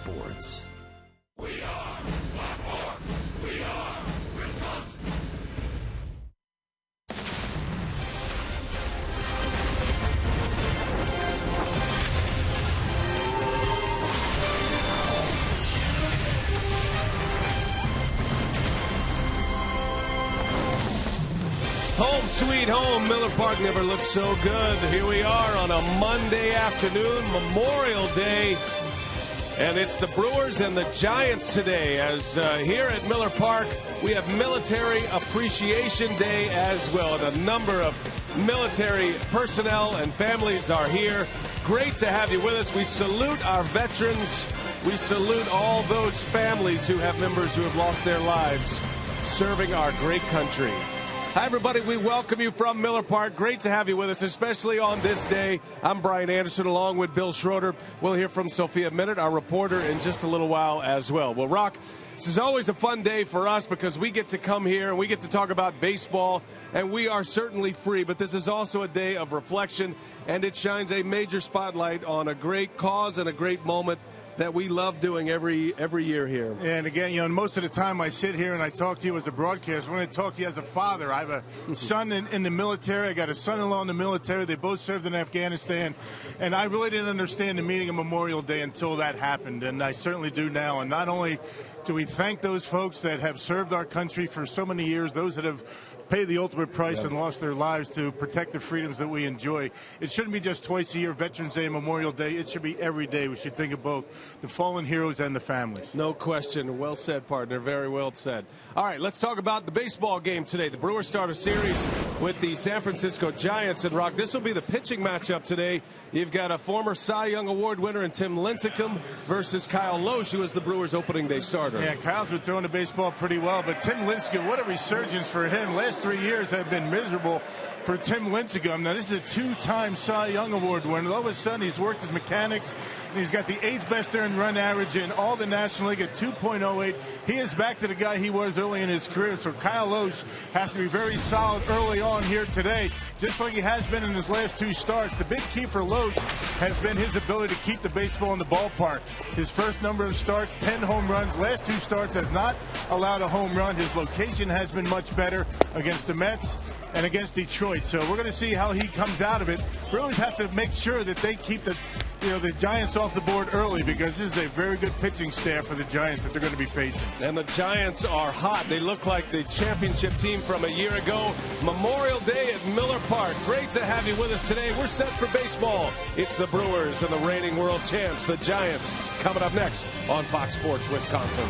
Sports. We are Baltimore. We are Wisconsin. Home sweet home. Miller Park never looked so good. Here we are on a Monday afternoon, Memorial Day. And it's the Brewers and the Giants today, as here at Miller Park, we have Military Appreciation Day as well. And a number of military personnel and families are here. Great to have you with us. We salute our veterans. We salute all those families who have members who have lost their lives serving our great country. Hi, everybody. We welcome you from Miller Park. Great to have you with us, especially on this day. I'm Brian Anderson, along with Bill Schroeder. We'll hear from Sophia Minute, our reporter, in just a little while as well. Well, Rock, this is always a fun day for us because we get to come here and we get to talk about baseball, and we are certainly free. But this is also a day of reflection, and it shines a major spotlight on a great cause and a great moment that we love doing every year here. And again, you know, most of the time I sit here and I talk to you as a broadcaster. When I talk to you as a father, I have a son in the military. I got a son-in-law in the military. They both served in Afghanistan. And I really didn't understand the meaning of Memorial Day until that happened. And I certainly do now. And not only do we thank those folks that have served our country for so many years, those that have paid the ultimate price and lost their lives to protect the freedoms that we enjoy. It shouldn't be just twice a year, Veterans Day and Memorial Day. It should be every day. We should think of both the fallen heroes and the families. No question. Well said, partner. Very well said. All right, let's talk about the baseball game today. The Brewers start a series with the San Francisco Giants. And, Rock, this will be the pitching matchup today. You've got a former Cy Young Award winner in Tim Lincecum versus Kyle Loesch, who was the Brewers' opening day starter. Yeah, Kyle's been throwing the baseball pretty well, but Tim Lincecum, what a resurgence for him. Last 3 years have been miserable for Tim Lincecum. Now, this is a two-time Cy Young Award winner. All of a sudden, he's worked his mechanics, and he's got the 8th best earned run average in all the National League at 2.08. He is back to the guy he was early in his career, so Kyle Loesch has to be very solid early on here today, just like he has been in his last 2 starts. The big key for Loesch has been his ability to keep the baseball in the ballpark. His first number of starts, 10 home runs. Last 2 starts has not allowed a home run. His location has been much better against the Mets and against Detroit. So we're going to see how he comes out of it. Brewers have to make sure that they keep the Giants off the board early, because this is a very good pitching staff for the Giants that they're going to be facing. And the Giants are hot. They look like the championship team from a year ago. Memorial Day at Miller Park. Great to have you with us today. We're set for baseball. It's the Brewers and the reigning world champs, the Giants, coming up next on Fox Sports Wisconsin.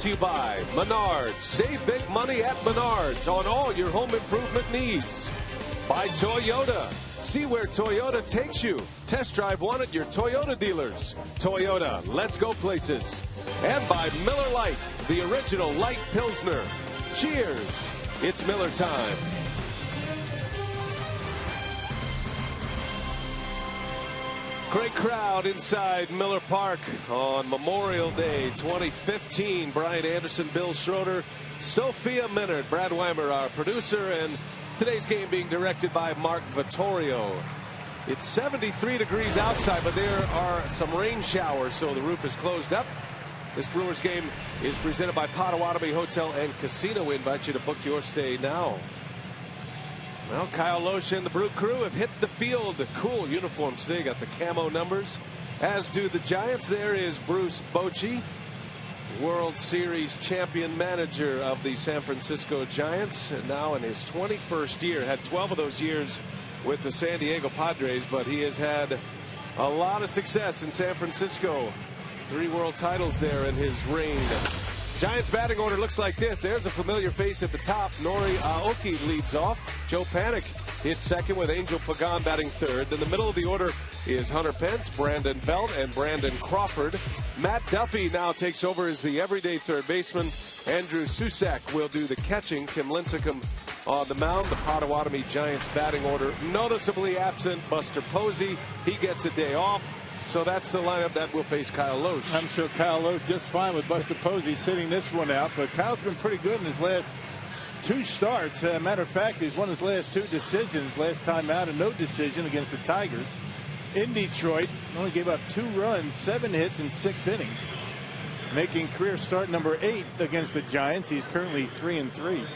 to you by Menards. Save big money at Menards on all your home improvement needs. By Toyota. See where Toyota takes you. Test drive one at your Toyota dealers. Toyota, let's go places. And by Miller Lite, the original light Pilsner. Cheers. It's Miller time. Great crowd inside Miller Park on Memorial Day 2015. Brian Anderson, Bill Schroeder, Sophia Minard, Brad Weimer, our producer, and today's game being directed by Mark Vittorio. It's 73 degrees outside, but there are some rain showers, so the roof is closed up. This Brewers game is presented by Potawatomi Hotel and Casino. We invite you to book your stay now. Well, Kyle Loesch and the Brew Crew have hit the field. The cool uniforms today got the camo numbers, as do the Giants. There is Bruce Bochy, World Series champion manager of the San Francisco Giants, and now in his 21st year. Had 12 of those years with the San Diego Padres, but he has had a lot of success in San Francisco. 3 world titles there in his reign. Giants batting order looks like this. There's a familiar face at the top. Nori Aoki leads off. Joe Panik hits second with Angel Pagan batting third. Then the middle of the order is Hunter Pence, Brandon Belt, and Brandon Crawford. Matt Duffy now takes over as the everyday third baseman. Andrew Susak will do the catching. Tim Lincecum on the mound. The Potawatomi Giants batting order noticeably absent. Buster Posey, he gets a day off. So that's the lineup that will face Kyle Loesch. I'm sure Kyle Loesch just fine with Buster Posey sitting this one out, but Kyle's been pretty good in his last 2 starts. Matter of fact, he's won his last 2 decisions. Last time out, a no decision against the Tigers in Detroit. Only gave up 2 runs, 7 hits in 6 innings. Making career start number 8 against the Giants. He's currently 3-3.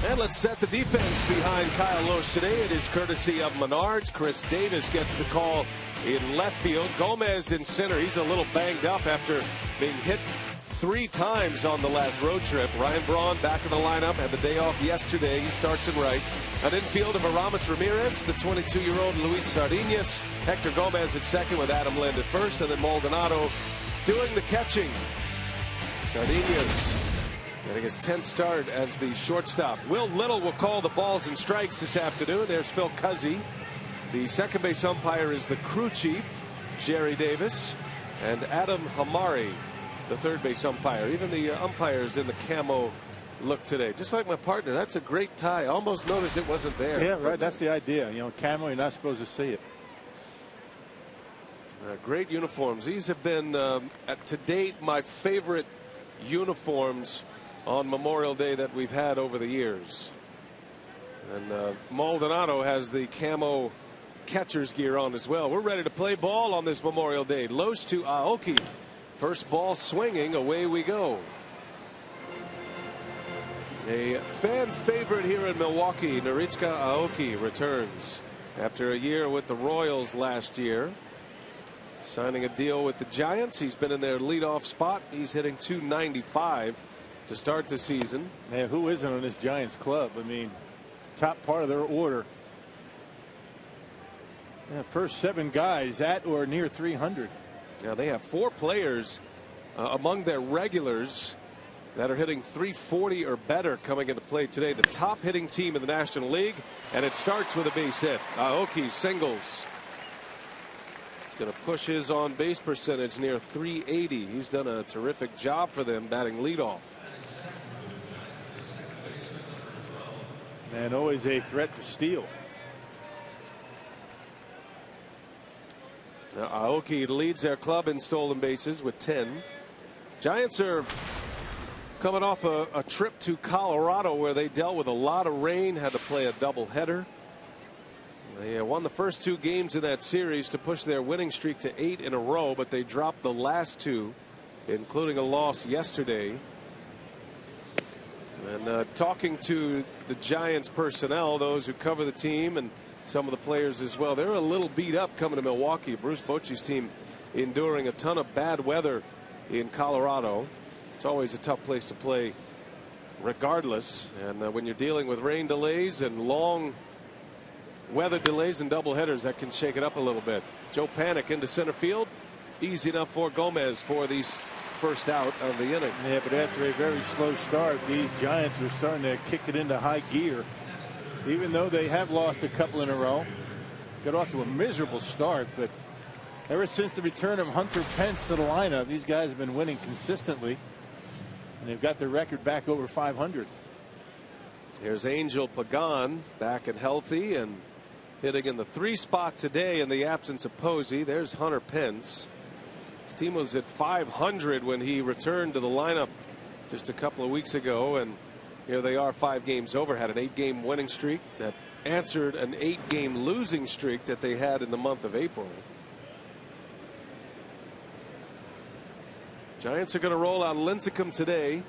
And let's set the defense behind Kyle Loesch today. It is courtesy of Menards. Chris Davis gets the call in left field. Gomez in center. He's a little banged up after being hit 3 times on the last road trip. Ryan Braun back in the lineup. Had the day off yesterday. He starts in right. An infield of Aramis Ramirez, the 22-year-old Luis Sardinas. Hector Gomez at second with Adam Lind at first. And then Maldonado doing the catching. Sardinas getting his 10th start as the shortstop. Will Little will call the balls and strikes this afternoon. There's Phil Cuzzy. The second base umpire is the crew chief, Jerry Davis, and Adam Hamari, the third base umpire. Even the umpires in the camo look today. Just like my partner, that's a great tie. I almost noticed it wasn't there. Yeah, right. That's the idea. You know, camo, you're not supposed to see it. Great uniforms. These have been, to date, my favorite uniforms on Memorial Day that we've had over the years. And Maldonado has the camo catcher's gear on as well. We're ready to play ball on this Memorial Day. Loesch to Aoki. First ball swinging. Away we go. A fan favorite here in Milwaukee, Norichika Aoki returns after a year with the Royals last year. Signing a deal with the Giants. He's been in their leadoff spot. He's hitting .295 to start the season. Man, who isn't on this Giants club? I mean, top part of their order. Yeah, first 7 guys at or near 300. Now they have 4 players among their regulars that are hitting .340 or better coming into play today. The top hitting team in the National League, and it starts with a base hit. Aoki singles. He's going to push his on base percentage near .380. He's done a terrific job for them batting leadoff. And always a threat to steal. Now, Aoki leads their club in stolen bases with 10. Giants are coming off a trip to Colorado where they dealt with a lot of rain, had to play a doubleheader. They won the first 2 games in that series to push their winning streak to 8 in a row, but they dropped the last 2, including a loss yesterday. And talking to the Giants personnel, those who cover the team and some of the players as well, they're a little beat up coming to Milwaukee. Bruce Bochy's team enduring a ton of bad weather in Colorado. It's always a tough place to play regardless. And when you're dealing with rain delays and long weather delays and doubleheaders, that can shake it up a little bit. Joe Panik into center field. Easy enough for Gomez for the first out of the inning. Yeah, but after a very slow start, these Giants are starting to kick it into high gear. Even though they have lost a couple in a row. Got off to a miserable start, but ever since the return of Hunter Pence to the lineup, these guys have been winning consistently. And they've got their record back over 500. Here's Angel Pagan back and healthy and hitting in the 3 spot today in the absence of Posey. There's Hunter Pence. His team was at 500 when he returned to the lineup just a couple of weeks ago, and here they are 5 games over. Had an 8-game winning streak that answered an 8-game losing streak that they had in the month of April. Giants are going to roll out Lincecum today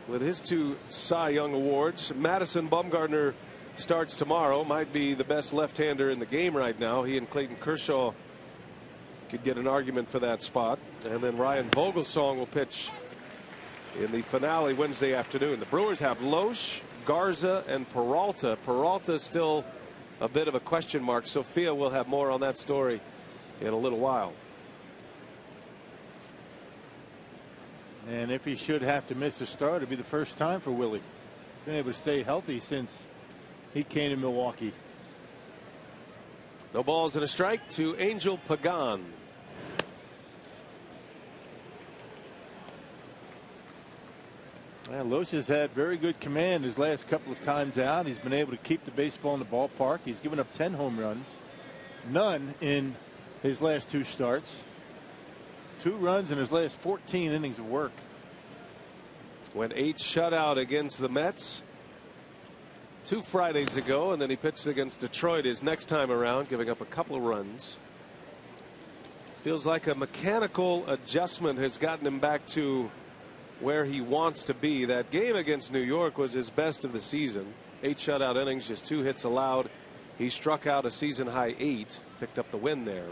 with his 2 Cy Young awards. Madison Bumgarner starts tomorrow. Might be the best left-hander in the game right now. He and Clayton Kershaw could get an argument for that spot. And then Ryan Vogelsong will pitch in the finale Wednesday afternoon. The Brewers have Loesch, Garza, and Peralta. Peralta still a bit of a question mark. Sophia will have more on that story in a little while. And if he should have to miss a start, it'll be the first time for Willie. Been able to stay healthy since he came to Milwaukee. No balls and a strike to Angel Pagan. Loesch has had very good command his last couple of times out. He's been able to keep the baseball in the ballpark. He's given up 10 home runs. None in his last 2 starts. 2 runs in his last 14 innings of work. Went 8 shutout against the Mets 2 Fridays ago, and then he pitched against Detroit his next time around, giving up a couple of runs. Feels like a mechanical adjustment has gotten him back to where he wants to be. That game against New York was his best of the season. 8 shutout innings, just 2 hits allowed. He struck out a season high 8, picked up the win there.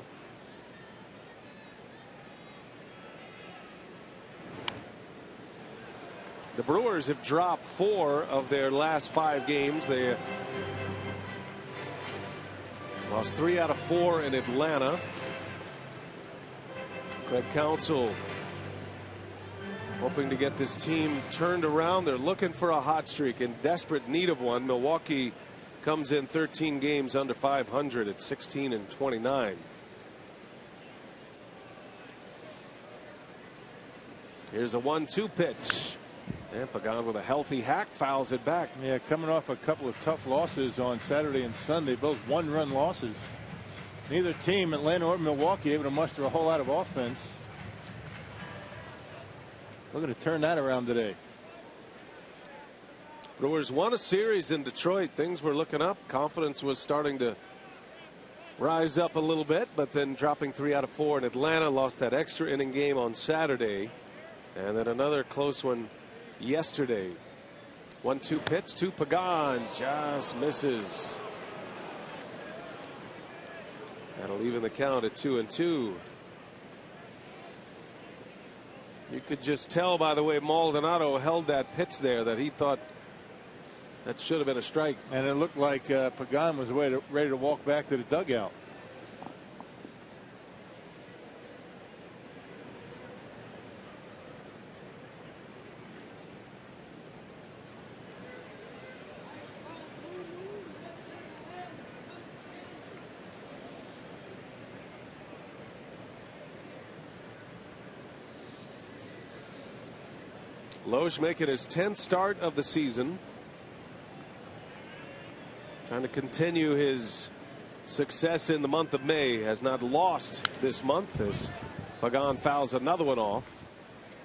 The Brewers have dropped 4 of their last 5 games. They lost 3 out of 4 in Atlanta. Craig Counsell hoping to get this team turned around. They're looking for a hot streak, in desperate need of one. Milwaukee comes in 13 games under 500 at 16-29. Here's a 1-2 pitch. And Pagan with a healthy hack fouls it back. Yeah, coming off a couple of tough losses on Saturday and Sunday, both 1-run losses. Neither team, Atlanta or Milwaukee, able to muster a whole lot of offense. Looking to turn that around today. Brewers won a series in Detroit. Things were looking up. Confidence was starting to rise up a little bit, but then dropping 3 out of 4 in Atlanta. Lost that extra inning game on Saturday, and then another close one yesterday. 1-2 pitch to Pagan, just misses. That'll even the count at 2-2. You could just tell by the way Maldonado held that pitch there that he thought that should have been a strike. And it looked like Pagan was ready to walk back to the dugout. Loesch making his 10th start of the season. Trying to continue his success in the month of May. Has not lost this month as Pagan fouls another one off.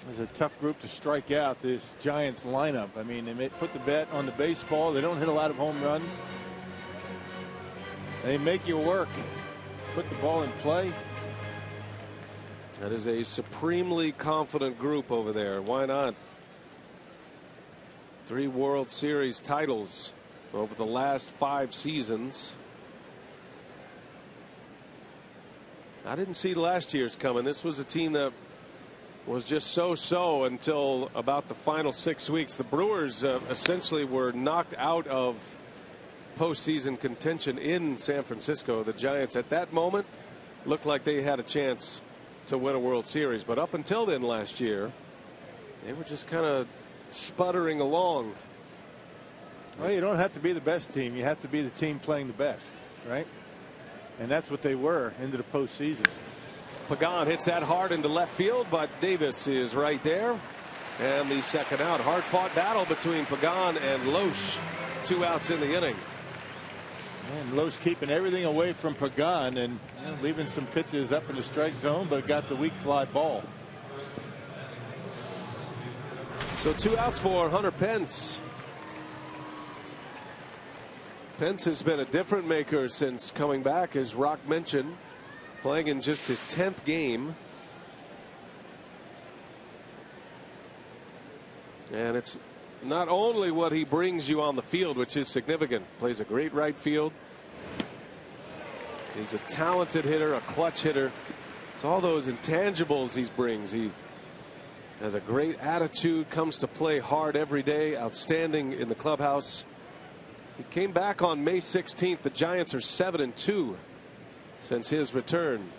It's a tough group to strike out, this Giants lineup. I mean, they put the bet on the baseball. They don't hit a lot of home runs. They make you work. Put the ball in play. That is a supremely confident group over there. Why not? 3 World Series titles over the last 5 seasons. I didn't see last year's coming. This was a team that was just so until about the final 6 weeks. The Brewers essentially were knocked out of postseason contention in San Francisco. The Giants at that moment looked like they had a chance to win a World Series. But up until then last year, they were just kind of sputtering along. Well, you don't have to be the best team. You have to be the team playing the best, right? And that's what they were into the postseason. Pagan hits that hard into left field, but Davis is right there. And the second out. Hard fought battle between Pagan and Loesch. 2 outs in the inning. And Loesch keeping everything away from Pagan and leaving some pitches up in the strike zone, but got the weak fly ball. So 2 outs for Hunter Pence. Pence has been a different maker since coming back, as Rock mentioned, playing in just his 10th game. And it's not only what he brings you on the field, which is significant. Plays a great right field. He's a talented hitter, a clutch hitter. It's all those intangibles he brings. He has a great attitude, comes to play hard every day, outstanding in the clubhouse. He came back on May 16th. The Giants are 7-2 since his return.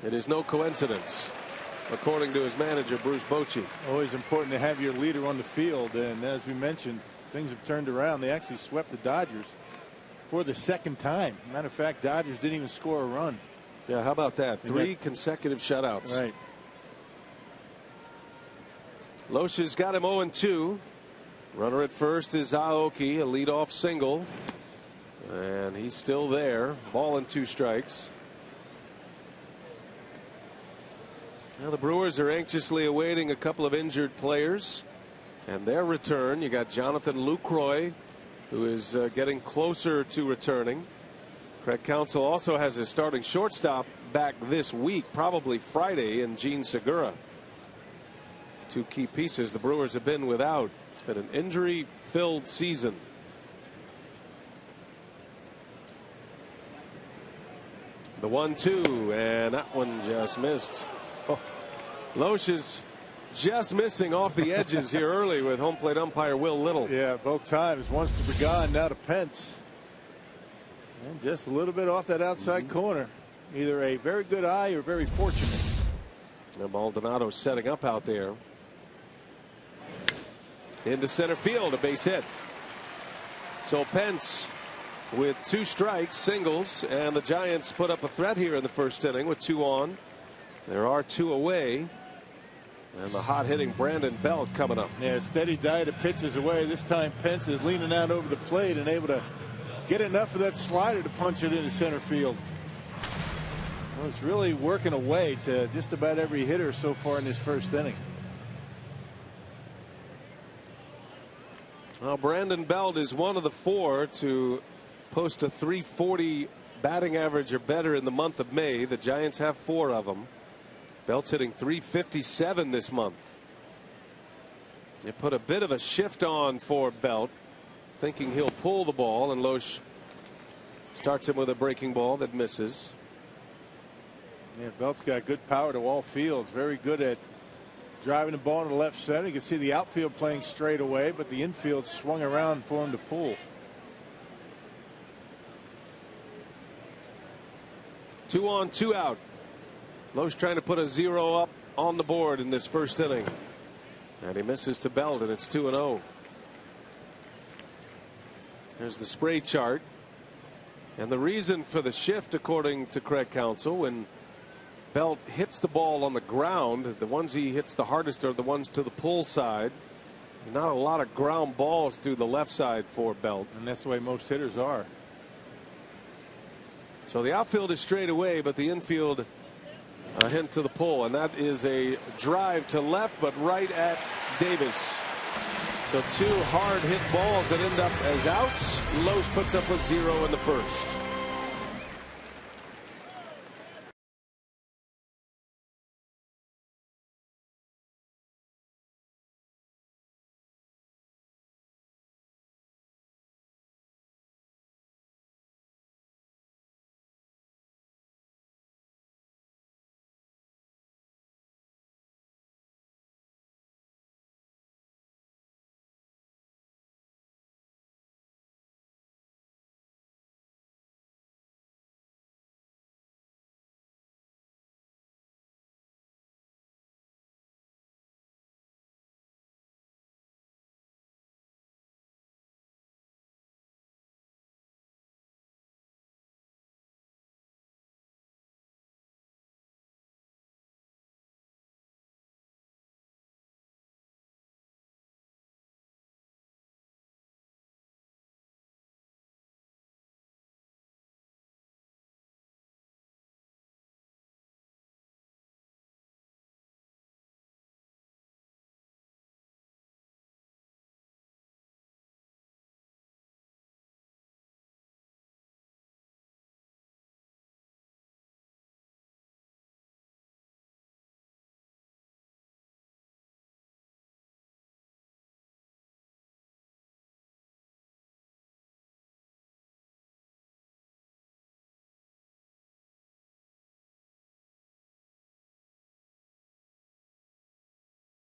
It is no coincidence, according to his manager, Bruce Bochy. Always important to have your leader on the field. And as we mentioned, things have turned around. They actually swept the Dodgers for the second time. Matter of fact, Dodgers didn't even score a run. Yeah, how about that? 3 consecutive shutouts. Right. Loesch has got him 0-2. Runner at first is Aoki, a leadoff single. And he's still there. Ball and 2 strikes. Now the Brewers are anxiously awaiting a couple of injured players and their return. You got Jonathan Lucroy, who is getting closer to returning. Craig Counsell also has his starting shortstop back this week, probably Friday, in Gene Segura. 2 key pieces the Brewers have been without. It's been an injury-filled season. The 1-2, and that one just missed. Oh. Loesch is just missing off the edges here early with home plate umpire Will Little. Yeah, both times. Once to Pagan, now to Pence. And just a little bit off that outside corner. Either a very good eye or very fortunate. And Maldonado setting up out there. Into center field, a base hit. So Pence with 2 strikes, singles, and the Giants put up a threat here in the first inning with 2 on. There are 2 away. And the hot hitting Brandon Belt coming up. Yeah, steady diet of pitches away. This time Pence is leaning out over the plate and able to get enough of that slider to punch it into center field. Well, it's really working away to just about every hitter so far in this first inning. Well, Brandon Belt is one of the 4 to post a .340 batting average or better in the month of May. The Giants have 4 of them. Belt's hitting .357 this month. They put a bit of a shift on for Belt, thinking he'll pull the ball, and Loesch starts him with a breaking ball that misses. Yeah, Belt's got good power to all fields. Very good at driving the ball to the left center. You can see the outfield playing straight away, but the infield swung around for him to pull. 2 on, 2 out. Loesch trying to put a 0 up on the board in this first inning. And he misses to Belt, and it's 2-0. There's the spray chart. And the reason for the shift, according to Craig Counsell, when Belt hits the ball on the ground, the ones he hits the hardest are the ones to the pull side. Not a lot of ground balls through the left side for Belt. And that's the way most hitters are. So the outfield is straight away, but the infield a hint to the pull, and that is a drive to left, but right at Davis. So 2 hard hit balls that end up as outs. Loesch puts up a 0 in the first.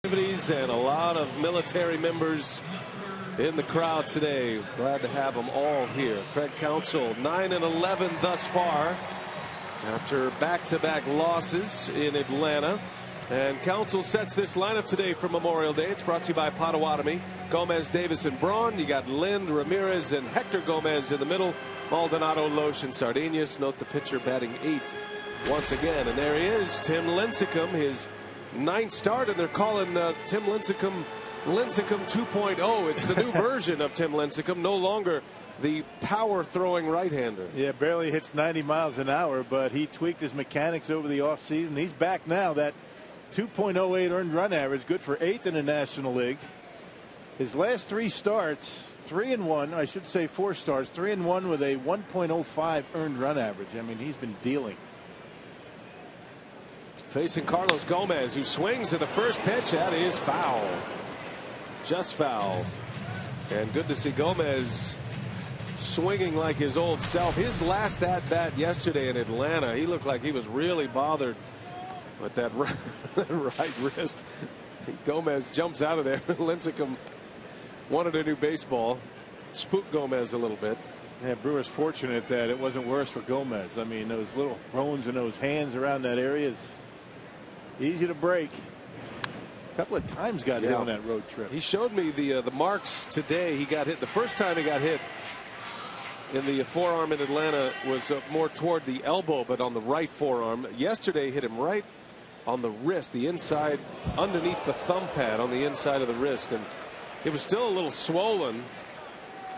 And a lot of military members in the crowd today. Glad to have them all here. Craig Counsell 9-11 thus far after back-to-back losses in Atlanta. And Counsell sets this lineup today for Memorial Day. It's brought to you by Potawatomi. Gomez, Davis, and Braun. You got Lind, Ramirez, and Hector Gomez in the middle. Maldonado, Loesch, and Sardinius. Note the pitcher batting 8th once again. And there he is, Tim Lincecum, his 9th start, and they're calling Tim Lincecum 2.0. It's the new version of Tim Lincecum, no longer the power-throwing right-hander. Yeah, barely hits 90 miles an hour, but he tweaked hhis mechanics over the offseason. He's back now. That 2.08 earned run average, good for 8th in the National League. His last 3 starts, 3-1, I should say 4 starts, 3-1 with a 1.05 earned run average. I mean, he's been dealing. Facing Carlos Gomez, who swings at the first pitch. That is foul. Just foul. And good to see Gomez swinging like his old self. His last at-bat yesterday in Atlanta, he looked like he was really bothered with that right wrist. Gomez jumps out of there. Lincecum wanted a new baseball. Spooked Gomez a little bit. Yeah, Brewers fortunate that it wasn't worse for Gomez. I mean, those little bones in those hands around that area is easy to break. A couple of times got hit on that road trip. He showed me the marks today. He got hit. The first time he got hit in the forearm in Atlanta was more toward the elbow, but on the right forearm. Yesterday hit him right on the wrist, the inside, underneath the thumb pad on the inside of the wrist. And it was still a little swollen.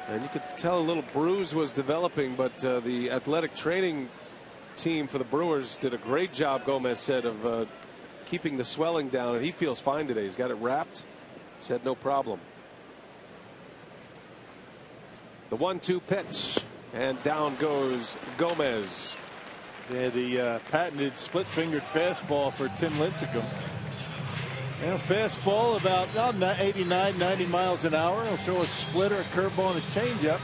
And you could tell a little bruise was developing, but the athletic training team for the Brewers did a great job, Gomez said, of keeping the swelling down, and he feels fine today. He's got it wrapped. Said no problem. The 1-2 pitch, and down goes Gomez. Yeah, the patented split-fingered fastball for Tim Lincecum. And a fastball about 89, 90 miles an hour. He'll throw a splitter, a curveball, and a changeup.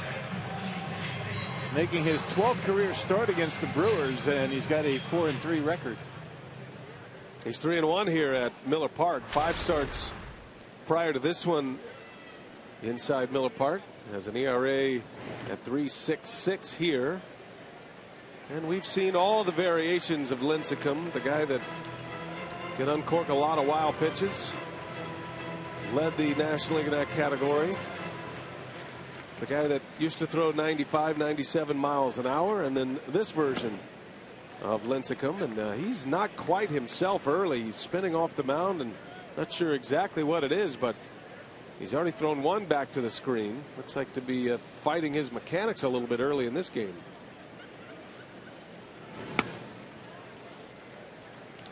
Making his 12th career start against the Brewers, and he's got a 4-3 record. He's 3-1 here at Miller Park. 5 starts prior to this one inside Miller Park. Has an ERA at 3.66 here. And we've seen all the variations of Lincecum, the guy that can uncork a lot of wild pitches. Led the National League in that category. The guy that used to throw 95, 97 miles an hour, and then this version of Lincecum, and he's not quite himself early. He's spinning off the mound, and not sure exactly what it is, but he's already thrown one back to the screen. Looks like to be fighting his mechanics a little bit early in this game.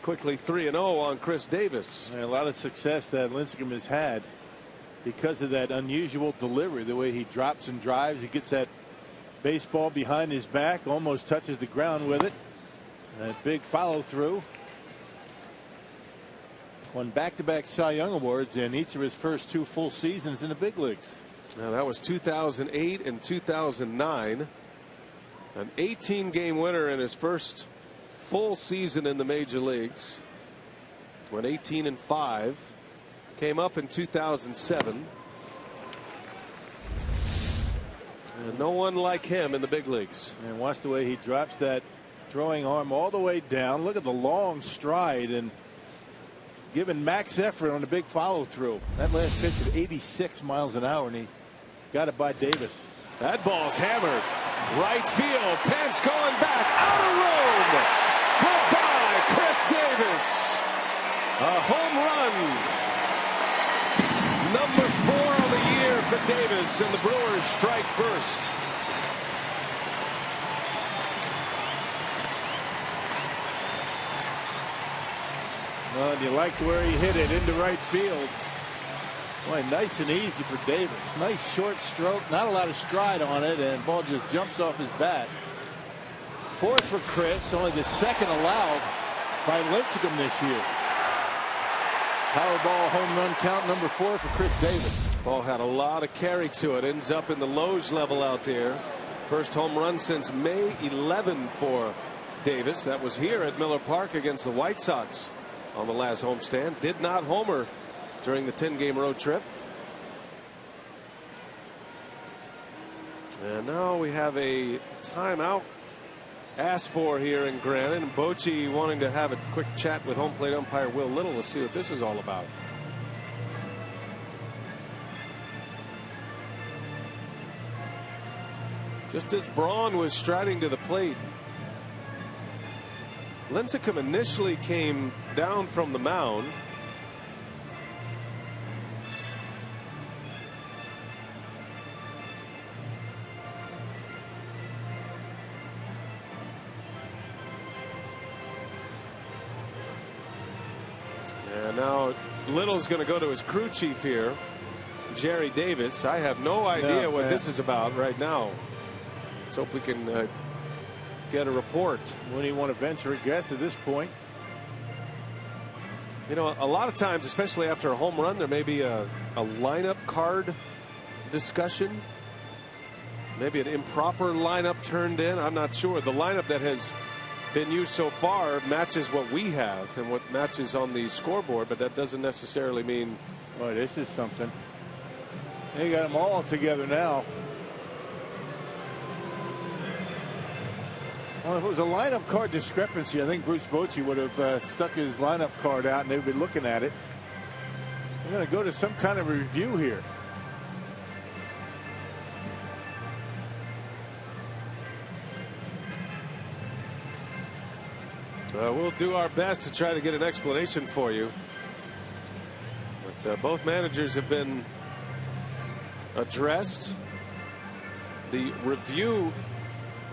Quickly 3-0 on Chris Davis. And a lot of success that Lincecum has had because of that unusual delivery, the way he drops and drives. He gets that baseball behind his back, almost touches the ground with it. That big follow through. Won back-to-back Cy Young awards in each of his first 2 full seasons in the big leagues. Now that was 2008 and 2009. An 18-game winner in his first full season in the major leagues. Went 18-5. Came up in 2007. And no one like him in the big leagues. And watch the way he drops that throwing arm all the way down. Look at the long stride and giving max effort on the big follow through. That last pitch at 86 miles an hour, and he got it by Davis. That ball's hammered. Right field. Pence going back. Out of room. Goodbye, Chris Davis. A home run. Number 4 on the year for Davis, and the Brewers strike first. Well, you liked where he hit it into right field. Boy, nice and easy for Davis. Nice short stroke, not a lot of stride on it, and ball just jumps off his bat. 4th for Chris, only the 2nd allowed by Lincecum this year. Powerball home run count number 4 for Chris Davis. Ball had a lot of carry to it. Ends up in the Loesch level out there. First home run since May 11 for Davis. That was here at Miller Park against the White Sox on the last homestand. Did not homer during the 10-game road trip. And now we have a timeout asked for here in Granite, and Bochy wanting to have a quick chat with home plate umpire Will Little to see what this is all about. Just as Braun was striding to the plate, Lincecum initially came down from the mound. And now Little's going to go to his crew chief here, Jerry Davis. I have no idea what this is about right now. Let's hope we can get a report. When you want to venture a guess at this point? You know, a lot of times, especially after a home run, there may be a lineup card discussion. Maybe an improper lineup turned in. I'm not sure. The lineup that has been used so far matches what we have and what matches on the scoreboard, but that doesn't necessarily mean. Boy, this is something. They got them all together now. Well, if it was a lineup card discrepancy, I think Bruce Bochy would have stuck his lineup card out and they'd be looking at it. We're going to go to some kind of review here. We'll do our best to try to get an explanation for you. But both managers have been addressed. The review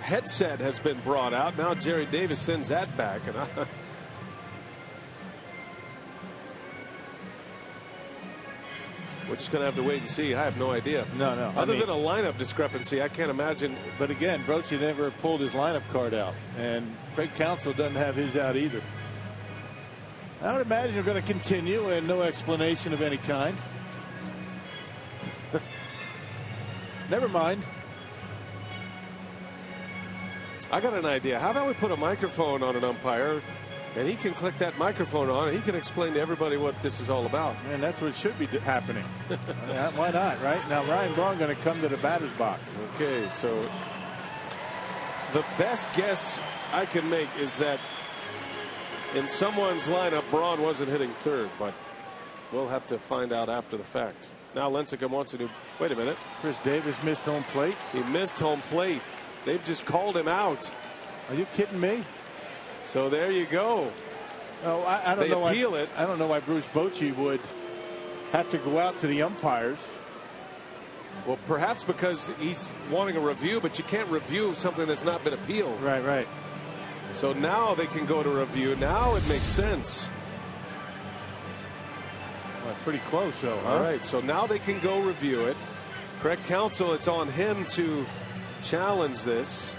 headset has been brought out. Now Jerry Davis sends that back. And we're just going to have to wait and see. I have no idea. No. Other than a lineup discrepancy, I can't imagine. But again, Bochy never pulled his lineup card out. And Craig Counsell doesn't have his out either. I would imagine we're going to continue and no explanation of any kind. Never mind. I got an idea. How about we put a microphone on an umpire and he can click that microphone on and he can explain to everybody what this is all about. And that's what should be happening. Why not, right? Now Ryan Braun going to come to the batter's box. Okay, so the best guess I can make is that in someone's lineup Braun wasn't hitting third, but we'll have to find out after the fact. Now Lincecum wants to do. Wait a minute. Chris Davis missed home plate. He missed home plate. They've just called him out. Are you kidding me? So there you go. Oh, I don't know. Appeal it. I don't know why Bruce Bochy would have to go out to the umpires. Well, perhaps because he's wanting a review, but you can't review something that's not been appealed. Right. So now they can go to review. Now it makes sense. Well, pretty close, though. Huh? All right. So now they can go review it. Craig Counsell, it's on him to challenge this.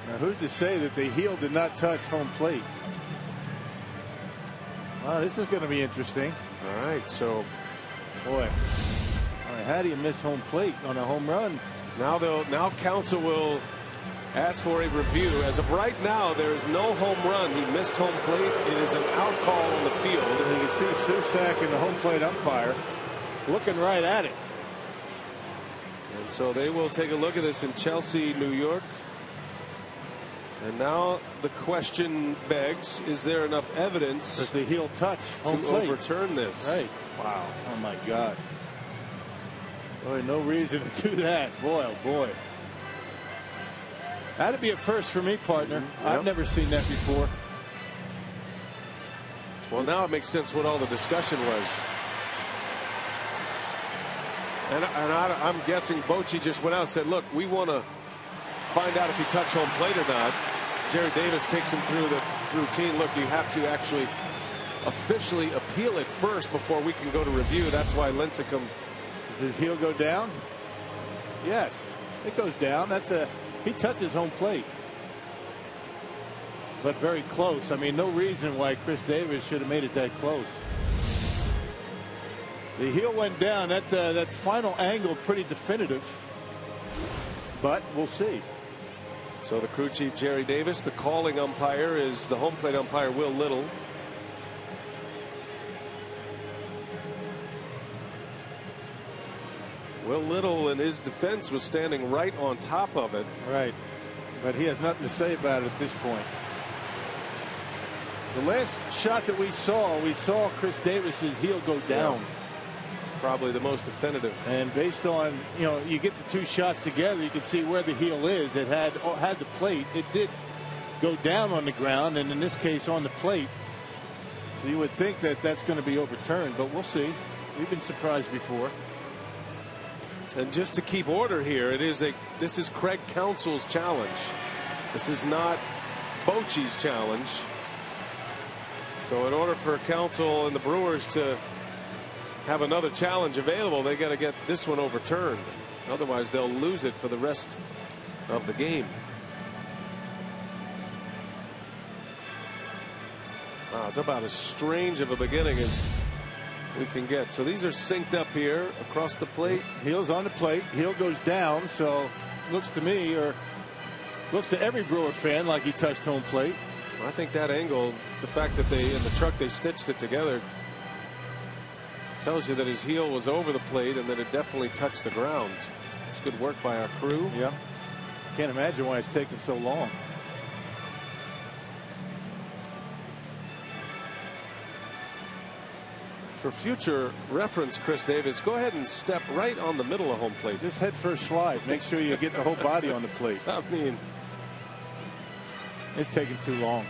Now, who's to say that the heel did not touch home plate? Wow, this is going to be interesting. All right. So, boy. All right, how do you miss home plate on a home run? Now Counsell will ask for a review. As of right now, there is no home run. He missed home plate. It is an out call on the field. And you can see Susak and the home plate umpire looking right at it. And so they will take a look at this in Chelsea, New York. And now the question begs, is there enough evidence does the heel touch home to plate? Overturn this? Right. Wow. Oh my gosh. Boy, no reason to do that. Boy, oh boy. That'd be a first for me, partner. Yep. I've never seen that before. Well, now it makes sense what all the discussion was. And I'm guessing Bochy just went out and said, look, we want to find out if he touched home plate or not. Jerry Davis takes him through the routine. Look, you have to actually officially appeal it first before we can go to review. That's why Lincecum. Does his heel go down? Yes, it goes down. He touches home plate. But very close. I mean, no reason why Chris Davis should have made it that close. The heel went down. That final angle pretty definitive. But we'll see. So the crew chief Jerry Davis, the calling umpire is the home plate umpire Will Little. Will Little in his defense was standing right on top of it. Right. But he has nothing to say about it at this point. The last shot that we saw Chris Davis's heel go down. Yeah. Probably the most definitive. And based on, you get the two shots together, you can see where the heel is. It had the plate. It did go down on the ground, and in this case on the plate. So you would think that that's going to be overturned, but we'll see. We've been surprised before. And just to keep order here, this is Craig Counsell's challenge. This is not Bochy's challenge. So in order for Counsell and the Brewers to have another challenge available, they got to get this one overturned. Otherwise, they'll lose it for the rest of the game. Wow, it's about as strange of a beginning as we can get. So these are synced up here across the plate. Heel's on the plate. Heel goes down. So looks to me, or looks to every Brewer fan, like he touched home plate. I think that angle, the fact that in the truck they stitched it together, tells you that his heel was over the plate and that it definitely touched the ground. It's good work by our crew. Yeah. Can't imagine why it's taking so long. For future reference, Chris Davis, go ahead and step right on the middle of home plate. Just head first slide. Make sure you get the whole body on the plate. I mean, it's taking too long.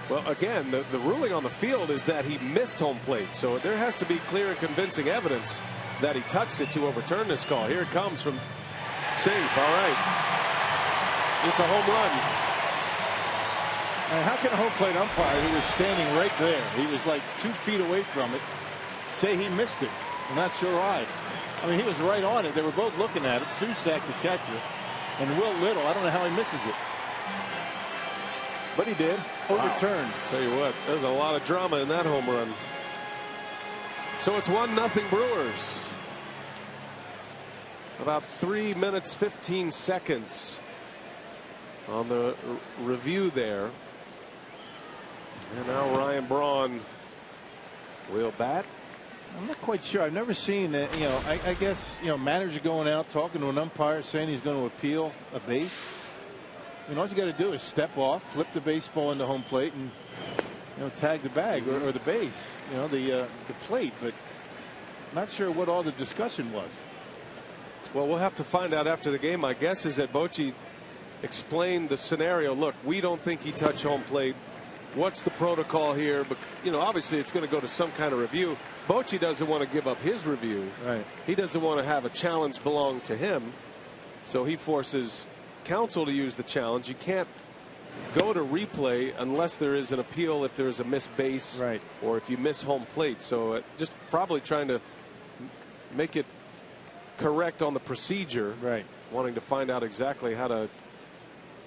Well, again, the ruling on the field is that he missed home plate. So there has to be clear and convincing evidence that he touched it to overturn this call. Here it comes from safe. All right. It's a home run. And how can a home plate umpire who was standing right there, he was like 2 feet away from it, say he missed it? I'm not sure why. I mean, he was right on it. They were both looking at it. Susac, the catcher, and Will Little. I don't know how he misses it. But he did. Overturned. Wow. Tell you what, there's a lot of drama in that home run. So it's 1-0 Brewers. About 3 minutes 15 seconds on the review there. And now Ryan Braun will bat. I'm not quite sure. I've never seen that. I guess manager going out talking to an umpire saying he's going to appeal a base. All you got to do is step off, flip the baseball into home plate, and tag the bag or the base. The plate. But not sure what all the discussion was. Well, we'll have to find out after the game. My guess is that Bochy explained the scenario. Look, we don't think he touched home plate. What's the protocol here? But obviously it's going to go to some kind of review. Bochy doesn't want to give up his review. Right. He doesn't want to have a challenge belong to him. So he forces Counsell to use the challenge. You can't go to replay unless there is an appeal if there is a missed base, right, or if you miss home plate. So just probably trying to make it correct on the procedure. Right. Wanting to find out exactly how to.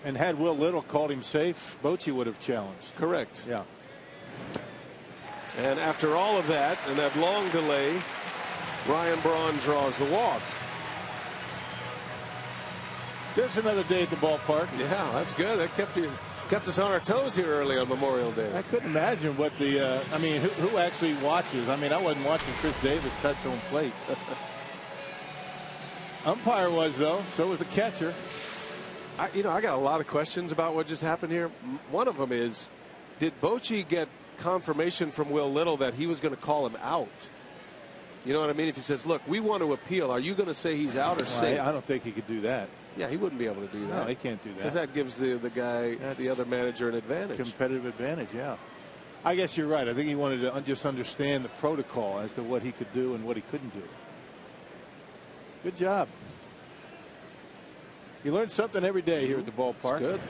And had Will Little called him safe, Bochy would have challenged. Correct. Yeah. And after all of that and that long delay, Ryan Braun draws the walk. Just another day at the ballpark. Yeah, that's good. That kept us on our toes here early on Memorial Day. I couldn't imagine what the who actually watches. I mean, I wasn't watching Chris Davis touch home plate. Umpire was, though. So was the catcher. I got a lot of questions about what just happened here. One of them is, did Bochy get confirmation from Will Little that he was going to call him out? You know what I mean? If he says, look, we want to appeal, are you going to say he's out or safe? I don't think he could do that. Yeah, he wouldn't be able to do that. No, he can't do that. Because that gives the guy, the other manager, an advantage. Competitive advantage, yeah. I guess you're right. I think he wanted to just understand the protocol as to what he could do and what he couldn't do. Good job. You learn something every day here at the ballpark. That's good.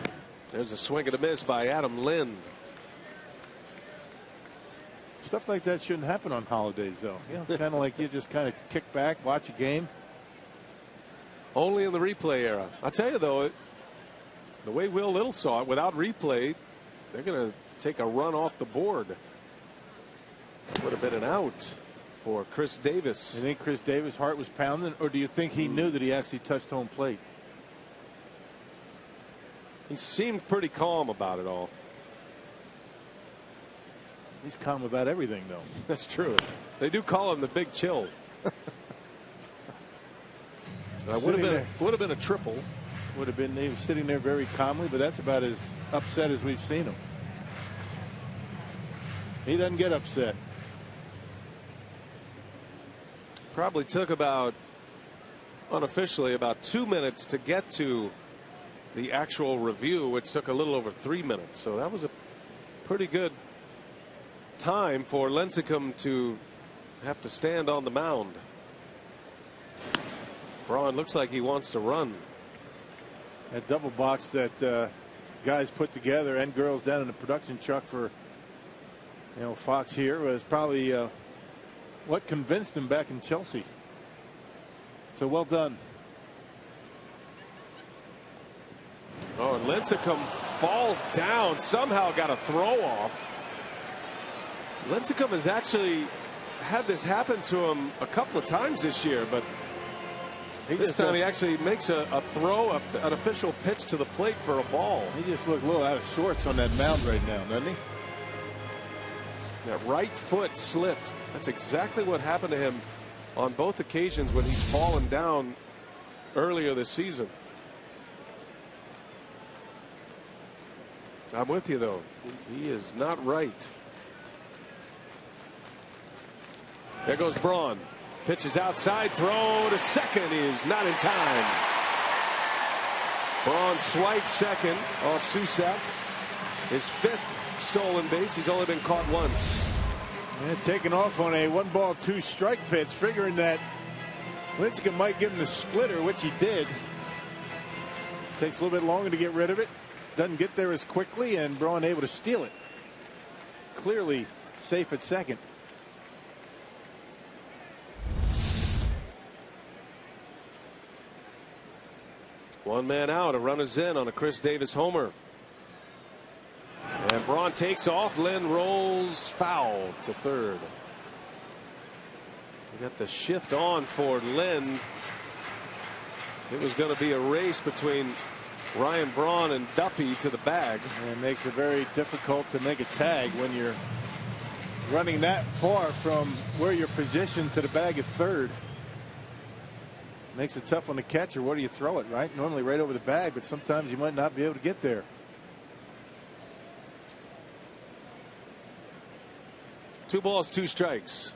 There's a swing and a miss by Adam Lind. Stuff like that shouldn't happen on holidays, though. It's kind of like you just kind of kick back, watch a game. Only in the replay era. I'll tell you, though, the way Will Little saw it, without replay, they're going to take a run off the board. Would have been an out for Chris Davis. You think Chris Davis' heart was pounding, or do you think he knew that he actually touched home plate? He seemed pretty calm about it all. He's calm about everything, though. That's true. They do call him the Big Chill. Would have been a triple. Would have been. He was sitting there very calmly, but that's about as upset as we've seen him. He doesn't get upset. Probably took about, unofficially, about 2 minutes to get to the actual review, which took a little over 3 minutes. So that was a pretty good time for Lincecum to have to stand on the mound. Braun looks like he wants to run. That double box that guys put together and girls down in the production truck for Fox here was probably what convinced him back in Chelsea. So well done. Oh, and Lincecum falls down, somehow got a throw off. Lincecum has actually had this happen to him a couple of times this year, but this time he actually makes a throw, an official pitch to the plate for a ball. He just looked a little out of sorts on that mound right now, doesn't he? That right foot slipped. That's exactly what happened to him on both occasions when he's fallen down earlier this season. I'm with you, though. He is not right. There goes Braun. Pitches outside. Throw to second is not in time. Braun swipes second off Susak. His 5th stolen base. He's only been caught once. And taking off on a 1-ball 2-strike pitch, figuring that Lincecum might give him the splitter, which he did. Takes a little bit longer to get rid of it. Doesn't get there as quickly, and Braun able to steal it. Clearly safe at second. One man out. A runner's in on a Chris Davis homer. And Braun takes off. Lynn rolls foul to third. We got the shift on for Lynn. It was going to be a race between Ryan Braun and Duffy to the bag. And it makes it very difficult to make a tag when you're running that far from where you're positioned to the bag at third. Makes it tough on the catcher. Where do you throw it, right? Normally right over the bag, but sometimes you might not be able to get there. 2 balls, 2 strikes.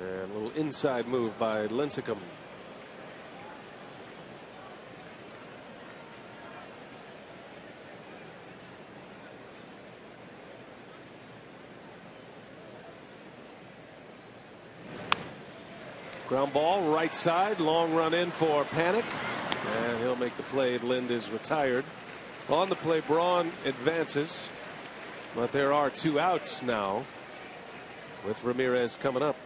And a little inside move by Lincecum. Ground ball right side, long run in for Panic, and he'll make the play. Lind is retired. On the play, Braun advances, but there are 2 outs now with Ramirez coming up.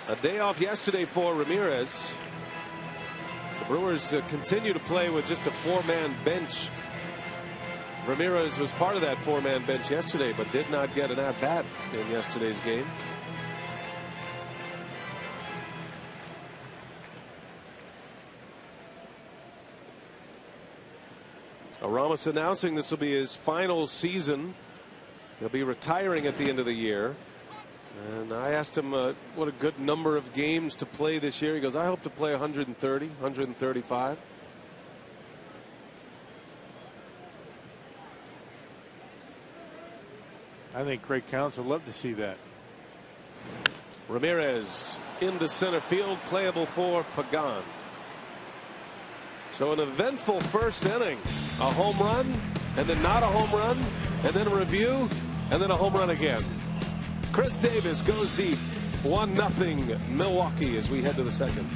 A day off yesterday for Ramirez. The Brewers continue to play with just a 4-man bench. Ramirez was part of that 4-man bench yesterday, but did not get an at-bat in yesterday's game. Ramos announcing this will be his final season. He'll be retiring at the end of the year. And I asked him what a good number of games to play this year. He goes, I hope to play 130, 135. I think Craig Counts would love to see that. Ramirez into center field, playable for Pagan. So an eventful first inning. A home run, and then not a home run, and then a review, and then a home run again. Chris Davis goes deep. 1-0 Milwaukee as we head to the second.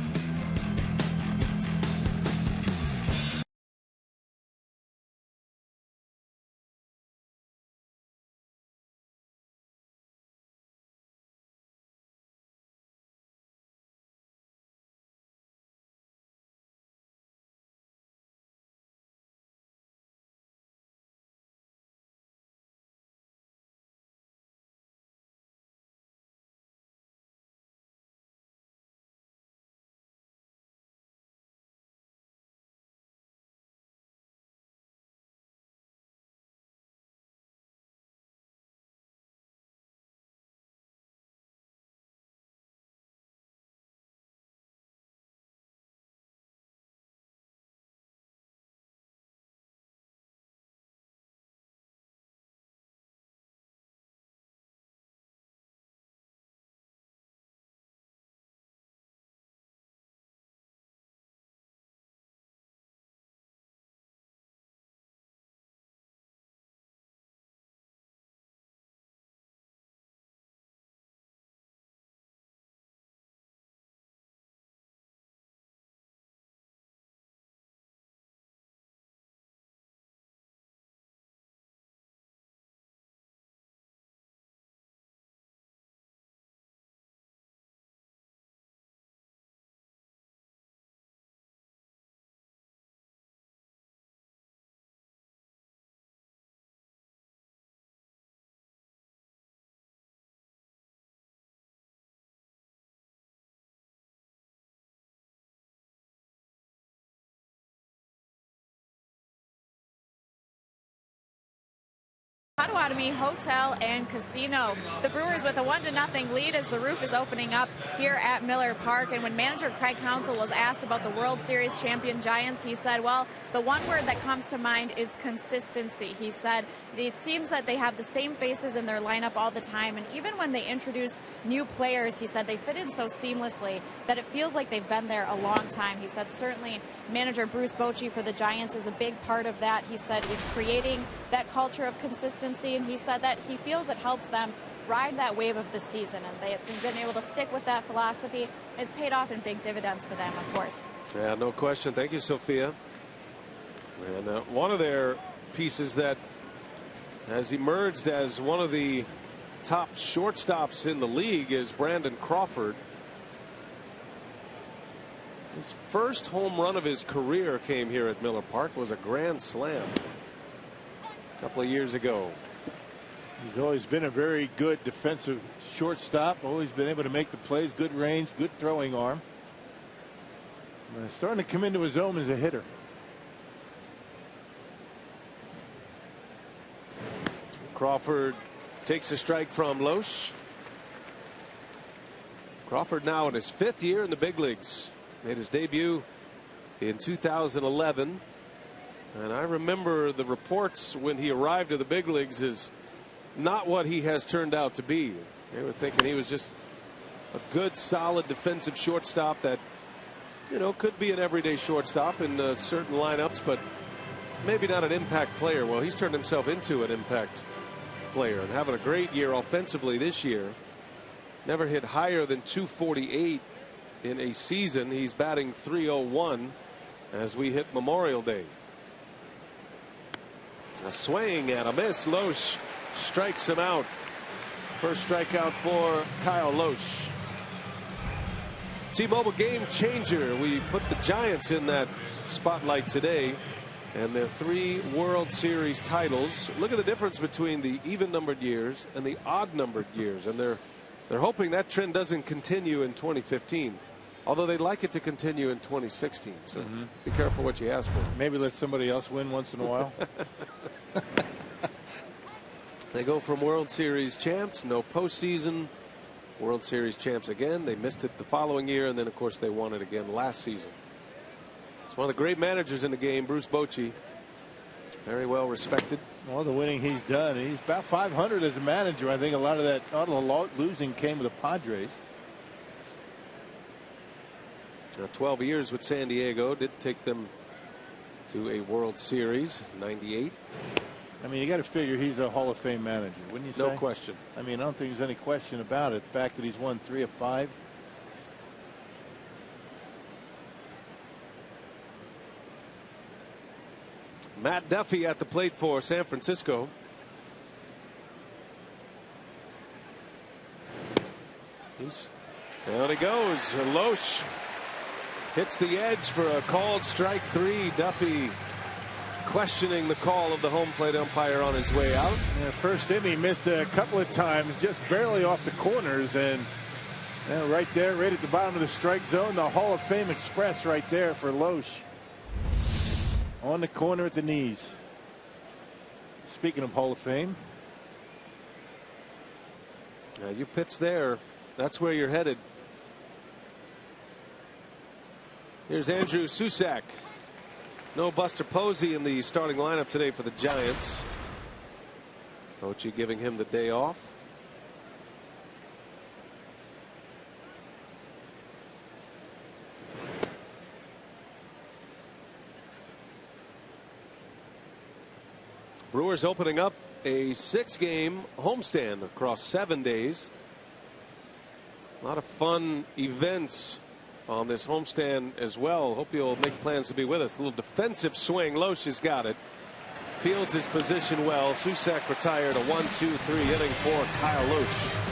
Potawatomi Hotel and Casino. The Brewers with a 1-0 lead as the roof is opening up here at Miller Park. And when manager Craig Counsell was asked about the World Series champion Giants, he said, well, the one word that comes to mind is consistency. He said it seems that they have the same faces in their lineup all the time. And even when they introduce new players, he said they fit in so seamlessly that it feels like they've been there a long time. He said certainly manager Bruce Bochy for the Giants is a big part of that. He said with creating that culture of consistency, and he said that he feels it helps them ride that wave of the season, and they've been able to stick with that philosophy. It's paid off in big dividends for them, of course. Yeah, no question. Thank you, Sophia. And one of their pieces that has emerged as one of the top shortstops in the league is Brandon Crawford. His first home run of his career came here at Miller Park, was a grand slam a couple of years ago. He's always been a very good defensive shortstop, always been able to make the plays, good range, good throwing arm. Starting to come into his own as a hitter. Crawford takes a strike from Loesch. Crawford now in his 5th year in the big leagues. Made his debut in 2011. And I remember the reports when he arrived to the big leagues is not what he has turned out to be. They were thinking he was just a good, solid defensive shortstop that, you know, could be an everyday shortstop in certain lineups, but maybe not an impact player. Well, he's turned himself into an impact player and having a great year offensively this year. Never hit higher than 248 in a season. He's batting .301 as we hit Memorial Day. A swing and a miss. Loesch strikes him out. First strikeout for Kyle Loesch. T-Mobile game changer. We put the Giants in that spotlight today and their 3 World Series titles. Look at the difference between the even numbered years and the odd numbered years, and they're hoping that trend doesn't continue in 2015. Although they'd like it to continue in 2016. So be careful what you ask for. Maybe let somebody else win once in a while. They go from World Series champs, no postseason. World Series champs again. They missed it the following year, and then of course they won it again last season. It's one of the great managers in the game, Bruce Bochy. Very well respected. All the winning he's done. He's about 500 as a manager. I think a lot of the losing came with the Padres. 12 years with San Diego, did take them to a World Series, 98. I mean, you got to figure he's a Hall of Fame manager, wouldn't you say? No question. I mean, I don't think there's any question about it. The fact that he's won 3 of 5. Matt Duffy at the plate for San Francisco. Down he goes. Loesch hits the edge for a called strike 3. Duffy questioning the call of the home plate umpire on his way out. Yeah, first inning, he missed a couple of times, just barely off the corners, and right there, right at the bottom of the strike zone, the Hall of Fame Express right there for Loesch. On the corner at the knees. Speaking of Hall of Fame. You pitch there, that's where you're headed. Here's Andrew Susac. No Buster Posey in the starting lineup today for the Giants. Bochy giving him the day off. Brewers opening up a 6-game homestand across 7 days. A lot of fun events on this homestand as well. Hope you'll make plans to be with us. A little defensive swing. Loesch has got it. Fields his position well. Susac retired a 1-2-3 inning for Kyle Loesch.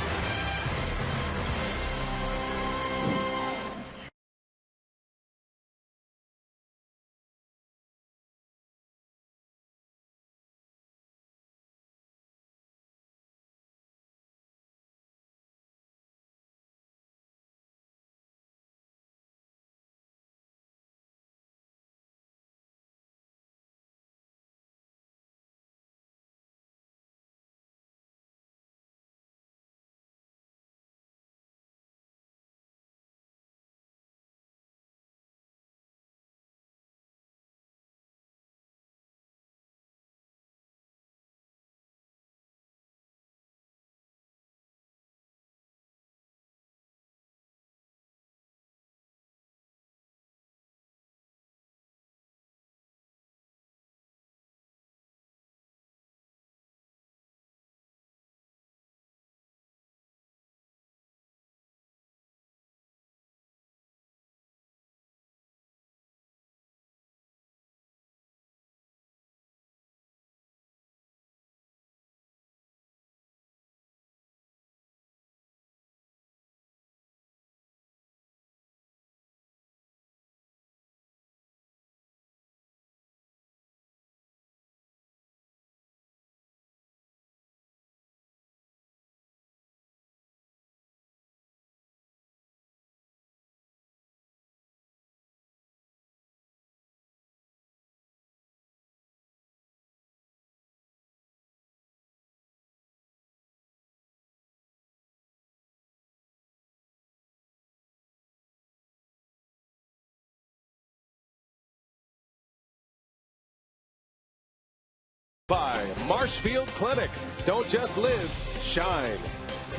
By Marshfield Clinic. Don't just live, shine.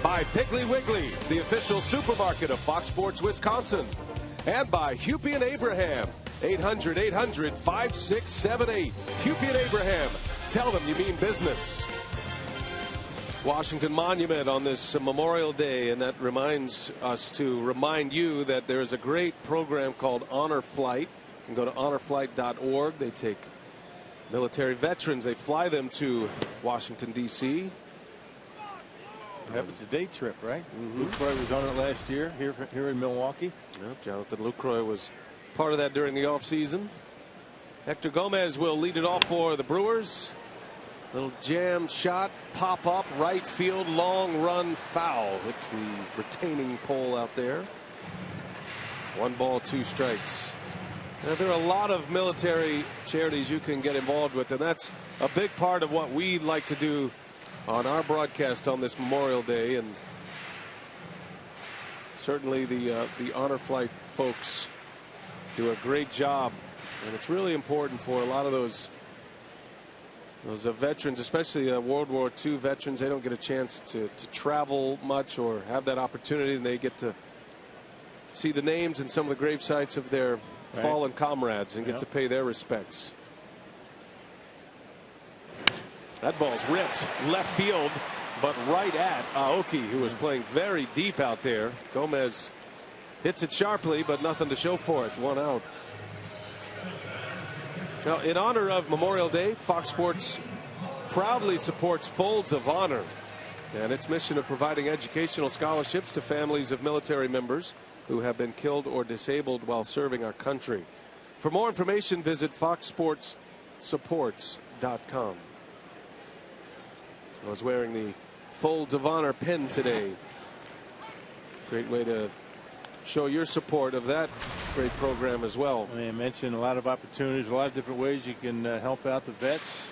By Piggly Wiggly, the official supermarket of Fox Sports Wisconsin. And by Hupy and Abraham. 800-800-5678. Hupy and Abraham. Tell them you mean business. Washington Monument on this Memorial Day, and that reminds us to remind you that there is a great program called Honor Flight. You can go to honorflight.org. They take military veterans, they fly them to Washington, D.C. That was a day trip, right? Lucroy was on it last year here in Milwaukee. Yep, Jonathan Lucroy was part of that during the offseason. Hector Gomez will lead it off for the Brewers. Little jam shot, pop up, right field, long run, foul. Hits the retaining pole out there. 1 ball, 2 strikes. Now, there are a lot of military charities you can get involved with, and that's a big part of what we like to do on our broadcast on this Memorial Day. And certainly the Honor Flight folks do a great job, and it's really important for a lot of those veterans, especially World War II veterans. They don't get a chance to travel much or have that opportunity, and they get to see the names and some of the grave sites of their fallen comrades and get to pay their respects. That ball's ripped left field, but right at Aoki, who was playing very deep out there. Gomez hits it sharply, but nothing to show for it. 1 out. Now, in honor of Memorial Day, Fox Sports proudly supports Folds of Honor and its mission of providing educational scholarships to families of military members who have been killed or disabled while serving our country. For more information, visit foxsportssupports.com. I was wearing the Folds of Honor pin today. Great way to show your support of that great program as well. I mentioned a lot of opportunities, a lot of different ways you can help out the vets.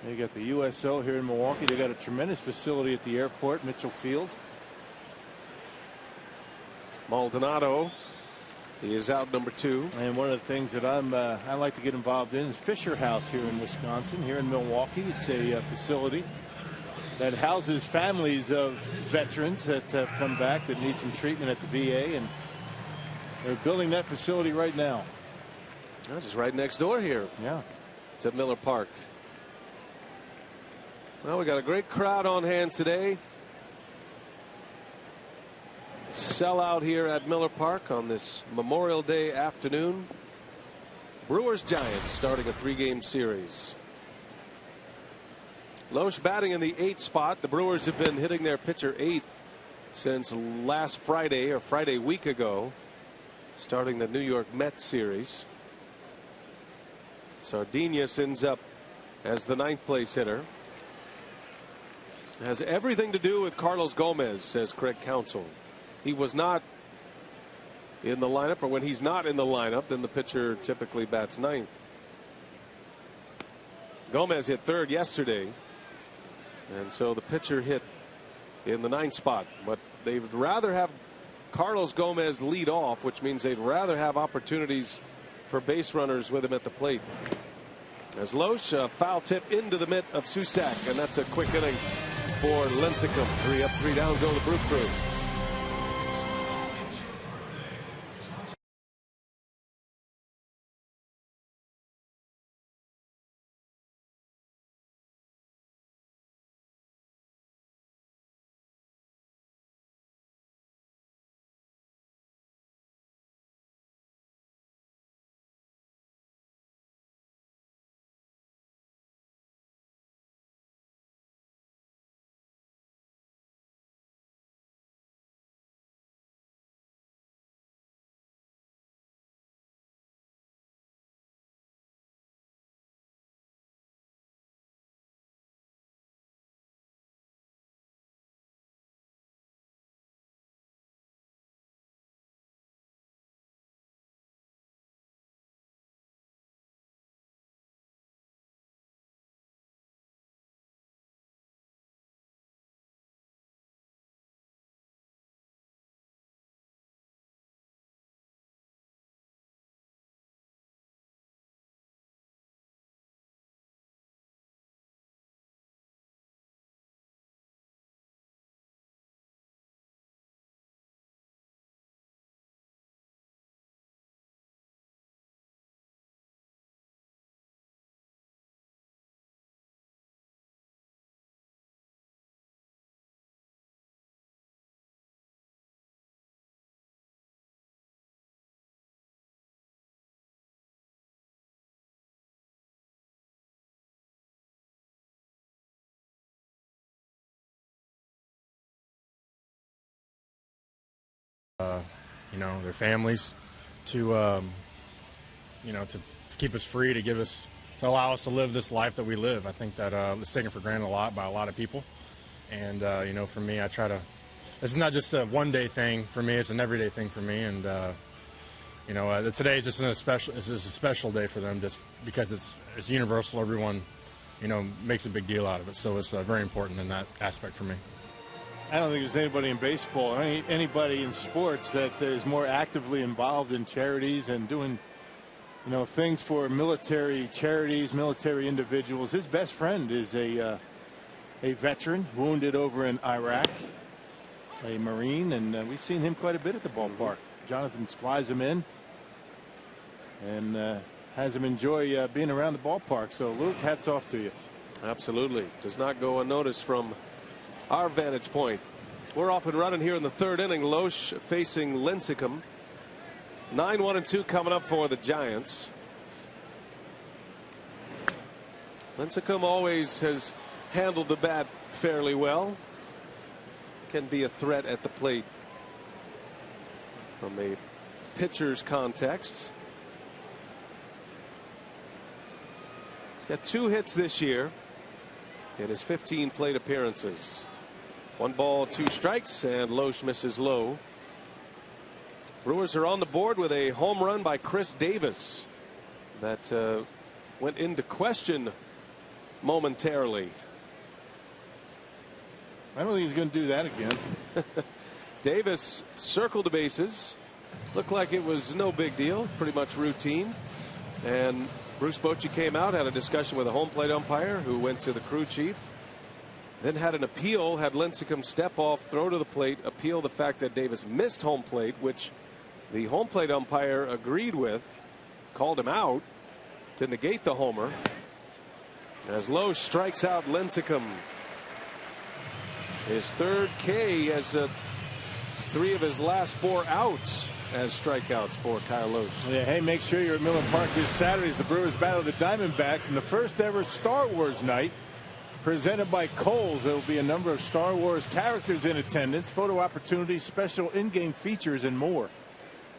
They got the USO here in Milwaukee. They got a tremendous facility at the airport, Mitchell Field. Maldonado, he is out number 2. And one of the things that I like to get involved in is Fisher House here in Wisconsin, here in Milwaukee. It's a facility that houses families of veterans that have come back that need some treatment at the VA, and they're building that facility right now. Oh, just right next door here. Yeah. It's at Miller Park. Well, we got a great crowd on hand today. Sellout here at Miller Park on this Memorial Day afternoon. Brewers Giants starting a 3-game series. Loesch batting in the 8th spot. The Brewers have been hitting their pitcher 8th since last Friday, or Friday week ago, starting the New York Mets series. Sardinhas ends up as the 9th place hitter. It has everything to do with Carlos Gomez, says Craig Counsell. He was not in the lineup, or when he's not in the lineup, then the pitcher typically bats 9th. Gomez hit 3rd yesterday, and so the pitcher hit in the 9th spot. But they'd rather have Carlos Gomez lead off, which means they'd rather have opportunities for base runners with him at the plate. As Loesch, a foul tip into the mitt of Susac, and that's a quick inning for Lincecum. 3 up, 3 down, go the Brew Crew. you know, their families to, you know, to keep us free, to allow us to live this life that we live. I think that it's taken for granted a lot by a lot of people. And, you know, for me, I try to, it's not just a one-day thing for me, it's an everyday thing for me. And, you know, today is just it's just a special day for them just because it's universal. Everyone, you know, makes a big deal out of it. So it's very important in that aspect for me. I don't think there's anybody in baseball, anybody in sports that is more actively involved in charities and doing, you know, things for military charities, military individuals. His best friend is a veteran wounded over in Iraq, a Marine, and we've seen him quite a bit at the ballpark. Jonathan flies him in and has him enjoy being around the ballpark. So, Luke, hats off to you. Absolutely. Does not go unnoticed from our vantage point. We're off and running here in the third inning. Loesch facing Lincecum. 9-1-2 coming up for the Giants. Lincecum always has handled the bat fairly well. Can be a threat at the plate from a pitcher's context. He's got 2 hits this year in his 15 plate appearances. 1 ball, 2 strikes, and Loesch misses low. Brewers are on the board with a home run by Chris Davis that went into question momentarily. I don't think he's going to do that again. Davis circled the bases. Looked like it was no big deal, pretty much routine. And Bruce Bochy came out, had a discussion with a home plate umpire who went to the crew chief. Then had an appeal, had Lincecum step off, throw to the plate, appeal the fact that Davis missed home plate, which the home plate umpire agreed with, called him out to negate the homer. As Loesch strikes out Lincecum. His 3rd K as 3 of his last 4 outs as strikeouts for Kyle Loesch. Yeah, hey, make sure you're at Miller Park this Saturday as the Brewers battle the Diamondbacks in the first ever Star Wars night presented by Kohl's. There will be a number of Star Wars characters in attendance, photo opportunities, special in-game features, and more.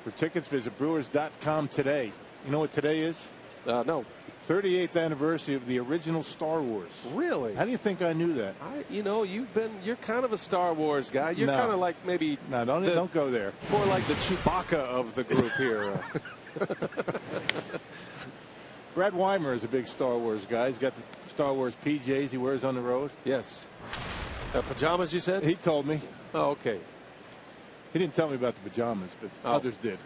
For tickets, visit Brewers.com today. You know what today is? No. 38th anniversary of the original Star Wars. Really? How do you think I knew that? You know, you're kind of a Star Wars guy. You're kind of like maybe. No, don't go there. More like the Chewbacca of the group here. Brad Weimer is a big Star Wars guy. He's got the Star Wars PJs he wears on the road. Yes. Pajamas, you said? He told me. Oh, okay. He didn't tell me about the pajamas, but others did.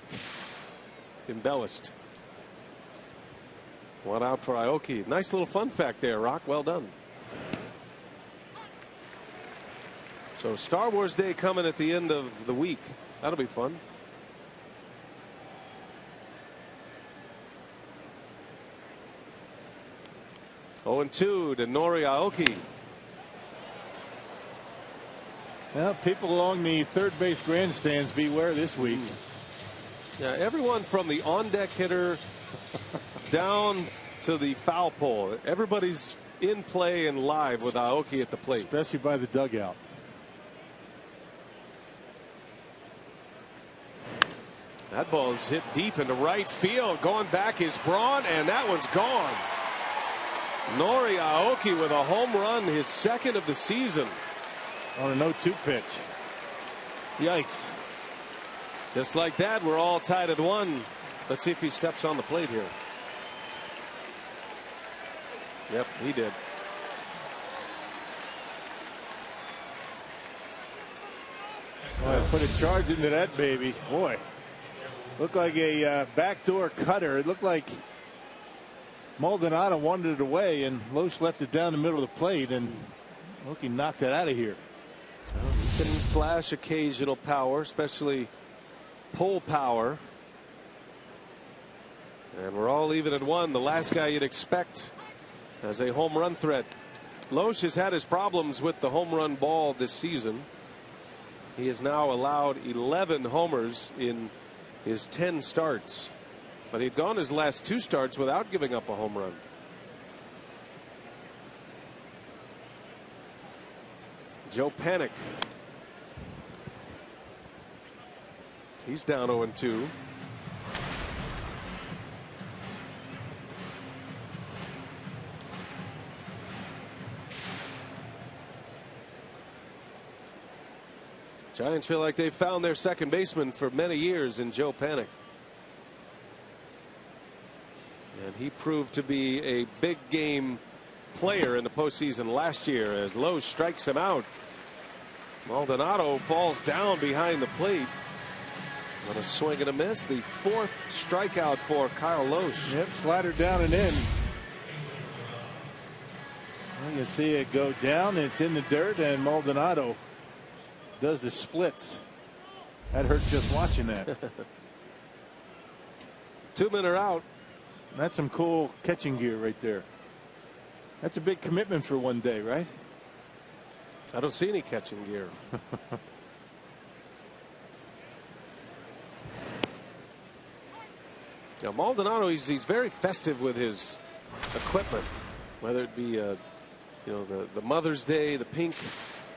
Embellished. 1 out for Aoki. Nice little fun fact there, Rock. Well done. So Star Wars Day coming at the end of the week. That'll be fun. Oh, and 2 to Nori Aoki. Well, people along the third base grandstands beware this week. Yeah, everyone from the on-deck hitter down to the foul pole. Everybody's in play and live with Aoki at the plate. Especially by the dugout. That ball's hit deep into right field. Going back is Braun, and that one's gone. Nori Aoki with a home run, his 2nd of the season. On a 0-2 pitch. Yikes. Just like that, we're all tied at 1. Let's see if he steps on the plate here. Yep, he did. Boy, put a charge into that baby. Boy. Looked like a backdoor cutter. It looked like Maldonado wanted it away, and Loesch left it down the middle of the plate, and look, he knocked it out of here. Well, he can flash occasional power, especially pull power. And we're all even at 1. The last guy you'd expect as a home run threat. Loesch has had his problems with the home run ball this season. He has now allowed 11 homers in his 10 starts. But he'd gone his last 2 starts without giving up a home run. Joe Panik. He's down 0-2. Giants feel like they've found their second baseman for many years in Joe Panik. And he proved to be a big game player in the postseason last year as Lowe strikes him out. Maldonado falls down behind the plate. On a swing and a miss, the fourth strikeout for Kyle Loesch. Yep, slider down and in. You can see it go down. It's in the dirt, and Maldonado does the splits. That hurts just watching that. 2 men are out. That's some cool catching gear right there. That's a big commitment for one day, right? I don't see any catching gear. Yeah, Maldonado, he's very festive with his equipment, whether it be you know, the Mother's Day, the pink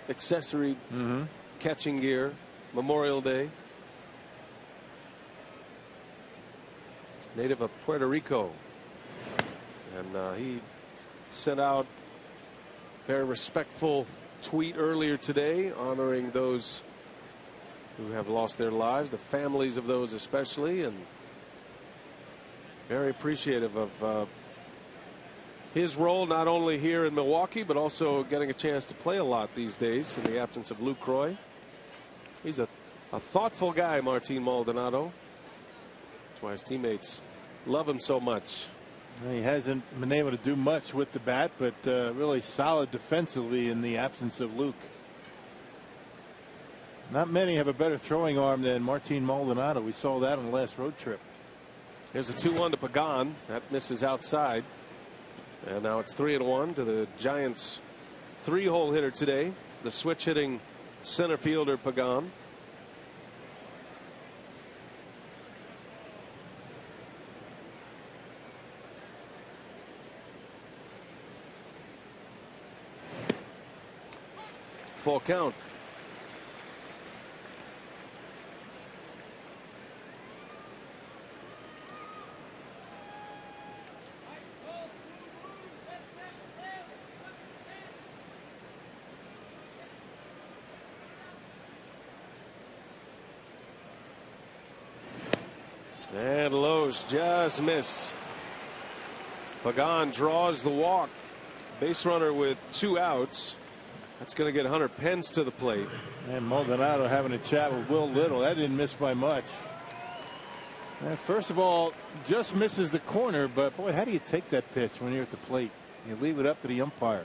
accessory catching gear, Memorial Day. Native of Puerto Rico, and he sent out a very respectful tweet earlier today honoring those who have lost their lives, the families of those especially, and very appreciative of his role not only here in Milwaukee but also getting a chance to play a lot these days in the absence of Lucroy. He's a thoughtful guy, Martin Maldonado. That's why his teammates love him so much. He hasn't been able to do much with the bat, but really solid defensively in the absence of Luke. Not many have a better throwing arm than Martin Maldonado. We saw that on the last road trip. Here's a 2-1 to Pagan. That misses outside. And now it's 3-1 to the Giants' 3-hole hitter today, the switch hitting center fielder Pagan. Full count. And Lowe's just missed. Pagan draws the walk. Base runner with 2 outs. That's going to get Hunter Pence to the plate. And Maldonado having a chat with Will Little. That didn't miss by much. And first of all, just misses the corner, but boy, how do you take that pitch when you're at the plate? You leave it up to the umpire.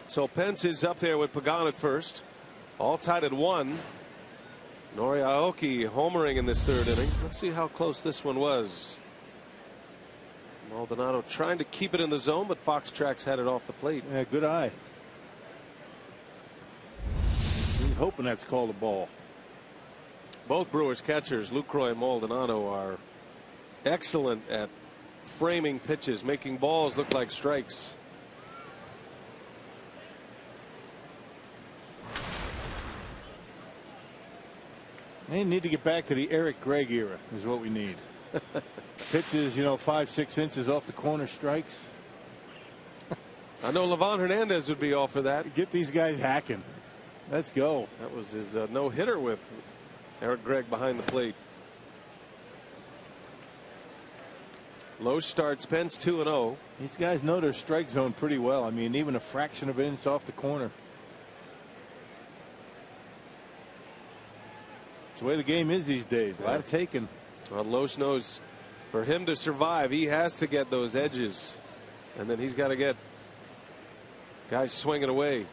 So Pence is up there with Pagan at first. All tied at 1. Nori Aoki homering in this 3rd inning. Let's see how close this one was. Maldonado trying to keep it in the zone, but Fox Tracks had it off the plate. Yeah, good eye. He's hoping that's called a ball. Both Brewers catchers, Lucroy and Maldonado, are excellent at framing pitches, making balls look like strikes. They need to get back to the Eric Gregg era is what we need. Pitches, 5-6 inches off the corner, strikes. I know Livan Hernandez would be all for that. Get these guys hacking. Let's go. That was his no-hitter with Eric Gregg behind the plate. Lowe starts Pence 2-0. These guys know their strike zone pretty well. I mean, even a fraction of an inch off the corner. It's the way the game is these days. A lot of taking. Well, Loesch knows for him to survive, he has to get those edges. And then he's got to get guys swinging away.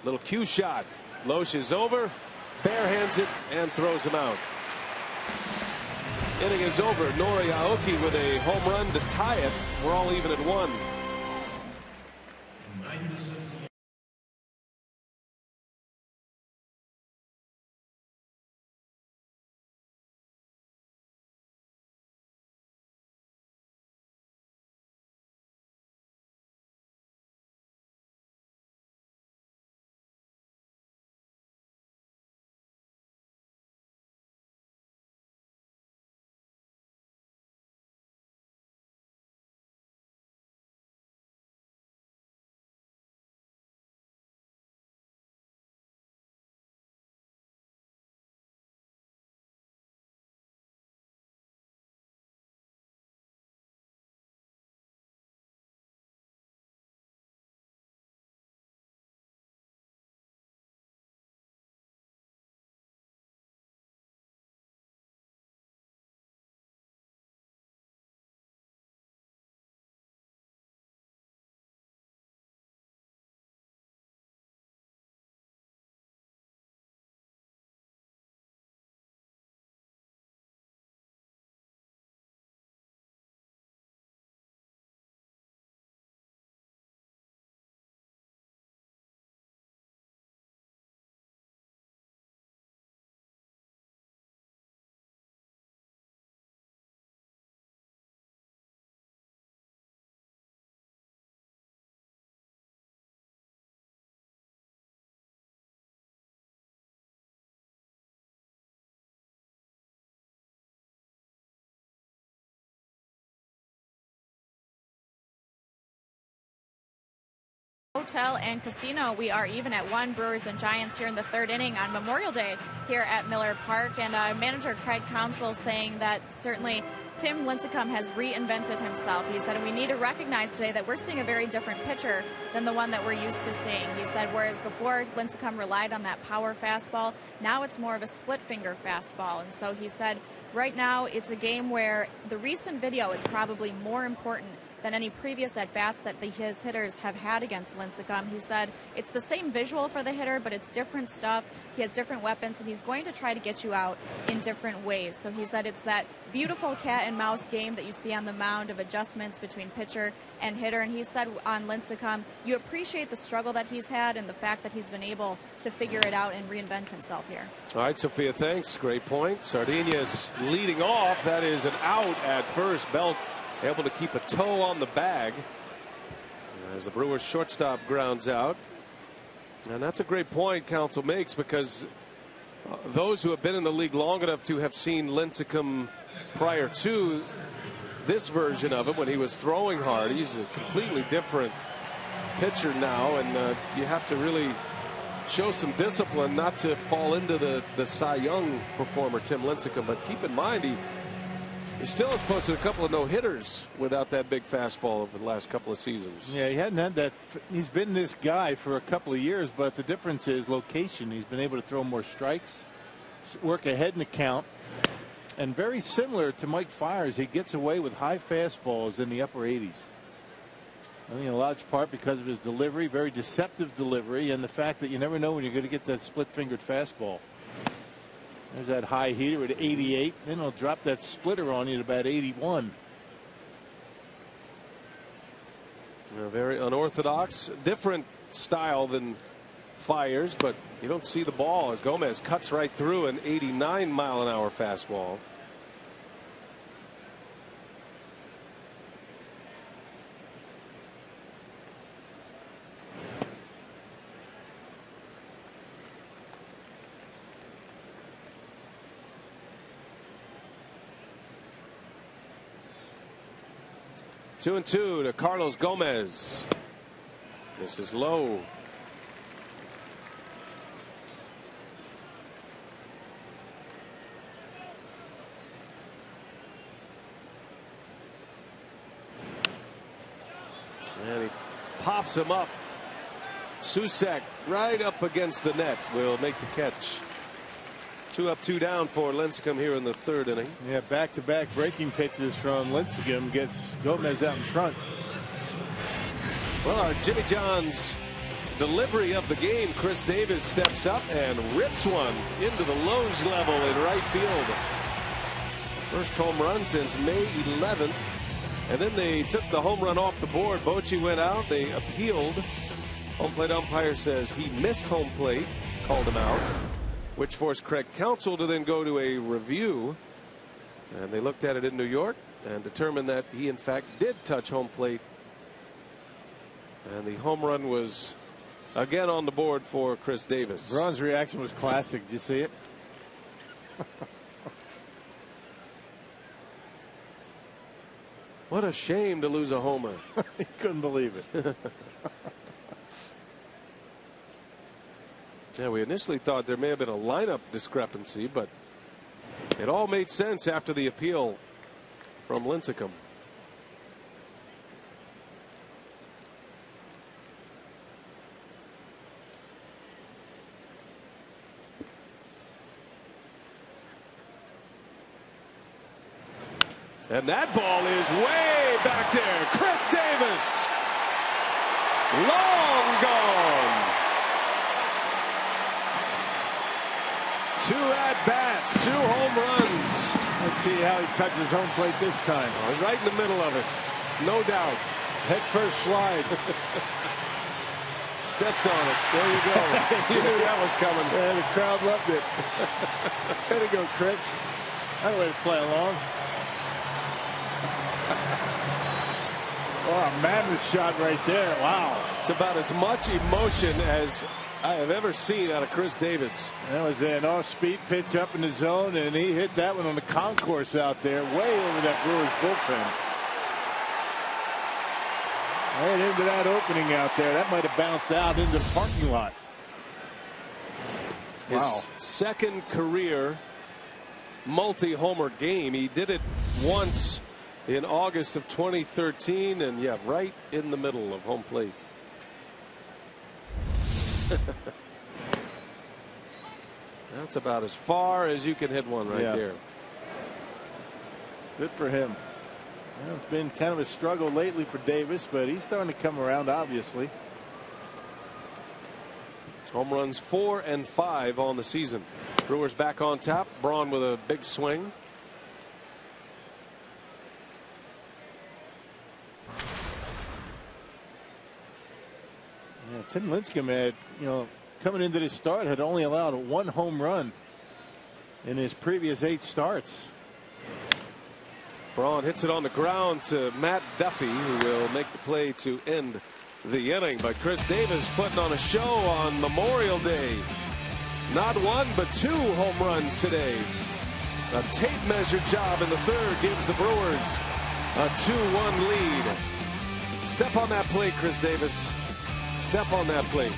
Little cue shot. Loesch is over, barehands it, and throws him out. Inning is over. Nori Aoki with a home run to tie it. We're all even at 1. Hotel and Casino. We are even at 1, Brewers and Giants here in the 3rd inning on Memorial Day here at Miller Park. And manager Craig Counsell saying that certainly Tim Lincecum has reinvented himself. He said, we need to recognize today that we're seeing a very different pitcher than the one that we're used to seeing. He said, whereas before Lincecum relied on that power fastball, now it's more of a split finger fastball. And so he said, right now it's a game where the recent video is probably more important than any previous at-bats that his hitters have had against Lincecum. He said it's the same visual for the hitter, but it's different stuff. He has different weapons, and he's going to try to get you out in different ways. So he said it's that beautiful cat and mouse game that you see on the mound of adjustments between pitcher and hitter. And he said on Lincecum, you appreciate the struggle that he's had and the fact that he's been able to figure it out and reinvent himself here. All right, Sophia, thanks. Great point. Sardinia's leading off. That is an out at first. Belt able to keep a toe on the bag as the Brewers shortstop grounds out. And that's a great point Counsell makes, because those who have been in the league long enough to have seen Lincecum prior to this version of it when he was throwing hard, he's a completely different pitcher now, and you have to really show some discipline not to fall into the Cy Young performer Tim Lincecum. But keep in mind, he still has posted a couple of no-hitters without that big fastball over the last couple of seasons. Yeah, he hadn't had that. He's been this guy for a couple of years, but the difference is location. He's been able to throw more strikes, work ahead in the count, and very similar to Mike Fiers, he gets away with high fastballs in the upper 80s. I think in large part because of his delivery, very deceptive delivery, and the fact that you never know when you're going to get that split-fingered fastball. There's that high heater at 88. Then he'll drop that splitter on you at about 81. Very unorthodox, different style than Fiers, but you don't see the ball as Gomez cuts right through an 89-mile-an-hour fastball. Two and two to Carlos Gomez. This is low. And he pops him up. Susek right up against the net will make the catch. 2 up, 2 down for Lincecum here in the 3rd inning. Yeah, back-to-back breaking pitches from Lincecum gets Gomez out in front. Well, our Jimmy John's delivery of the game, Chris Davis steps up and rips one into the Lowe's level in right field. First home run since May 11th. And then they took the home run off the board. Bochy went out. They appealed. Home plate umpire says he missed home plate, called him out, which forced Craig Counsell to then go to a review. And they looked at it in New York and determined that he in fact did touch home plate. And the home run was again on the board for Chris Davis. Braun's reaction was classic. Did you see it? What a shame to lose a homer. He couldn't believe it. Yeah, we initially thought there may have been a lineup discrepancy, but it all made sense after the appeal from Lincecum. And that ball is way back there. Chris Davis. Long gone. 2 at-bats, 2 home runs. Let's see how he touches home plate this time. Right in the middle of it. No doubt. Head first slide. Steps on it. There you go. You knew that was coming. Yeah, the crowd loved it. There you go, Chris. That way to play along. Oh, a madness shot right there. Wow. It's about as much emotion as I have ever seen out of Chris Davis. That was an off-speed pitch up in the zone, and he hit that one on the concourse out there, way over that Brewers bullpen. Right into that opening out there. That might have bounced out into the parking lot. His second career multi-homer game. He did it once in August of 2013, and yeah, right in the middle of home plate. That's about as far as you can hit one right there. Good for him. Well, it's been kind of a struggle lately for Davis, but he's starting to come around, obviously. Home runs 4 and 5 on the season. Brewers back on top. Braun with a big swing. Yeah, Tim Lincecum had, coming into this start, had only allowed 1 home run in his previous 8 starts. Braun hits it on the ground to Matt Duffy, who will make the play to end the inning. But Chris Davis putting on a show on Memorial Day. Not 1 but 2 home runs today. A tape measure job in the 3rd gives the Brewers a 2-1 lead. Step on that plate, Chris Davis. Step on that plate.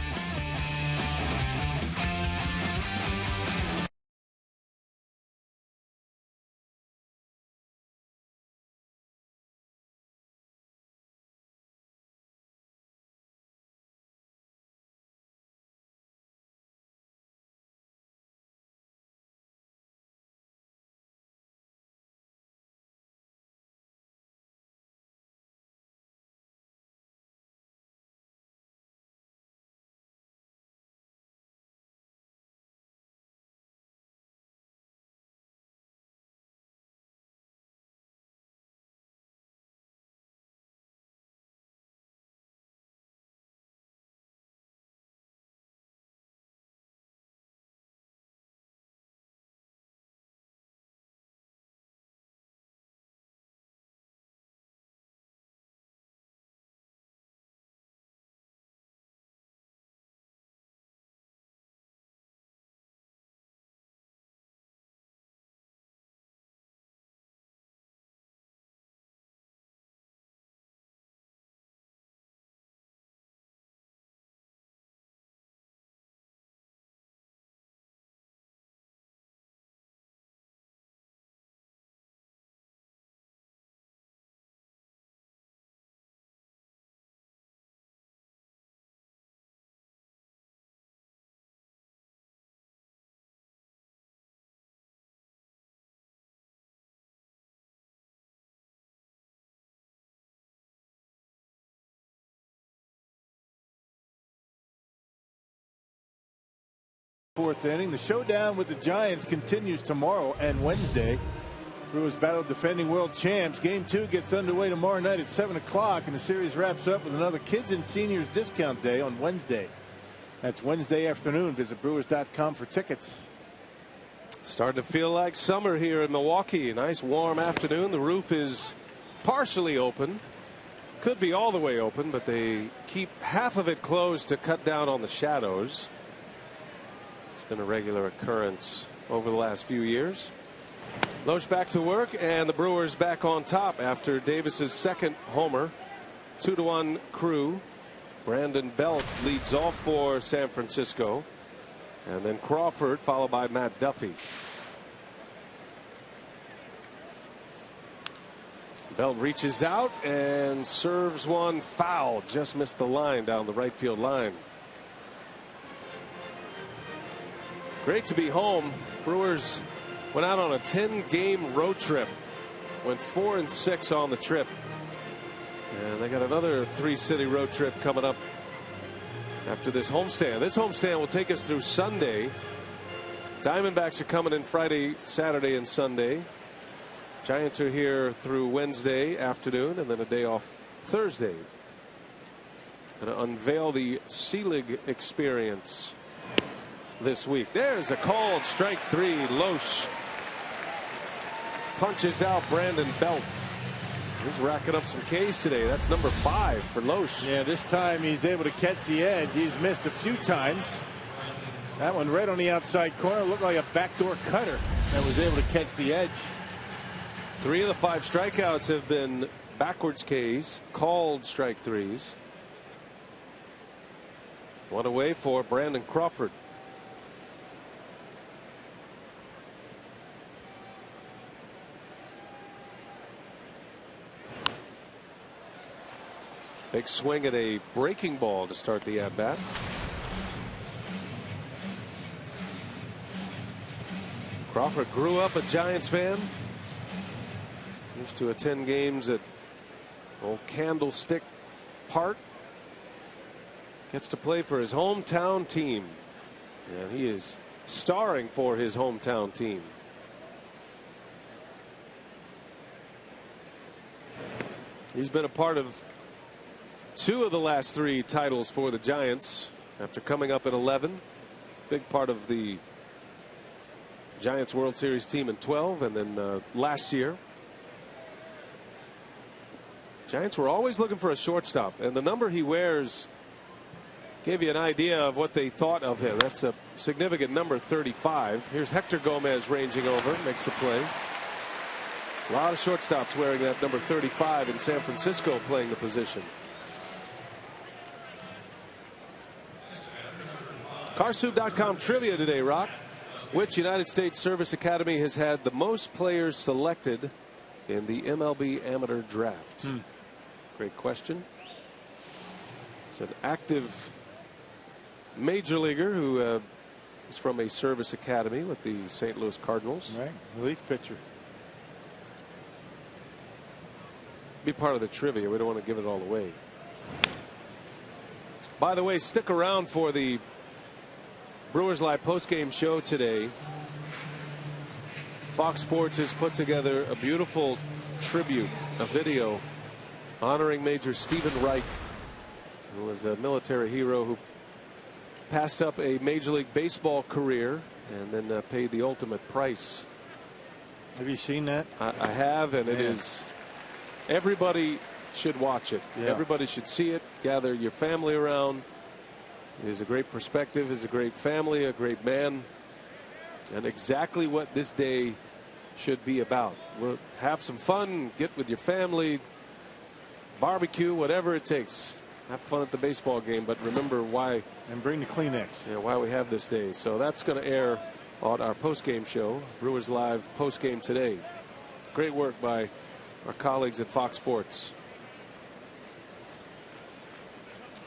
Fourth inning. The showdown with the Giants continues tomorrow and Wednesday. Brewers battle defending world champs. Game 2 gets underway tomorrow night at 7 o'clock, and the series wraps up with another Kids and Seniors discount day on Wednesday. That's Wednesday afternoon. Visit Brewers.com for tickets. Starting to feel like summer here in Milwaukee. A nice warm afternoon. The roof is partially open. Could be all the way open, but they keep half of it closed to cut down on the shadows. It's been a regular occurrence over the last few years. Loesch back to work, and the Brewers back on top after Davis's second homer. 2-1 Crew. Brandon Belt leads off for San Francisco, and then Crawford followed by Matt Duffy. Belt reaches out and serves one foul. Just missed the line down the right field line. Great to be home. Brewers went out on a 10-game road trip. Went 4-6 on the trip. And they got another 3-city road trip coming up after this homestand. This homestand will take us through Sunday. Diamondbacks are coming in Friday, Saturday, and Sunday. Giants are here through Wednesday afternoon, and then a day off Thursday. Going to unveil the C-League experience this week. There's a called strike 3. Loesch punches out Brandon Belt. He's racking up some Ks today. That's number 5 for Loesch. Yeah, this time he's able to catch the edge. He's missed a few times. That one right on the outside corner looked like a backdoor cutter that was able to catch the edge. 3 of the 5 strikeouts have been backwards Ks, called strike threes. One away for Brandon Crawford. Big swing at a breaking ball to start the at bat. Crawford grew up a Giants fan. Used to attend games at old Candlestick Park. Gets to play for his hometown team. And he is starring for his hometown team. He's been a part of 2 of the last 3 titles for the Giants after coming up in 11. Big part of the Giants World Series team in 12, and then last year. Giants were always looking for a shortstop, and the number he wears gave you an idea of what they thought of him. That's a significant number, 35. Here's Hector Gomez ranging over, makes the play. A lot of shortstops wearing that number 35 in San Francisco playing the position. Carsoup.com trivia today, Rock. Which United States Service Academy has had the most players selected in the MLB amateur draft? Great question. It's an active major leaguer who is from a service academy with the St. Louis Cardinals. Right, relief pitcher. Be part of the trivia. We don't want to give it all away. By the way, stick around for the Brewers Live postgame show today. Fox Sports has put together a beautiful tribute, a video honoring Major Stephen Reich, who was a military hero who passed up a Major League Baseball career and then paid the ultimate price. Have you seen that? I have, and it is. Everybody should watch it. Yeah. Everybody should see it. Gather your family around. He is a great perspective. He's a great family, a great man, and exactly what this day should be about. We'll have some fun, get with your family, barbecue, whatever it takes. Have fun at the baseball game, but remember why. And bring the Kleenex. Yeah, why we have this day. So that's going to air on our postgame show, Brewers Live postgame today. Great work by our colleagues at Fox Sports.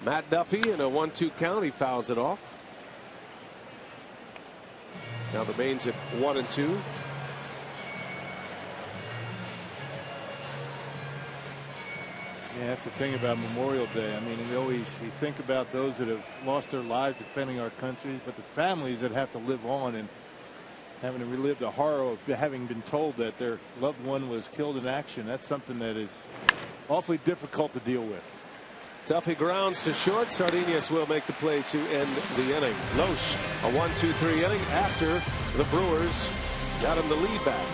Matt Duffy in a 1-2 count. He fouls it off. Now remains at 1-2. Yeah, that's the thing about Memorial Day. I mean, we think about those that have lost their lives defending our country, but the families that have to live on and having to relive the horror of having been told that their loved one was killed in action. That's something that is awfully difficult to deal with. Duffy grounds to short. Sardinius will make the play to end the inning. Loesch, a 1-2-3 inning after the Brewers got him the lead back.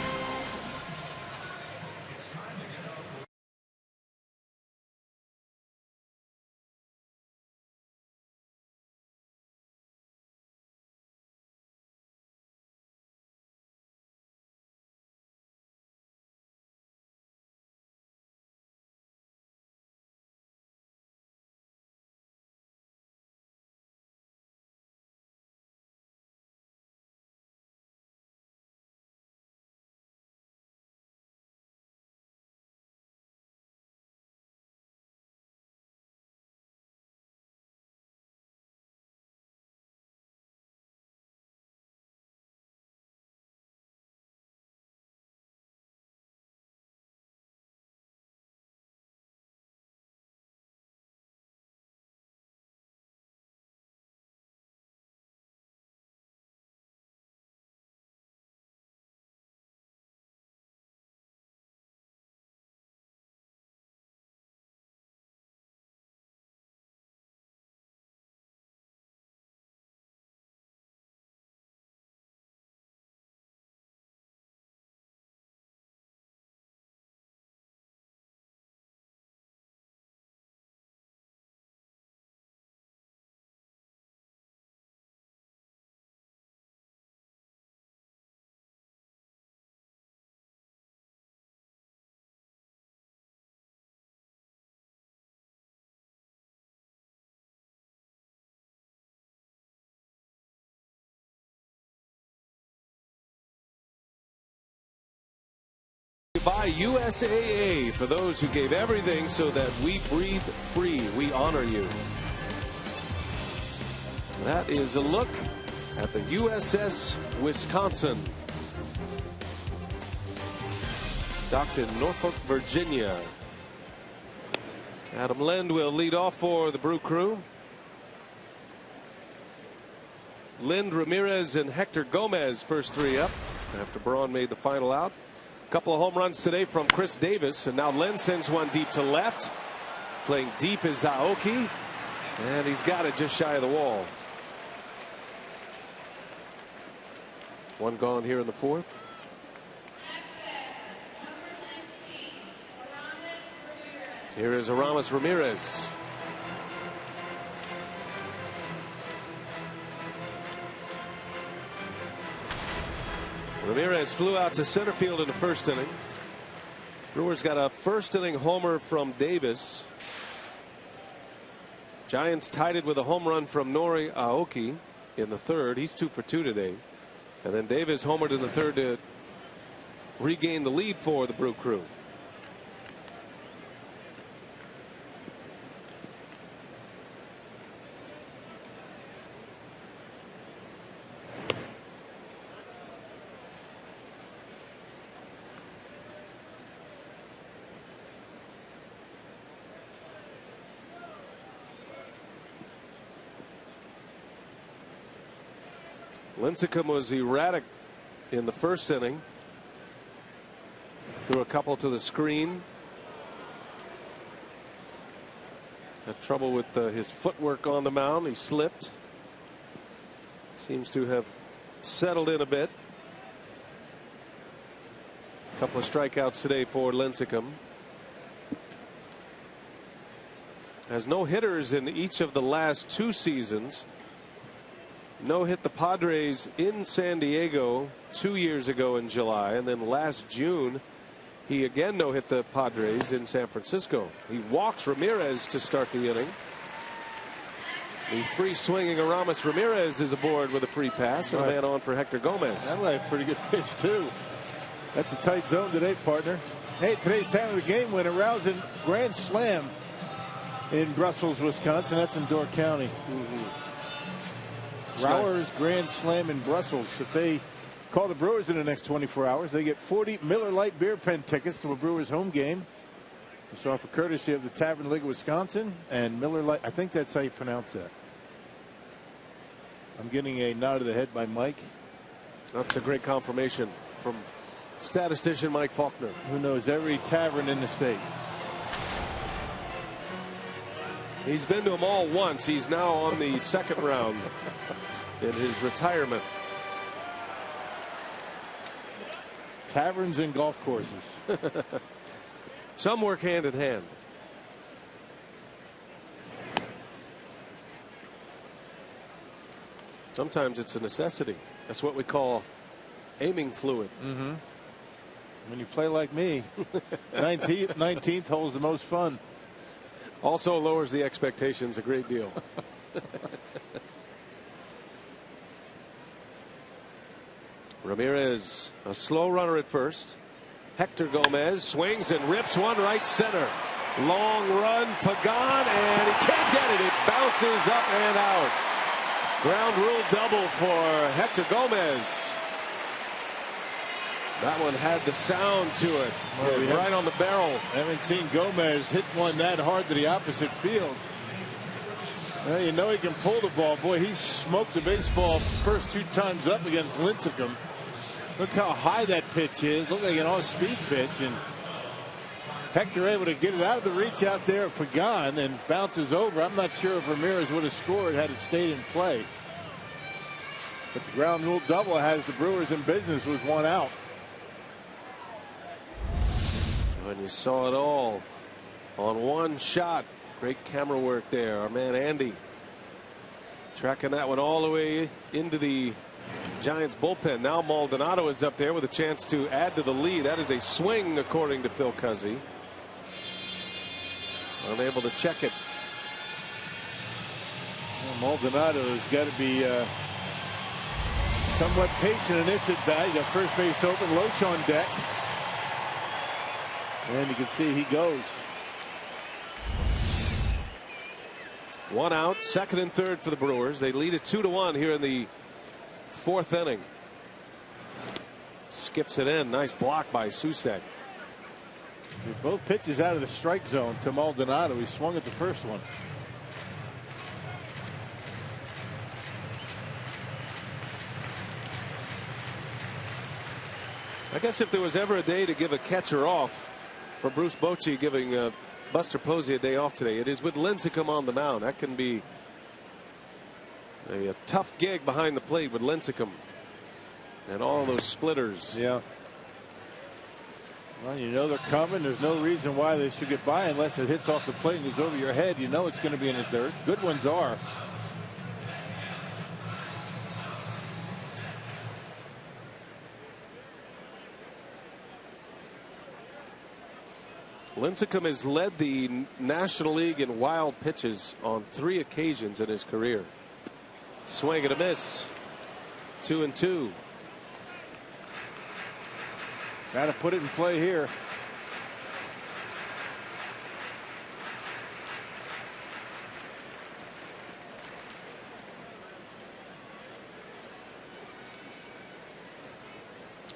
by USAA. For those who gave everything so that we breathe free, we honor you. That is a look at the USS Wisconsin. Docked in Norfolk, Virginia. Adam Lind will lead off for the Brew Crew. Lind, Ramirez, and Hector Gomez first three up after Braun made the final out. A couple of home runs today from Chris Davis, and now Lind sends one deep to left. Playing deep is Aoki, and he's got it just shy of the wall. One gone here in the fourth. Here is Aramis Ramirez. Ramirez flew out to center field in the first inning. Brewers got a first inning homer from Davis. Giants tied it with a home run from Nori Aoki in the third. He's 2 for 2 today. And then Davis homered in the third to regain the lead for the Brew Crew. Lincecum was erratic in the first inning. Threw a couple to the screen. Had trouble with his footwork on the mound. He slipped. Seems to have settled in a bit. A couple of strikeouts today for Lincecum. Has no hitters in each of the last 2 seasons. No hit the Padres in San Diego 2 years ago in July, and then last June he again no hit the Padres in San Francisco. He walks Ramirez to start the inning. The free swinging Aramis Ramirez is aboard with a free pass and a man on for Hector Gomez. That was a pretty good pitch too. That's a tight zone today, partner. Hey, today's time of the game winner, rousing grand slam in Brussels, Wisconsin. That's in Door County. Brower's grand slam in Brussels. If they call the Brewers in the next 24 hours, they get 40 Miller Lite beer pen tickets to a Brewers home game. It's off a courtesy of the Tavern League of Wisconsin and Miller Lite. I think that's how you pronounce that. I'm getting a nod of the head by Mike. That's a great confirmation from statistician Mike Faulkner, who knows every tavern in the state. He's been to them all once. He's now on the second round in his retirement. Taverns and golf courses. Some work hand in hand. Sometimes it's a necessity. That's what we call aiming fluid. When you play like me, 19th hole is the most fun. Also lowers the expectations a great deal. Ramirez, a slow runner at first. Hector Gomez swings and rips one right center. Long run, Pagan, and he can't get it. It bounces up and out. Ground rule double for Hector Gomez. That one had the sound to it. Right on the barrel. Haven't seen Gomez hit one that hard to the opposite field. Well, you know he can pull the ball. Boy, he smoked the baseball first 2 times up against Lincecum. Look how high that pitch is. Looked like an off-speed pitch. And Hector able to get it out of the reach out there of Pagan and bounces over. I'm not sure if Ramirez would have scored had it stayed in play. But the ground rule double has the Brewers in business with 1 out. And you saw it all on 1 shot. Great camera work there. Our man Andy tracking that one all the way into the Giants bullpen. Now Maldonado is up there with a chance to add to the lead. That is a swing, according to Phil Cuzzy. Unable to check it. Well, Maldonado has got to be somewhat patient in this at bat. You got first base open, Loesch on deck. And you can see he goes. 1 out, second and third for the Brewers. They lead it 2-1 here in the 4th inning. Skips it in. Nice block by Susek. Both pitches out of the strike zone to Maldonado. He swung at the first one. I guess if there was ever a day to give a catcher off for Bruce Bochy giving Buster Posey a day off today, it is with Lincecum on the mound. That can be a tough gig behind the plate with Lincecum and all those splitters. Yeah. Well, you know they're coming. There's no reason why they should get by unless it hits off the plate and goes over your head. You know it's going to be in the dirt. Good ones are. Lincecum has led the National League in wild pitches on 3 occasions in his career. Swing and a miss. 2-2. Got to put it in play here.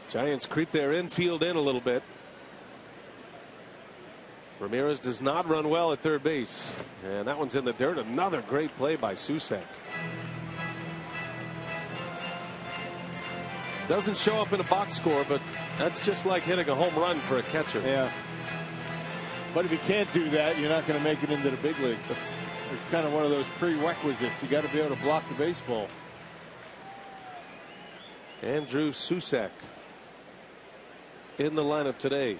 Giants creep their infield in a little bit. Ramirez does not run well at third base, and that one's in the dirt. Another great play by Susek. Doesn't show up in a box score, but that's just like hitting a home run for a catcher. Yeah. But if you can't do that, you're not going to make it into the big leagues. It's kind of one of those prerequisites. You got to be able to block the baseball. Andrew Susek in the lineup today.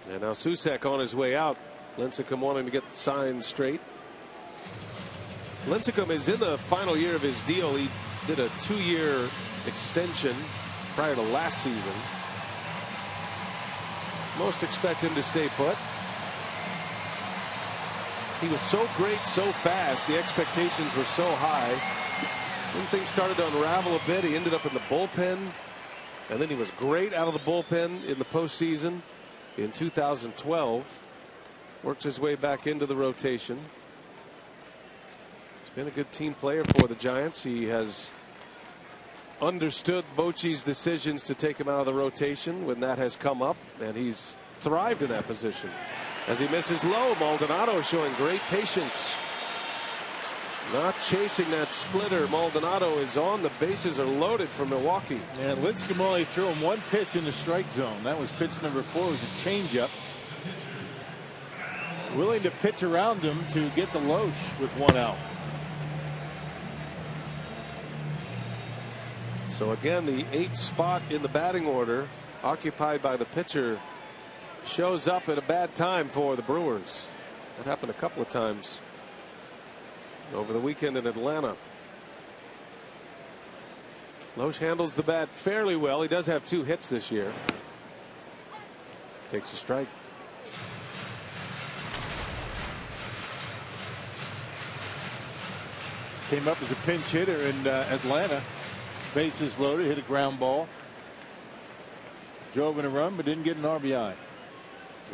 And now Susek on his way out. Lincecum wanting to get the sign straight. Lincecum is in the final year of his deal. He did a 2-year extension prior to last season. Most expect him to stay put. He was so great so fast. The expectations were so high. When things started to unravel a bit, he ended up in the bullpen. And then he was great out of the bullpen in the postseason in 2012. Worked his way back into the rotation. He's been a good team player for the Giants. He has understood Bochy's decisions to take him out of the rotation when that has come up, and he's thrived in that position. As he misses low, Maldonado showing great patience. Not chasing that splitter. Maldonado is on. The bases are loaded for Milwaukee. And Lincecum only threw him 1 pitch in the strike zone. That was pitch number 4. It was a changeup. Willing to pitch around him to get the Loesch with 1 out. So again, the 8th spot in the batting order occupied by the pitcher shows up at a bad time for the Brewers. That happened a couple of times over the weekend in Atlanta. Loesch handles the bat fairly well. He does have 2 hits this year. Takes a strike. Came up as a pinch hitter in Atlanta. Bases loaded, hit a ground ball. Drove in a run, but didn't get an RBI.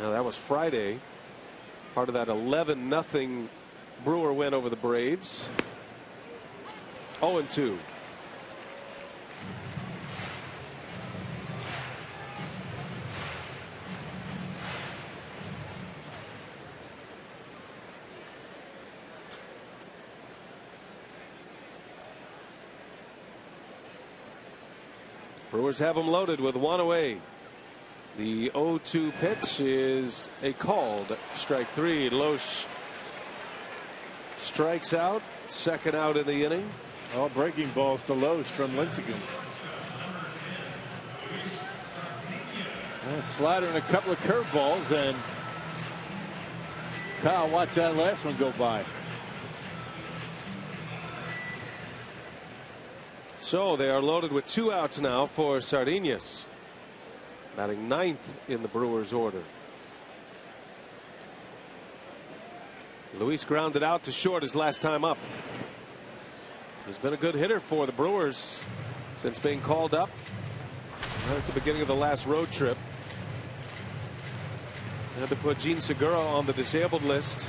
Now that was Friday. Part of that 11-0 Brewer win over the Braves. 0-2. Brewers have them loaded with 1 away. The 0-2 pitch is a called strike 3. Loesch strikes out. Second out in the inning. All breaking balls to Loesch from Lincecum. Slider and a couple of curveballs, and Kyle watched that last one go by. So they are loaded with 2 outs now for Sardinas. Batting 9th in the Brewers order. Luis grounded out to short his last time up. He's been a good hitter for the Brewers since being called up at the beginning of the last road trip. Had to put Gene Segura on the disabled list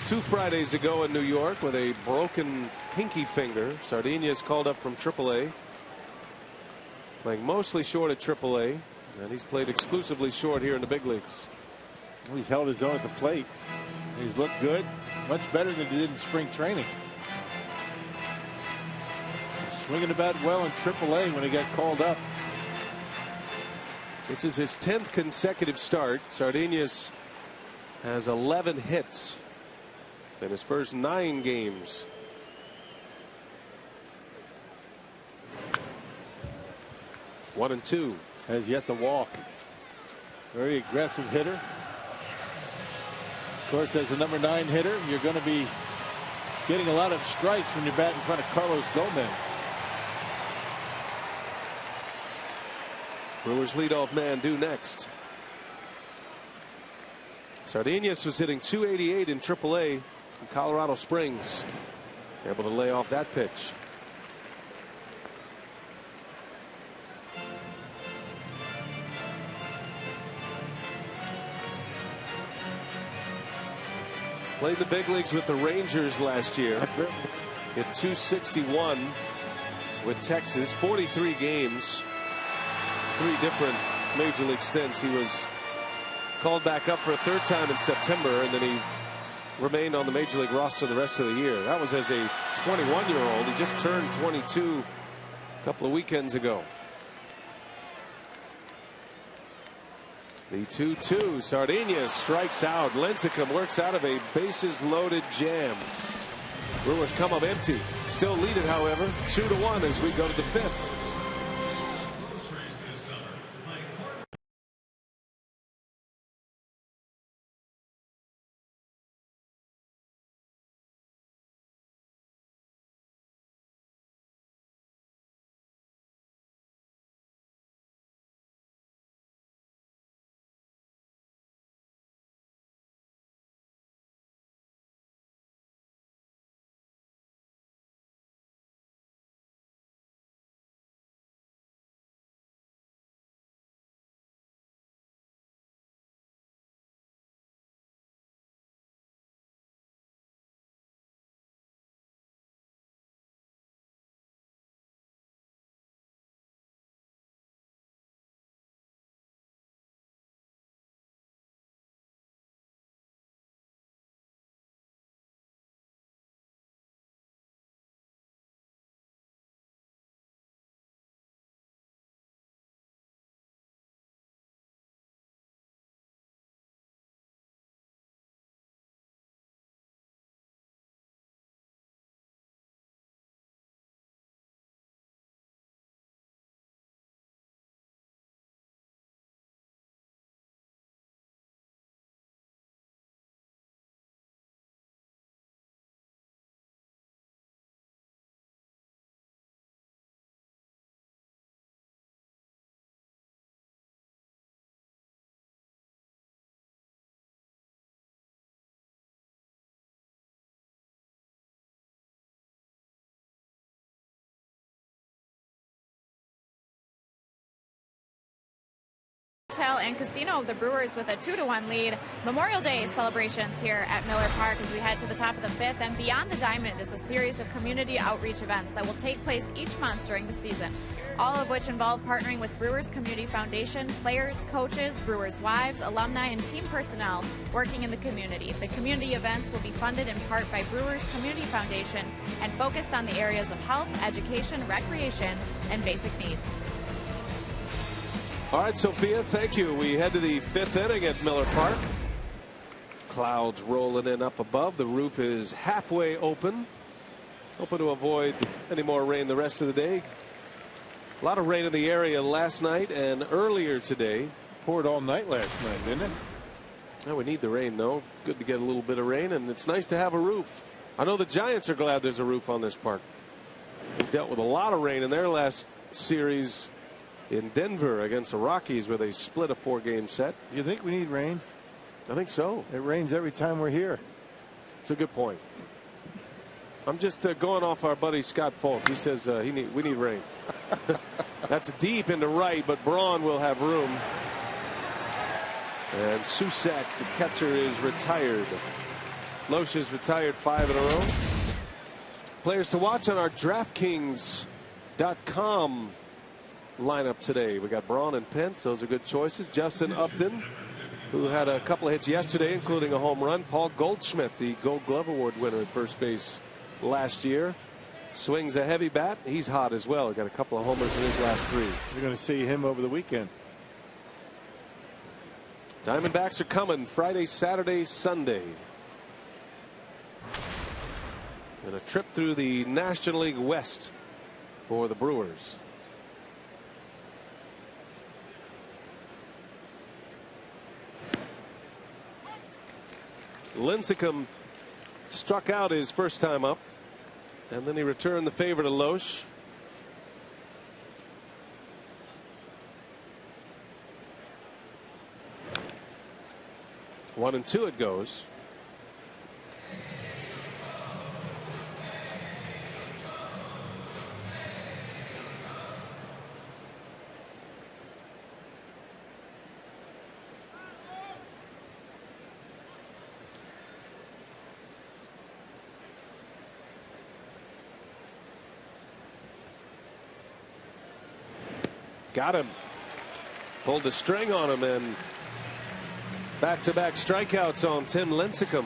2 Fridays ago in New York with a broken pinky finger. Sardinas called up from AAA, playing mostly short at AAA, and he's played exclusively short here in the big leagues. He's held his own at the plate. He's looked good, much better than he did in spring training. Swinging about well in AAA when he got called up. This is his 10th consecutive start. Sardinas has 11 hits in his first 9 games. One and two. Has yet to walk. Very aggressive hitter. Of course, as a number 9 hitter, you're going to be getting a lot of strikes when you bat in front of Carlos Gomez. Brewers leadoff man due next. Sardinas was hitting .288 in AAA in Colorado Springs. Able to lay off that pitch. Played the big leagues with the Rangers last year. Hit .261 with Texas. 43 games. 3 different major league stints. He was called back up for a 3rd time in September, and then he remained on the major league roster the rest of the year. That was as a 21-year-old. He just turned 22 a couple of weekends ago. The 2-2. Sardinas strikes out. Lincecum works out of a bases loaded jam. Brewers come up empty. Still lead it, however, 2-1 as we go to the 5th. Hotel and Casino of the Brewers with a 2-1 lead. Memorial Day celebrations here at Miller Park as we head to the top of the 5th, and Beyond the Diamond is a series of community outreach events that will take place each month during the season, all of which involve partnering with Brewers Community Foundation, players, coaches, Brewers' wives, alumni, and team personnel working in the community. The community events will be funded in part by Brewers Community Foundation and focused on the areas of health, education, recreation, and basic needs. All right, Sophia, thank you. We head to the 5th inning at Miller Park. Clouds rolling in up above. The roof is halfway open. Hoping to avoid any more rain the rest of the day. A lot of rain in the area last night and earlier today. Poured all night last night, didn't it? Now we need the rain, though. Good to get a little bit of rain, and it's nice to have a roof. I know the Giants are glad there's a roof on this park. They dealt with a lot of rain in their last series in Denver against the Rockies, where they split a 4-game set. You think we need rain? I think so. It rains every time we're here. It's a good point. I'm just going off our buddy Scott Falk. He says we need rain. That's deep into right, but Braun will have room. And Susak, the catcher, is retired. Loesch is retired 5 in a row. Players to watch on our DraftKings.com lineup today. We got Braun and Pence. Those are good choices. Justin Upton, who had a couple of hits yesterday, including a home run. Paul Goldschmidt, the Gold Glove Award winner at first base last year, swings a heavy bat. He's hot as well. He got a couple of homers in his last 3. You're going to see him over the weekend. Diamondbacks are coming Friday, Saturday, Sunday. And a trip through the National League West for the Brewers. Lincecum struck out his first time up, and then he returned the favor to Loesch. One and two it goes. Got him. Pulled the string on him, and back-to-back strikeouts on Tim Lincecum.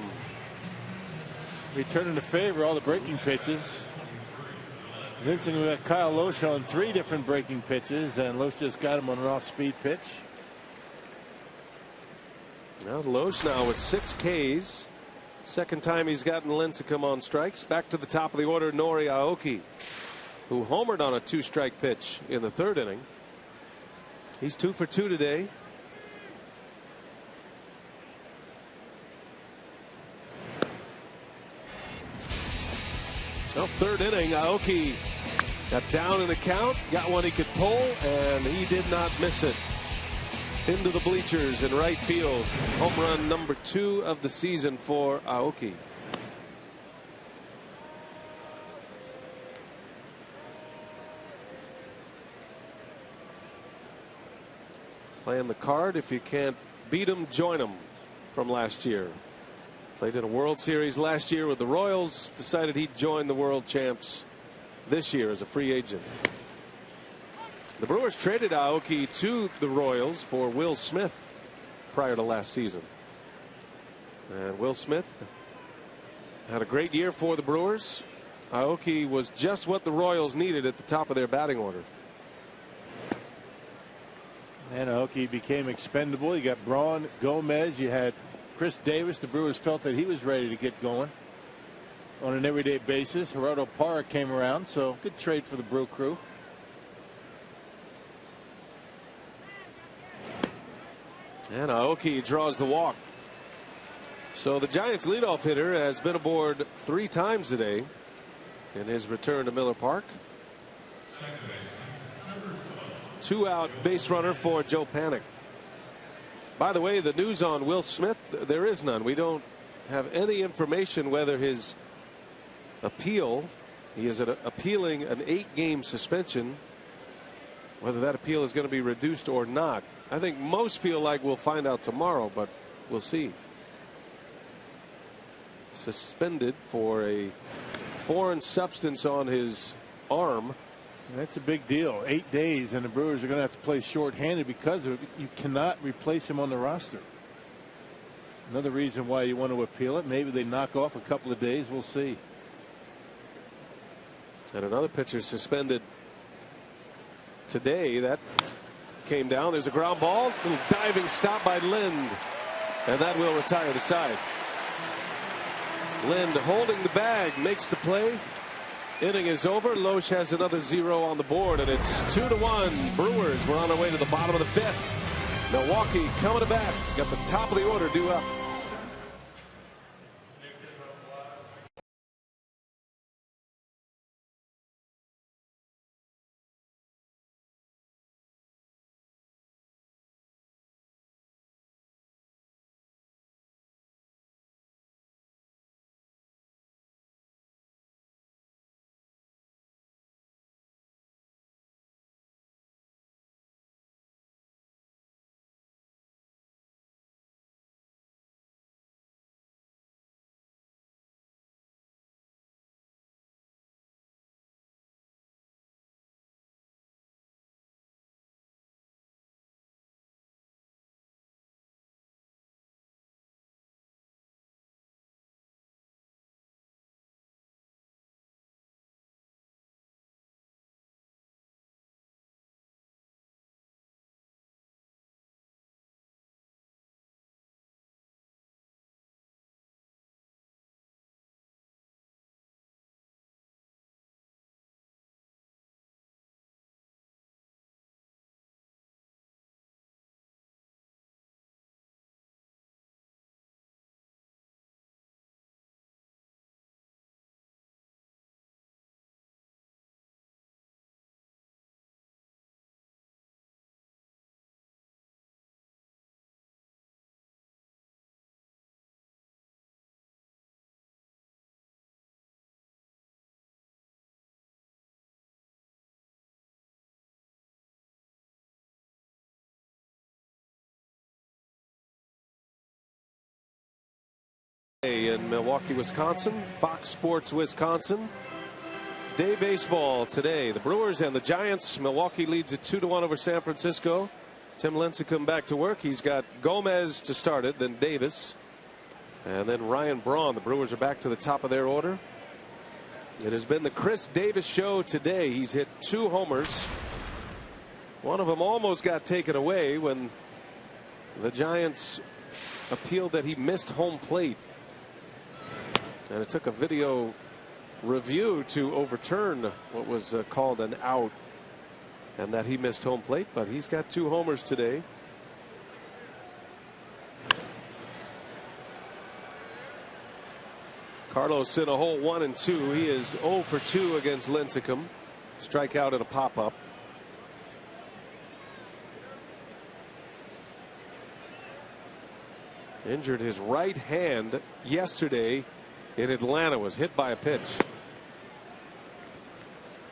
Returning the favor, all the breaking pitches. Lincecum got Kyle Loesch on 3 different breaking pitches, and Loesch just got him on an off-speed pitch. Now Loesch now with 6 Ks. Second time he's gotten Lincecum on strikes. Back to the top of the order, Nori Aoki, who homered on a 2-strike pitch in the 3rd inning. He's 2 for 2 today. Well, 3rd inning, Aoki got down in the count, got one he could pull, and he did not miss it. Into the bleachers in right field. Home run number 2 of the season for Aoki. Playing the card, if you can't beat them, join them, from last year. Played in a World Series last year with the Royals. Decided he'd join the world champs this year as a free agent. The Brewers traded Aoki to the Royals for Will Smith prior to last season. And Will Smith had a great year for the Brewers. Aoki was just what the Royals needed at the top of their batting order. And Aoki became expendable. You got Braun, Gomez, you had Chris Davis. The Brewers felt that he was ready to get going on an everyday basis. Gerardo Parra came around, so good trade for the Brew Crew. And Aoki draws the walk. So the Giants leadoff hitter has been aboard 3 times today in his return to Miller Park. 2-out base runner for Joe Panik. By the way, the news on Will Smith, there is none. We don't have any information whether his appeal, he is appealing an 8-game suspension, whether that appeal is going to be reduced or not. I think most feel like we'll find out tomorrow, but we'll see. Suspended for a foreign substance on his arm. That's a big deal. 8 days, and the Brewers are going to have to play shorthanded because of it. You cannot replace him on the roster. Another reason why you want to appeal it. Maybe they knock off a couple of days. We'll see. And another pitcher suspended today. That came down. There's a ground ball. Little diving stop by Lind. And that will retire the side. Lind holding the bag, makes the play. Inning is over. Loesch has another 0 on the board, and it's 2-1. Brewers, we're on our way to the bottom of the 5th. Milwaukee coming to bat. Got the top of the order due up. in Milwaukee, Wisconsin. Fox Sports Wisconsin. Day baseball today. The Brewers and the Giants. Milwaukee leads it 2-1 over San Francisco. Tim Lincecum back to work. He's got Gomez to start it, then Davis, and then Ryan Braun. The Brewers are back to the top of their order. It has been the Chris Davis show today. He's hit 2 homers. One of them almost got taken away when the Giants appealed that he missed home plate. And it took a video review to overturn what was called an out, and that he missed home plate. But he's got 2 homers today. Carlos in a hole 1 and 2. He is 0 for 2 against Lincecum. Strikeout and a pop-up. Injured his right hand yesterday in Atlanta. Was hit by a pitch.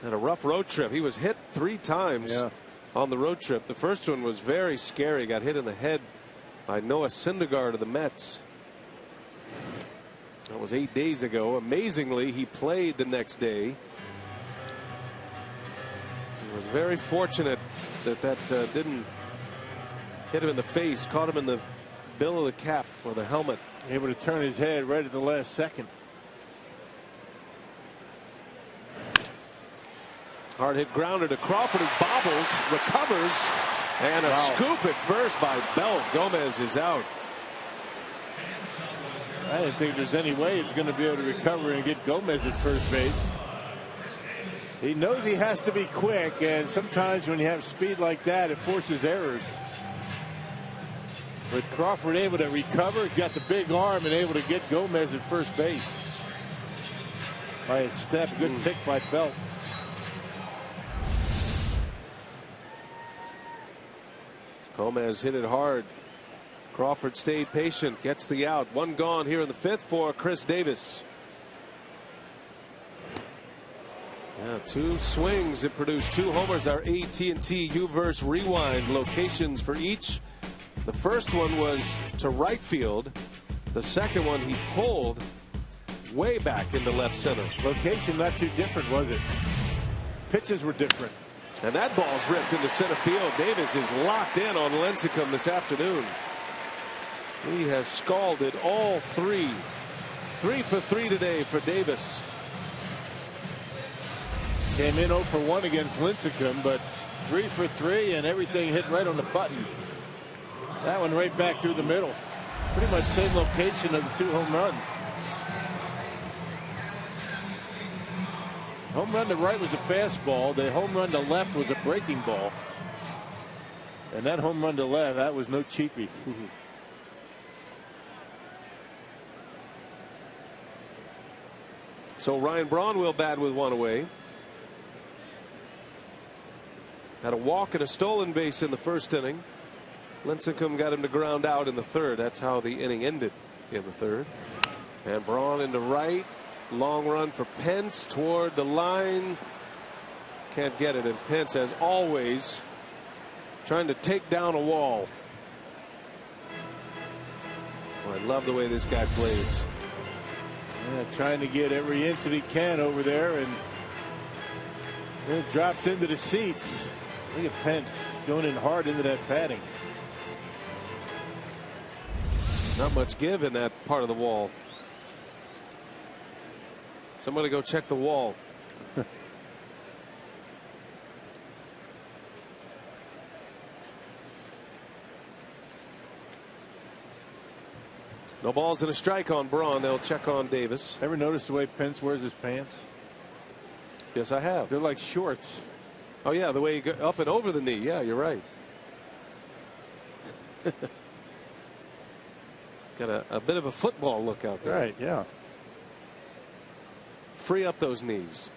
Had a rough road trip. He was hit 3 times on the road trip. The first one was very scary. Got hit in the head by Noah Syndergaard of the Mets. That was 8 days ago. Amazingly, he played the next day. He was very fortunate that didn't hit him in the face. Caught him in the bill of the cap or the helmet. Able to turn his head right at the last second. Hard hit grounder to Crawford, who bobbles, recovers, and a scoop at first by Belt. Gomez is out. I didn't think there's any way he was going to be able to recover and get Gomez at first base. He knows he has to be quick, and sometimes when you have speed like that, it forces errors. But Crawford able to recover, got the big arm, and able to get Gomez at first base by a step. Good pick by Belt. Gomez hit it hard. Crawford stayed patient, gets the out. 1 gone here in the 5th for Chris Davis. 2 swings that produced 2 homers. Our AT&T U-verse rewind locations for each. The first one was to right field. The second one he pulled way back into left center. Location not too different, was it? Pitches were different. And that ball's ripped into center field. Davis is locked in on Lincecum this afternoon. He has scalded all 3. 3 for 3 today for Davis. Came in 0 for 1 against Lincecum, but 3 for 3, and everything hit right on the button. That one right back through the middle. Pretty much same location of the 2 home runs. Home run to right was a fastball. The home run to left was a breaking ball. And that home run to left, that was no cheapie. So Ryan Braun will bat with 1 away. Had a walk and a stolen base in the first inning. Lincecum got him to ground out in the 3rd. That's how the inning ended in the 3rd. And Braun into right. Long run for Pence toward the line. Can't get it. And Pence, as always, trying to take down a wall. Oh, I love the way this guy plays. Yeah, trying to get every inch that he can over there, and it drops into the seats. Look at Pence going in hard into that padding. Not much give in that part of the wall. Somebody go check the wall. No balls and a strike on Braun. They'll check on Davis. Ever notice the way Pence wears his pants? Yes, I have. They're like shorts. Oh, yeah, the way you go up and over the knee. Yeah, you're right. Got a bit of a football look out there. Right, yeah. Free up those knees.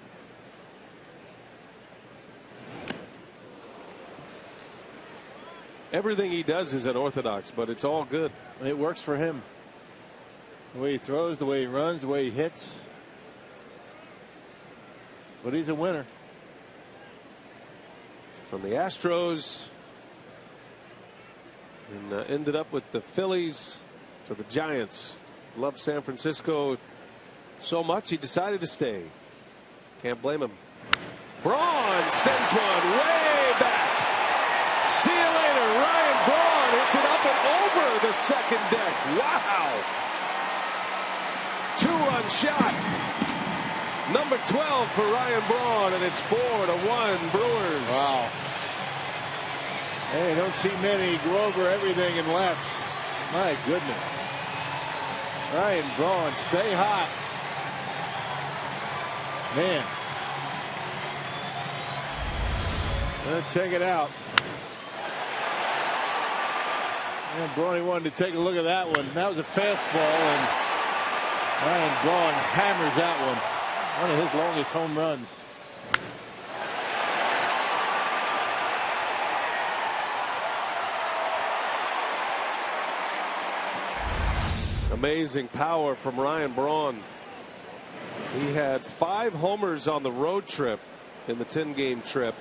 Everything he does is unorthodox, but it's all good. It works for him. The way he throws, the way he runs, the way he hits. But he's a winner. From the Astros, and ended up with the Phillies, to the Giants. Loved San Francisco so much he decided to stay. Can't blame him. Braun sends one way back. See you later. Ryan Braun hits it up and over the second deck. Wow. 2-run shot. Number 12 for Ryan Braun, and it's 4-1 Brewers. Wow. Hey, don't see many go over everything and left. My goodness. Ryan Braun, stay hot. Man. Let's check it out. And Braun wanted to take a look at that one. That was a fastball, and Ryan Braun hammers that one. One of his longest home runs. Amazing power from Ryan Braun. He had 5 homers on the road trip in the 10-game trip.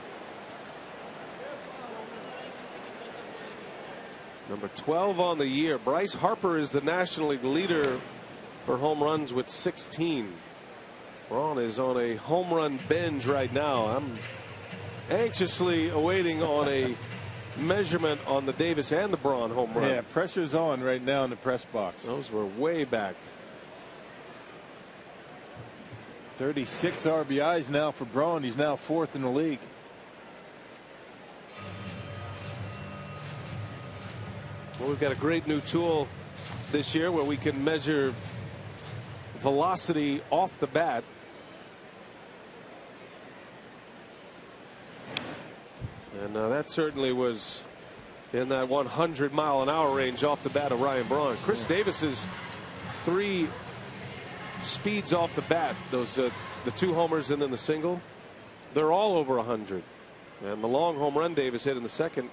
Number 12 on the year. Bryce Harper is the National League leader for home runs with 16. Braun is on a home run binge right now. I'm anxiously awaiting on a measurement on the Davis and the Braun home run. Yeah, pressure's on right now in the press box. Those were way back. 36 RBIs now for Braun. He's now 4th in the league. Well, we've got a great new tool this year where we can measure velocity off the bat. And that certainly was in that 100-mile-an-hour range off the bat of Ryan Braun. Chris Davis's 3 speeds off the bat, those the 2 homers and then the single, they're all over 100. And the long home run Davis hit in the second,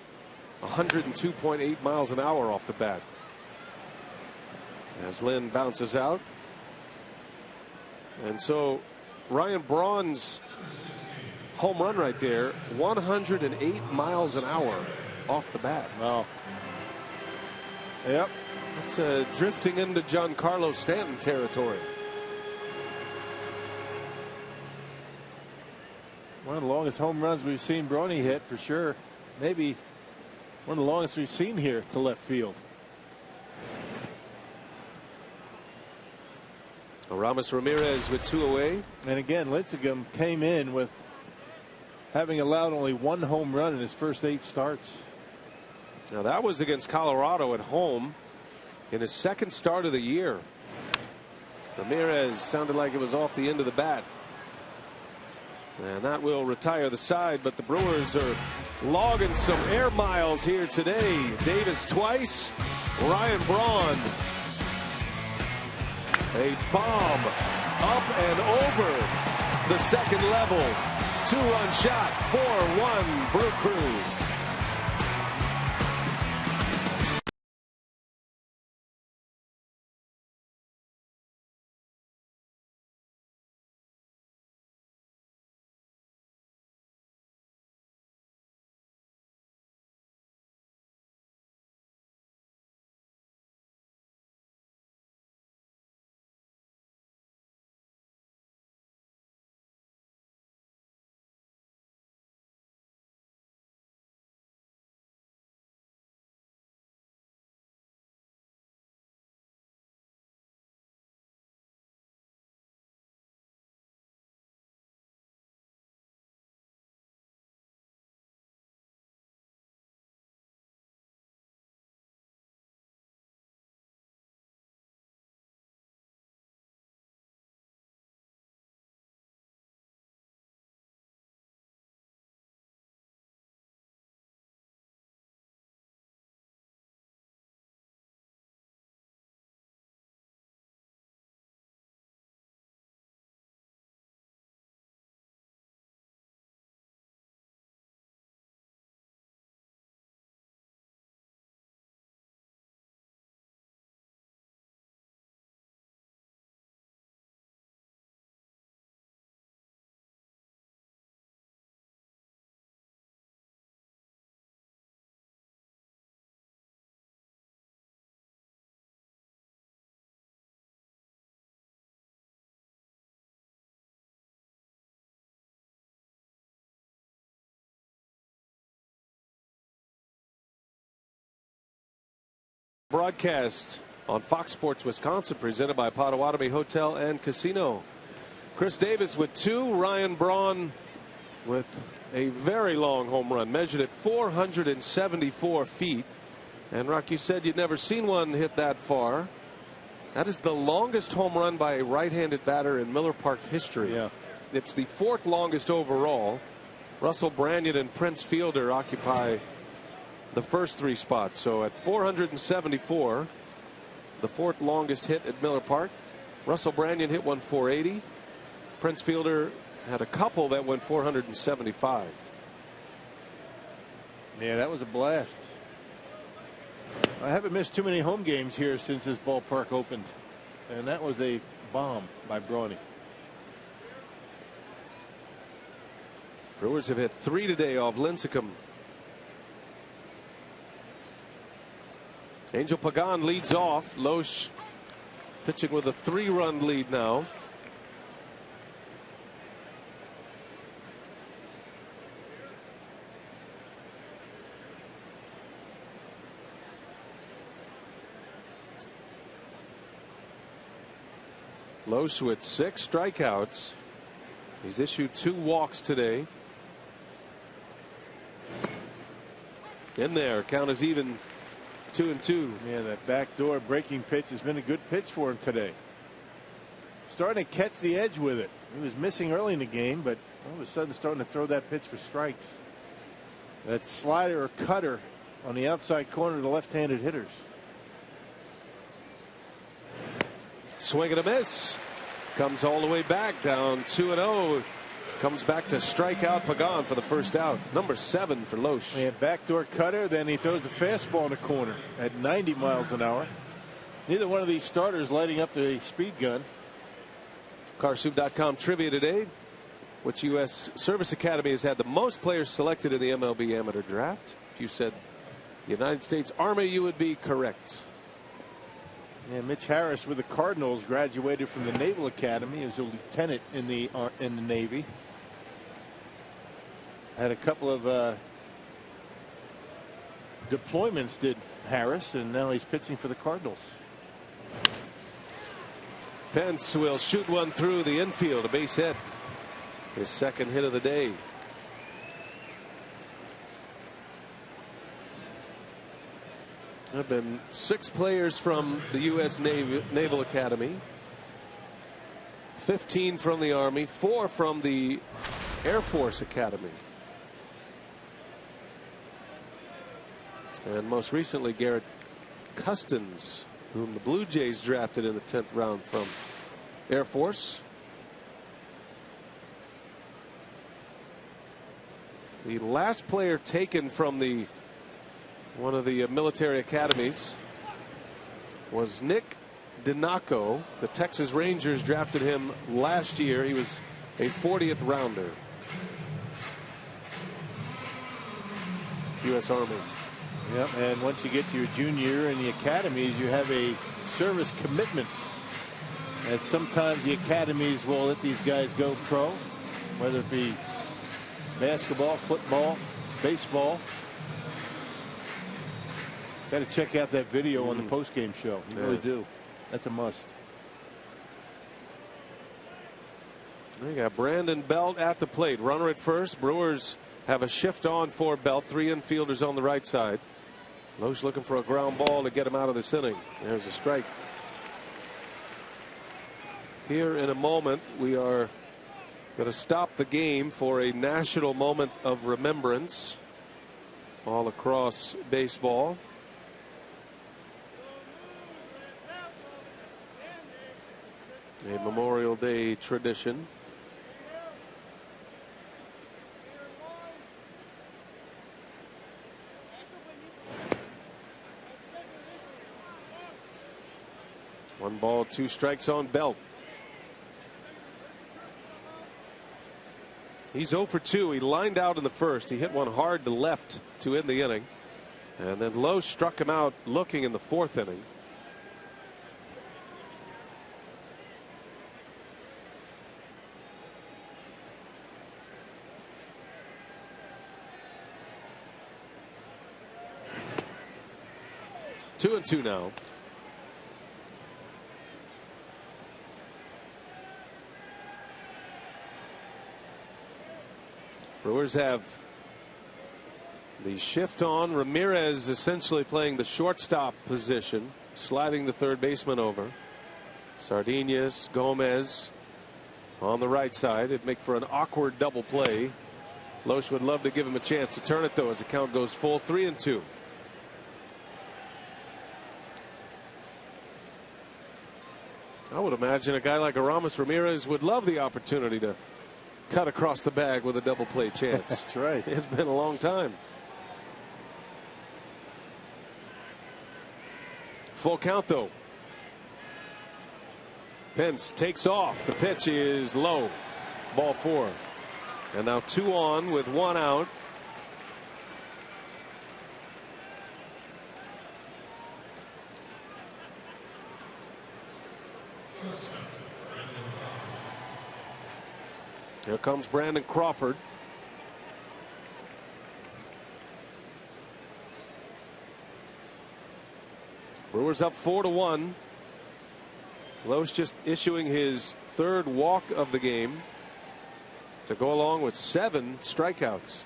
102.8 miles an hour off the bat. As Lynn bounces out. And so Ryan Braun's home run right there, 108 miles an hour off the bat. Wow. Yep. It's drifting into Giancarlo Stanton territory. One of the longest home runs we've seen Bronny hit for sure. Maybe one of the longest we've seen here to left field. Aramis Ramirez with 2 away. And again, Lincecum came in with having allowed only 1 home run in his first 8 starts. Now that was against Colorado at home in his 2nd start of the year. Ramirez sounded like it was off the end of the bat. And that will retire the side, but the Brewers are logging some air miles here today. Davis twice, Ryan Braun. A bomb up and over the second level. 2-run shot, 4-1 Brew Crew. broadcast on Fox Sports Wisconsin, presented by Potawatomi Hotel and Casino. Chris Davis with 2, Ryan Braun with a very long home run, measured at 474 feet. And Rock, you said you'd never seen one hit that far. That is the longest home run by a right-handed batter in Miller Park history. Yeah. It's the 4th longest overall. Russell Branyan and Prince Fielder occupy the first 3 spots. So at 474, the 4th longest hit at Miller Park. Russell Branyan hit one 480. Prince Fielder had a couple that went 475. Yeah, that was a blast. I haven't missed too many home games here since this ballpark opened, and that was a bomb by Brawny. Brewers have hit 3 today off Lincecum. Angel Pagan leads off. Loesch pitching with a 3-run lead now. Loesch with 6 strikeouts. He's issued 2 walks today. In there, count is even, 2-2. Yeah, that backdoor breaking pitch has been a good pitch for him today. Starting to catch the edge with it. He was missing early in the game, but all of a sudden starting to throw that pitch for strikes. That slider or cutter on the outside corner of the left-handed hitters. Swing and a miss. Comes all the way back, down 2-0. Comes back to strike out Pagan for the first out. Number 7 for Loesch. Yeah, backdoor cutter, then he throws a fastball in the corner at 90 miles an hour. Neither one of these starters lighting up the speed gun. Carsoup.com trivia today. Which U.S. Service Academy has had the most players selected in the MLB amateur draft? If you said United States Army, you would be correct. Yeah, Mitch Harris with the Cardinals graduated from the Naval Academy as a lieutenant in the Navy. Had a couple of deployments, did Harris, and now he's pitching for the Cardinals. Pence will shoot one through the infield, a base hit. His 2nd hit of the day. There have been 6 players from the U.S. Naval Academy, 15 from the Army, 4 from the Air Force Academy. And most recently, Garrett Custins, whom the Blue Jays drafted in the 10th round from Air Force. The last player taken from one of the military academies was Nick Dinaco. The Texas Rangers drafted him last year. He was a 40th rounder. U.S. Army. Yep, and once you get to your junior year in the academies, you have a service commitment. And sometimes the academies will let these guys go pro, whether it be basketball, football, baseball. Got to check out that video on the postgame show. You really do. That's a must. We got Brandon Belt at the plate. Runner at first. Brewers have a shift on for Belt. 3 infielders on the right side. Loesch looking for a ground ball to get him out of this inning. There's a strike. Here in a moment, we are going to stop the game for a national moment of remembrance all across baseball. A Memorial Day tradition. One ball, 2 strikes on Belt. He's 0 for 2. He lined out in the first. He hit one hard to left to end the inning. And then Loesch struck him out looking in the 4th inning. 2-2 now. Brewers have the shift on. Ramirez essentially playing the shortstop position, sliding the third baseman over. Sardinas, Gomez on the right side. It'd make for an awkward double play. Loesch would love to give him a chance to turn it, though, as the count goes full. 3-2. I would imagine a guy like Aramis Ramirez would love the opportunity to cut across the bag with a double play chance. That's right. It's been a long time. Full count, though. Pence takes off. The pitch is low. Ball 4. And now 2 on with 1 out. Here comes Brandon Crawford. Brewers up 4-1. Loesch just issuing his 3rd walk of the game to go along with 7 strikeouts.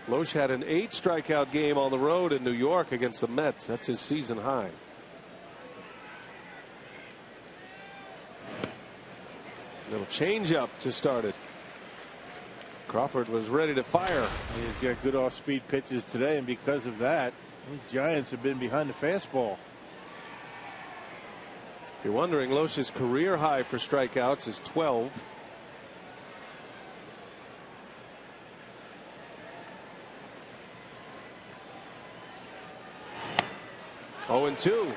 Loesch had an 8 strikeout game on the road in New York against the Mets. That's his season high. Little change up to start it. Crawford was ready to fire. He's got good off-speed pitches today, and because of that, these Giants have been behind the fastball. If you're wondering, Loesch's career high for strikeouts is 12. Oh, and 2.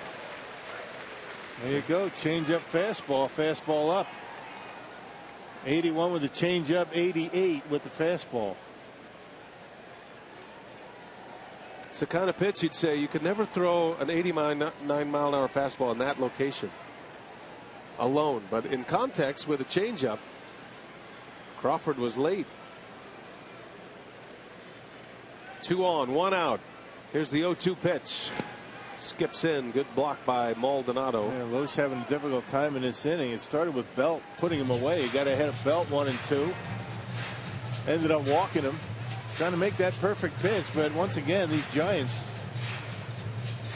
There you go. Change up fastball. Fastball up. 81 with the change up. 88 with the fastball. It's the kind of pitch you'd say you could never throw an 89-mile-an-hour fastball in that location alone. But in context with a changeup, Crawford was late. 2 on, 1 out. Here's the 0-2 pitch. Skips in. Good block by Maldonado. Yeah, Loesch having a difficult time in this inning. It started with Belt putting him away. He got ahead of Belt 1 and 2. Ended up walking him. Trying to make that perfect pitch, but once again, these Giants,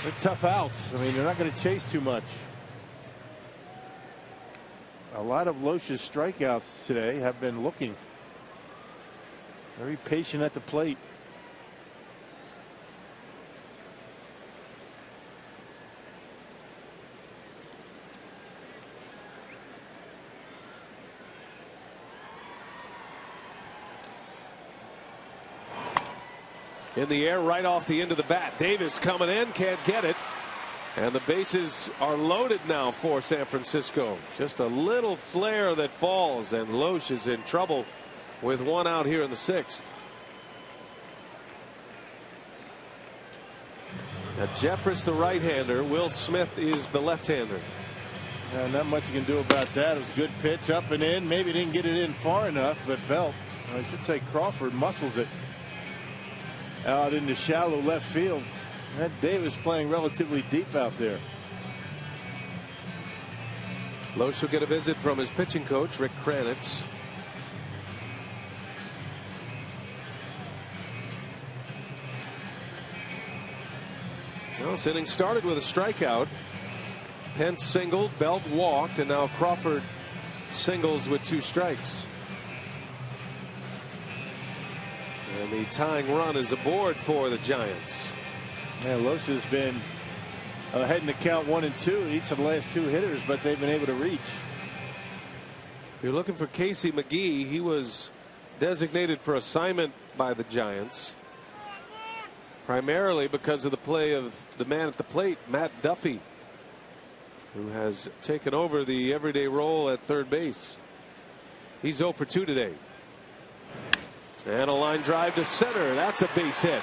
they're tough outs. I mean, they're not going to chase too much. A lot of Loesch's strikeouts today have been looking very patient at the plate. In the air, right off the end of the bat. Davis coming in, can't get it. And the bases are loaded now for San Francisco. Just a little flare that falls, and Loesch is in trouble with 1 out here in the 6th. Now Jeffress the right-hander. Will Smith is the left-hander. Not much you can do about that. It was a good pitch up and in. Maybe didn't get it in far enough, but Belt, I should say Crawford, muscles it out into shallow left field. That Davis playing relatively deep out there. Loesch will get a visit from his pitching coach, Rick Kranitz. Well, this inning started with a strikeout. Pence singled, Belt walked, and now Crawford singles with 2 strikes. And the tying run is aboard for the Giants. Man, Loesch has been ahead in the count 1 and 2 each of the last 2 hitters, but they've been able to reach. If you're looking for Casey McGee, he was designated for assignment by the Giants primarily because of the play of the man at the plate, Matt Duffy, who has taken over the everyday role at third base. He's 0 for 2 today. And a line drive to center. That's a base hit.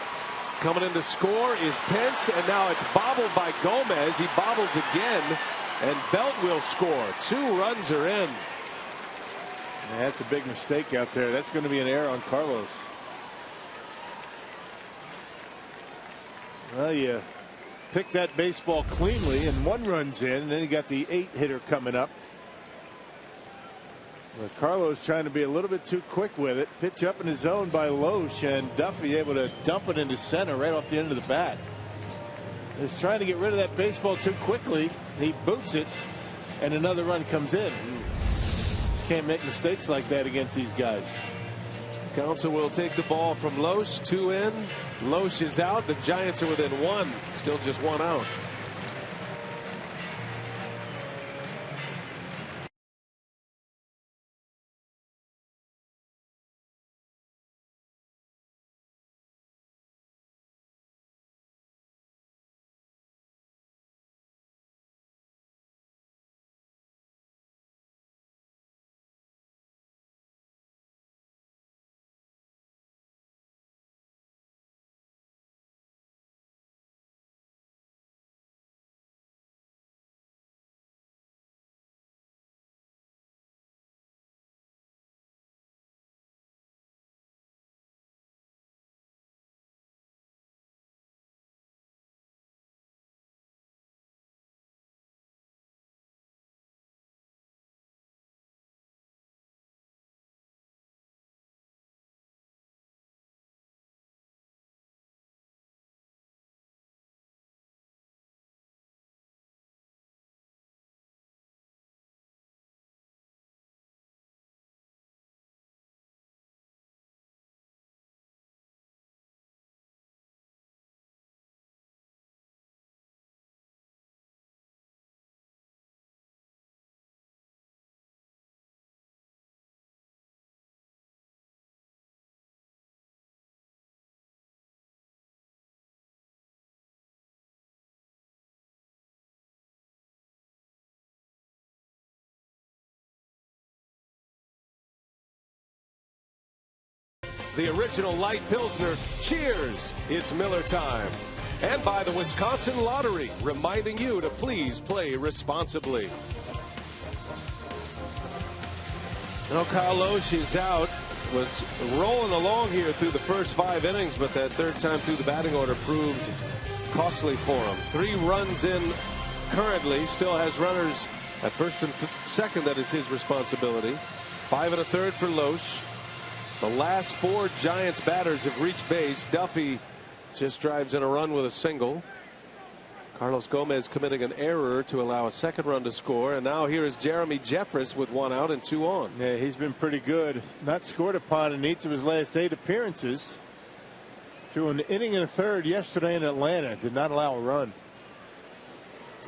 Coming in to score is Pence, and now it's bobbled by Gomez. He bobbles again, and Belt will score. 2 runs are in. Yeah, that's a big mistake out there. That's going to be an error on Carlos. Well, you pick that baseball cleanly and 1 run's in, and then you got the 8-hitter coming up. But Carlos trying to be a little bit too quick with it. Pitch up in the zone by Loesch, and Duffy able to dump it into center right off the end of the bat. He's trying to get rid of that baseball too quickly. He boots it, and another run comes in. Just can't make mistakes like that against these guys. Counsell will take the ball from Loesch. 2 in. Loesch is out. The Giants are within 1. Still just 1 out. The original light Pilsner. Cheers! It's Miller time. And by the Wisconsin Lottery, reminding you to please play responsibly. Well, Kyle Loesch is out. Was rolling along here through the first 5 innings, but that third time through the batting order proved costly for him. 3 runs in currently. Still has runners at first and second. That is his responsibility. 5 1/3 for Loesch. The last 4 Giants batters have reached base. Duffy just drives in a run with a single. Carlos Gomez committing an error to allow a second run to score. And now here is Jeremy Jeffress with 1 out and 2 on. Yeah, he's been pretty good. Not scored upon in each of his last 8 appearances. Threw an inning and a third yesterday in Atlanta. Did not allow a run.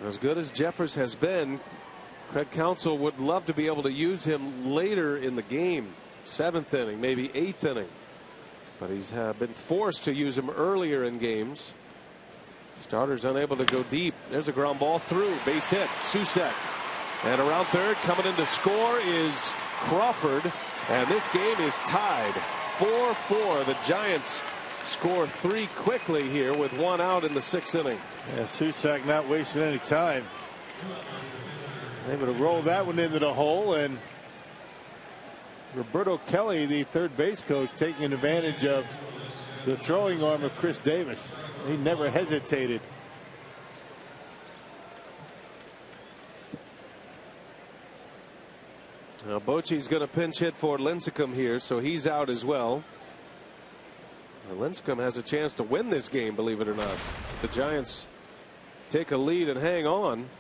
As good as Jeffress has been, Craig Counsell would love to be able to use him later in the game. 7th inning, maybe 8th inning. But he's been forced to use him earlier in games. Starters unable to go deep. There's a ground ball through. Base hit. Susek. And around third, coming in to score is Crawford. And this game is tied 4-4. The Giants score 3 quickly here with 1 out in the 6th inning. Yeah, Susek not wasting any time. Able to roll that one into the hole, and Roberto Kelly, the third base coach, taking advantage of the throwing arm of Chris Davis. He never hesitated. Now Bochy's going to pinch hit for Lincecum here, so he's out as well. Lincecum has a chance to win this game, believe it or not. The Giants take a lead and hang on.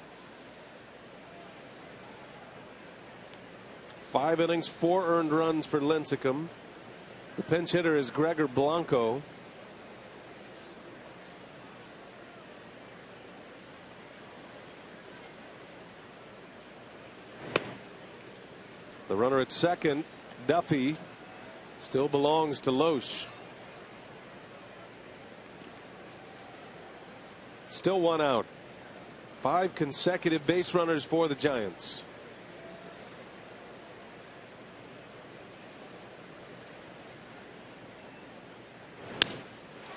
5 innings, 4 earned runs for Lincecum. The pinch hitter is Gregor Blanco. The runner at second, Duffy, still belongs to Loesch. Still 1 out. 5 consecutive base runners for the Giants.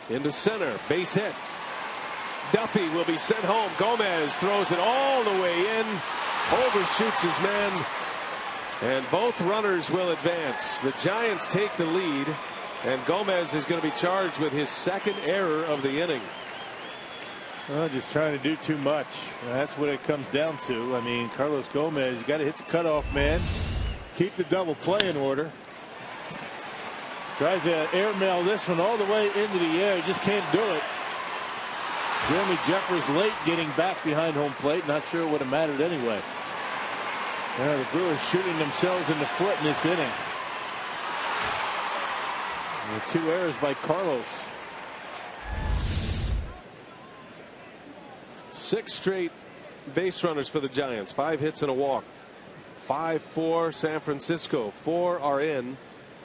Into center, base hit. Duffy will be sent home. Gomez throws it all the way in, overshoots his man, and both runners will advance. The Giants take the lead, and Gomez is going to be charged with his 2nd error of the inning. Well, just trying to do too much. That's what it comes down to. I mean, Carlos Gomez, you got to hit the cutoff man. Keep the double play in order. Tries to airmail this one all the way into the air. Just can't do it. Jeremy Jeffers late getting back behind home plate. Not sure it would have mattered anyway. The Brewers shooting themselves in the foot in this inning. And 2 errors by Carlos. 6 straight base runners for the Giants. 5 hits and a walk. 5 for San Francisco. 4 are in.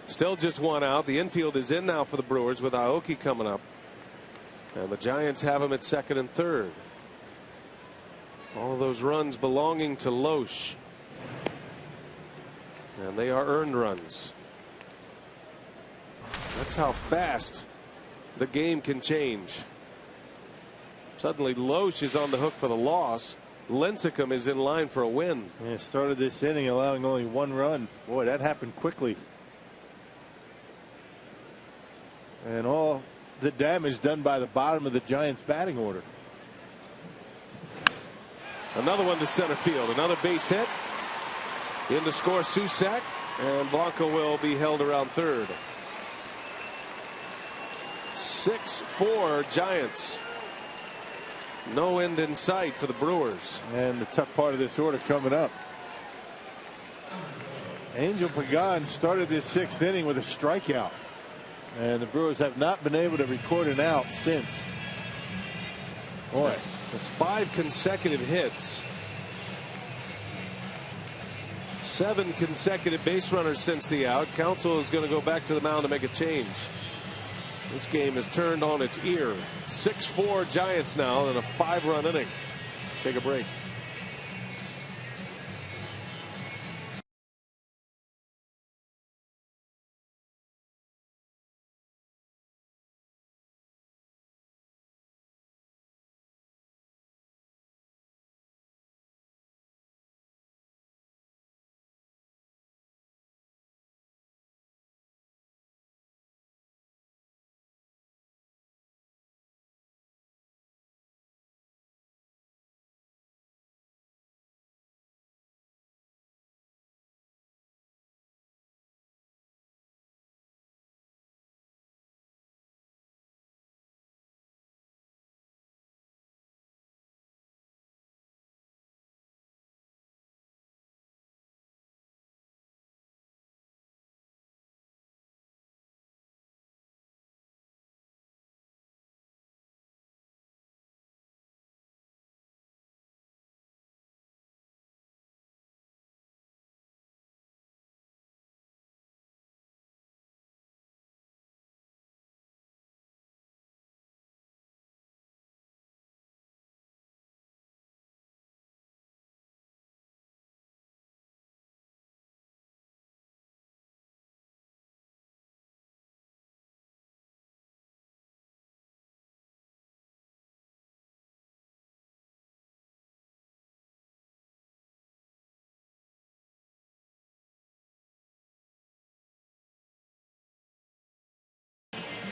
Still just 1 out. The infield is in now for the Brewers with Aoki coming up. And the Giants have him at second and third. All of those runs belonging to Loesch. And they are earned runs. That's how fast the game can change. Suddenly Loesch is on the hook for the loss. Lincecum is in line for a win. Yeah, started this inning allowing only 1 run. Boy, that happened quickly. And all the damage done by the bottom of the Giants batting order. Another one to center field. Another base hit. In to score Susac, and Blanco will be held around third. 6-4 Giants. No end in sight for the Brewers. And the tough part of this order coming up. Angel Pagan started this 6th inning with a strikeout. And the Brewers have not been able to record an out since. Boy, that's 5 consecutive hits. 7 consecutive base runners since the out. Counsell is going to go back to the mound to make a change. This game is turned on its ear. 6-4 Giants now in a 5-run inning. Take a break.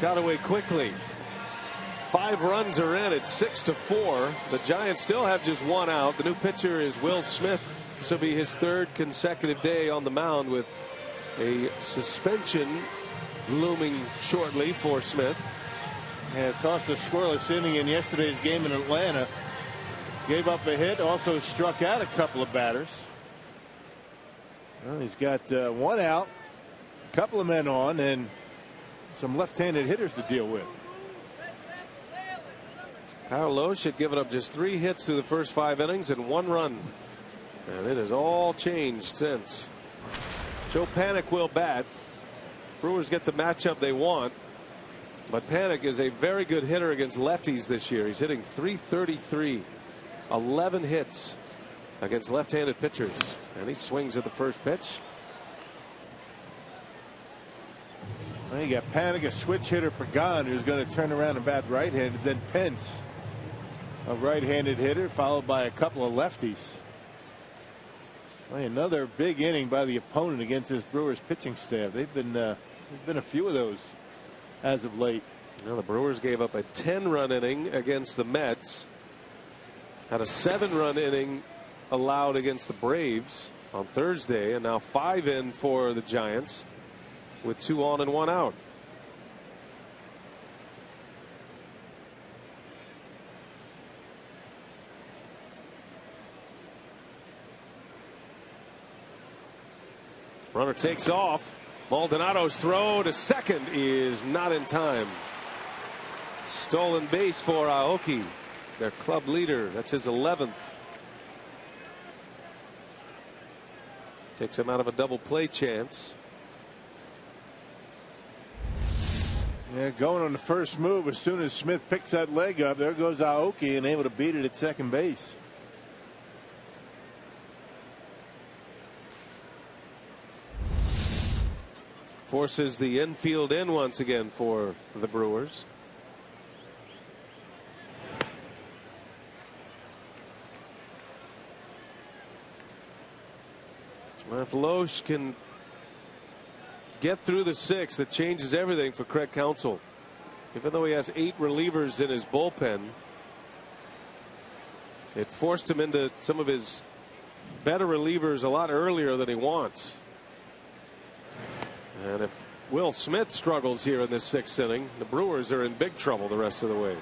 Got away quickly. 5 runs are in. It's 6-4. The Giants still have just 1 out. The new pitcher is Will Smith. This will be his 3rd consecutive day on the mound with a suspension looming shortly for Smith. And tossed a scoreless inning in yesterday's game in Atlanta. Gave up a hit. Also struck out a couple of batters. Well, he's got 1 out. A couple of men on and some left-handed hitters to deal with. Kyle Loesch had given up just 3 hits through the first 5 innings and 1 run. And it has all changed since. Joe Panik will bat. Brewers get the matchup they want. But Panik is a very good hitter against lefties this year. He's hitting .333. 11 hits against left-handed pitchers. And he swings at the first pitch. Well, you got Panik, a switch hitter, Pagan, who's going to turn around and bat right-handed. Then Pence, a right-handed hitter, followed by a couple of lefties. Well, another big inning by the opponent against this Brewers pitching staff. There's been a few of those as of late. Well, the Brewers gave up a 10-run inning against the Mets. Had a 7-run inning allowed against the Braves on Thursday, and now 5 in for the Giants with 2 on and 1 out. Runner takes off. Maldonado's throw to second is not in time. Stolen base for Aoki, their club leader. That's his 11th. Takes him out of a double play chance. Yeah, going on the first move, as soon as Smith picks that leg up, there goes Aoki and able to beat it at second base. Forces the infield in once again for the Brewers. If Loesch can get through the 6th, that changes everything for Craig Counsell. Even though he has 8 relievers in his bullpen, it forced him into some of his better relievers a lot earlier than he wants. And if Will Smith struggles here in this 6th inning, the Brewers are in big trouble the rest of the way.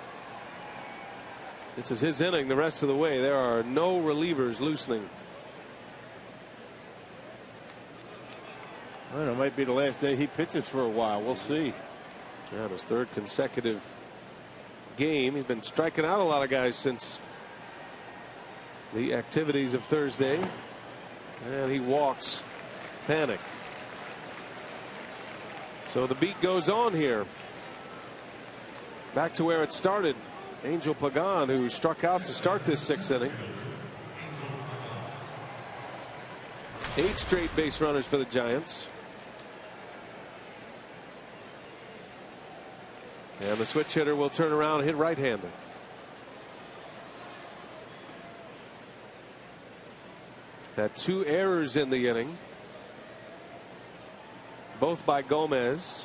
This is his inning the rest of the way. There are no relievers loosening. Well, it might be the last day he pitches for a while. We'll see. Yeah, his 3rd consecutive game. He's been striking out a lot of guys since the activities of Thursday. And he walks Panic. So the beat goes on here. Back to where it started. Angel Pagan, who struck out to start this 6th inning. 8 straight base runners for the Giants. And the switch hitter will turn around and hit right-handed. Had 2 errors in the inning, both by Gomez.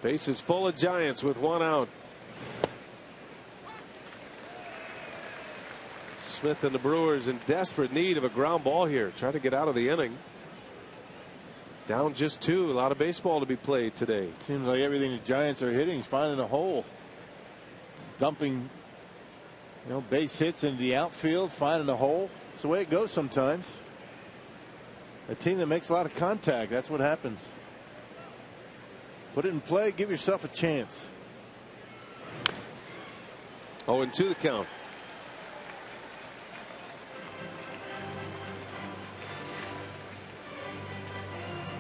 Bases full of Giants with 1 out. Smith and the Brewers in desperate need of a ground ball here. Try to get out of the inning. Down just 2. A lot of baseball to be played today. Seems like everything the Giants are hitting is finding a hole. Dumping, base hits into the outfield, finding a hole. It's the way it goes sometimes. A team that makes a lot of contact, that's what happens. Put it in play, give yourself a chance. 0-2 the count.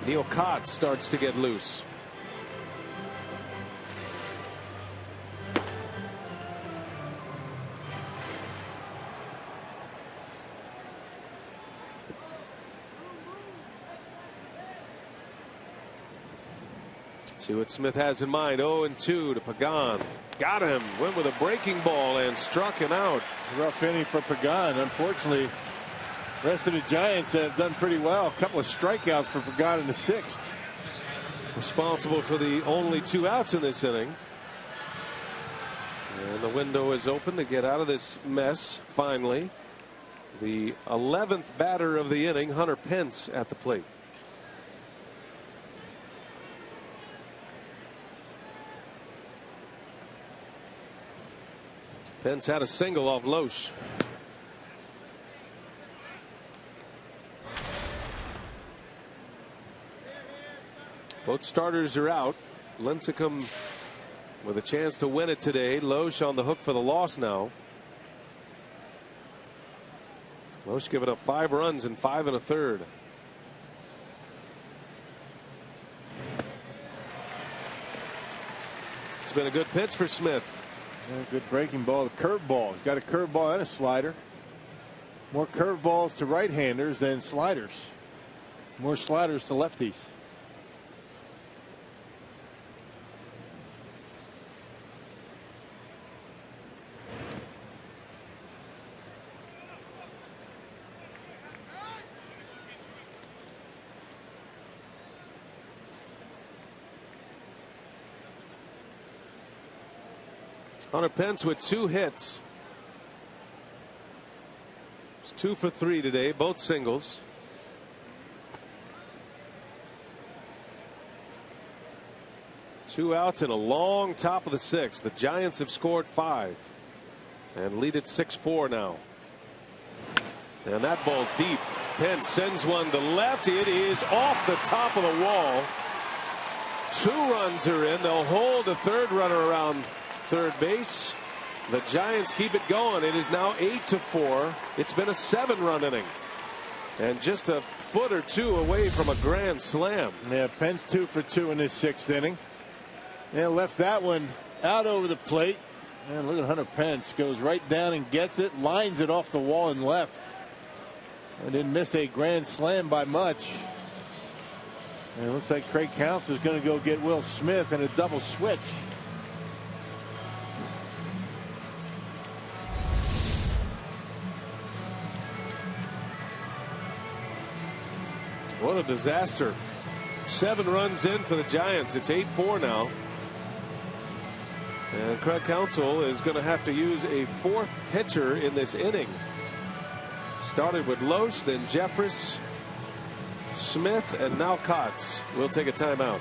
Neil Cott starts to get loose. See what Smith has in mind. 0-2 to Pagan. Got him. Went with a breaking ball and struck him out. Rough inning for Pagan. Unfortunately, the rest of the Giants have done pretty well. A couple of strikeouts for Pagan in the 6th. Responsible for the only 2 outs in this inning. And the window is open to get out of this mess finally. The 11th batter of the inning, Hunter Pence, at the plate. Pence had a single off Loesch. Both starters are out. Lincecum with a chance to win it today. Loesch on the hook for the loss now. Loesch giving up 5 runs in 5 1/3. It's been a good pitch for Smith. Yeah, good breaking ball. The curveball. He's got a curveball and a slider. More curveballs to right-handers than sliders. More sliders to lefties. Hunter Pence with 2 hits. It's 2 for 3 today, both singles. Two outs and a long top of the 6th. The Giants have scored 5 and lead it 6-4 now. And that ball's deep. Pence sends one to left. It is off the top of the wall. 2 runs are in. They'll hold a 3rd runner around third base. The Giants keep it going. It is now 8-4. It's been a 7-run inning. And just a foot or 2 away from a grand slam. Yeah, Pence 2 for 2 in his 6th inning. Yeah, left that one out over the plate. And look at Hunter Pence. Goes right down and gets it. Lines it off the wall and left. And didn't miss a grand slam by much. And it looks like Craig Counsell is going to go get Will Smith in a double switch. What a disaster. 7 runs in for the Giants. It's 8-4 now. And Craig Counsell is going to have to use a 4th pitcher in this inning. Started with Loesch, then Jeffress, Smith, and now Kotz. We'll take a timeout.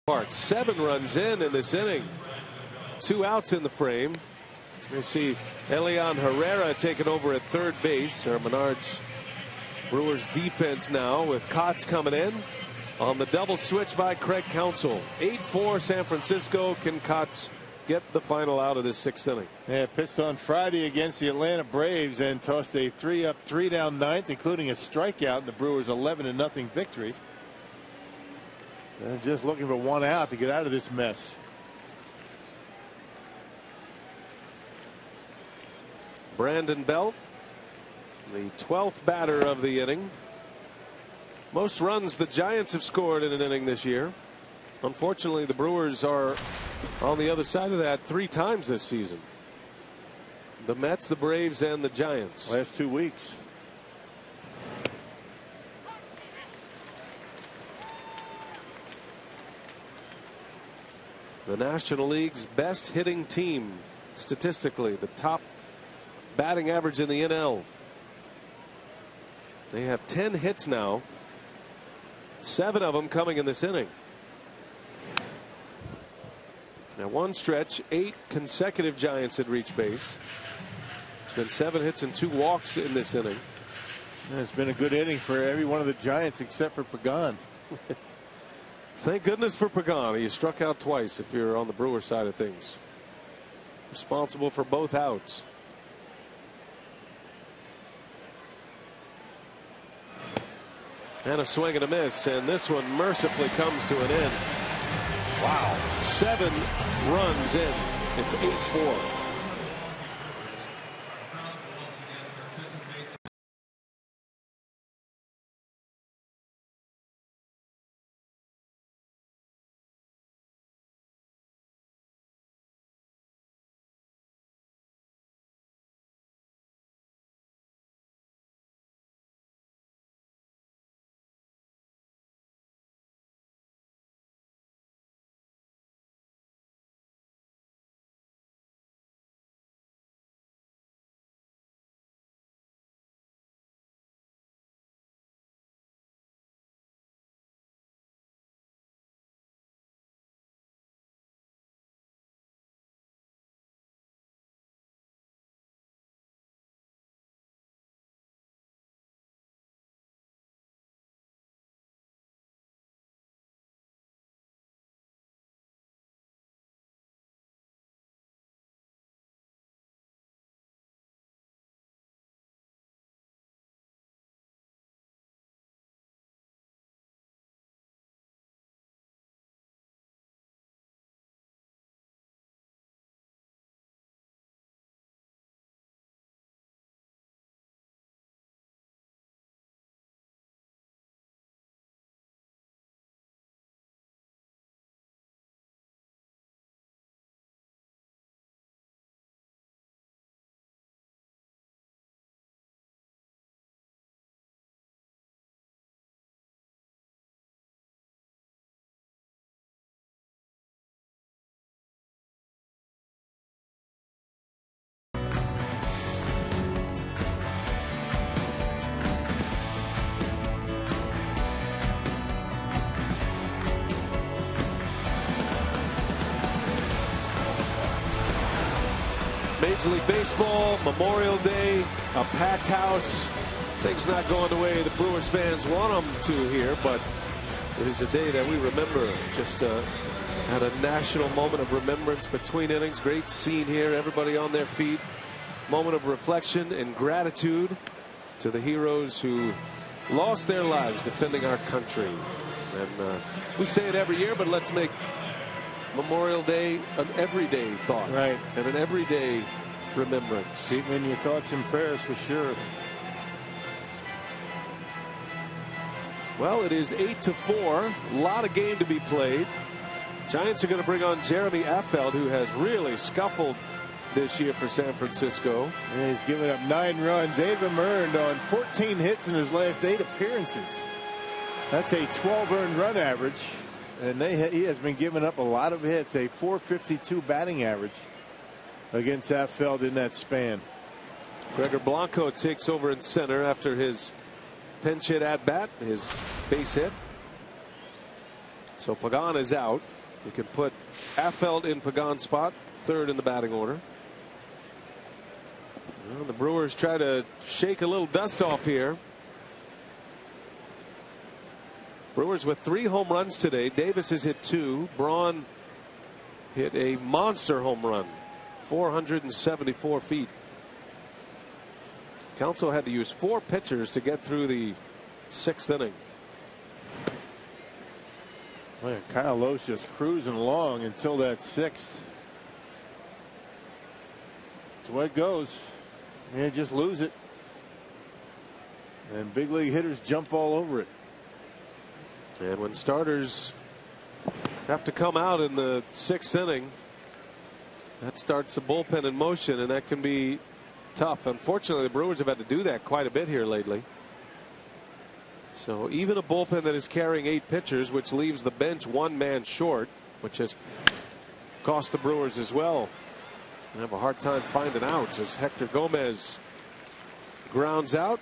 Park 7 runs in this inning. 2 outs in the frame. We see Elian Herrera taking over at third base. Menard's Brewers defense now with Kotz coming in on the double switch by Craig Counsell. 8-4 San Francisco. Can Kotz get the final out of this 6th inning? Yeah, pitched on Friday against the Atlanta Braves and tossed a 3-up, 3-down 9th, including a strikeout in the Brewers' 11-0 victory. And just looking for 1 out to get out of this mess. Brandon Belt, the 12th batter of the inning. Most runs the Giants have scored in an inning this year. Unfortunately, the Brewers are on the other side of that 3 times this season. The Mets, the Braves, and the Giants. Last 2 weeks. The National League's best hitting team statistically, the top batting average in the NL. They have 10 hits now, 7 of them coming in this inning. Now, one stretch, 8 consecutive Giants had reached base. It's been 7 hits and 2 walks in this inning. And it's been a good inning for every one of the Giants except for Pagan. Thank goodness for Pagan. He struck out twice if you're on the Brewer side of things. Responsible for both outs. And a swing and a miss, and this one mercifully comes to an end. Wow. 7 runs in. It's 8-4. Major League Baseball, Memorial Day, a packed house. Things not going the way the Brewers fans want them to here, but it is a day that we remember. Just had a national moment of remembrance between innings. Great scene here. Everybody on their feet. Moment of reflection and gratitude to the heroes who lost their lives defending our country. And we say it every year, but let's make Memorial Day an everyday thought. Right. And an everyday remembrance. Keep in your thoughts and prayers for sure. Well, it is 8-4. A lot of game to be played. Giants are going to bring on Jeremy Affeldt, who has really scuffled this year for San Francisco. Yeah, he's given up 9 runs, 8 of them earned on 14 hits in his last 8 appearances. That's a 12 earned run average. And he has been giving up a lot of hits, a .452 batting average against Affeldt in that span. Gregor Blanco takes over in center after his pinch hit at bat, his base hit. So Pagan is out. You can put Affeldt in Pagan's spot, third in the batting order. Well, the Brewers try to shake a little dust off here. Brewers with 3 home runs today. Davis has hit 2. Braun hit a monster home run, 474 feet. Council had to use 4 pitchers to get through the 6th inning. Man, Kyle Lowe's just cruising along until that 6th. That's the way it goes. Man, just lose it. And big league hitters jump all over it. And when starters have to come out in the 6th inning, that starts the bullpen in motion, and that can be tough. Unfortunately, the Brewers have had to do that quite a bit here lately. So even a bullpen that is carrying 8 pitchers, which leaves the bench 1 man short, which has cost the Brewers as well. They have a hard time finding outs as Hector Gomez grounds out.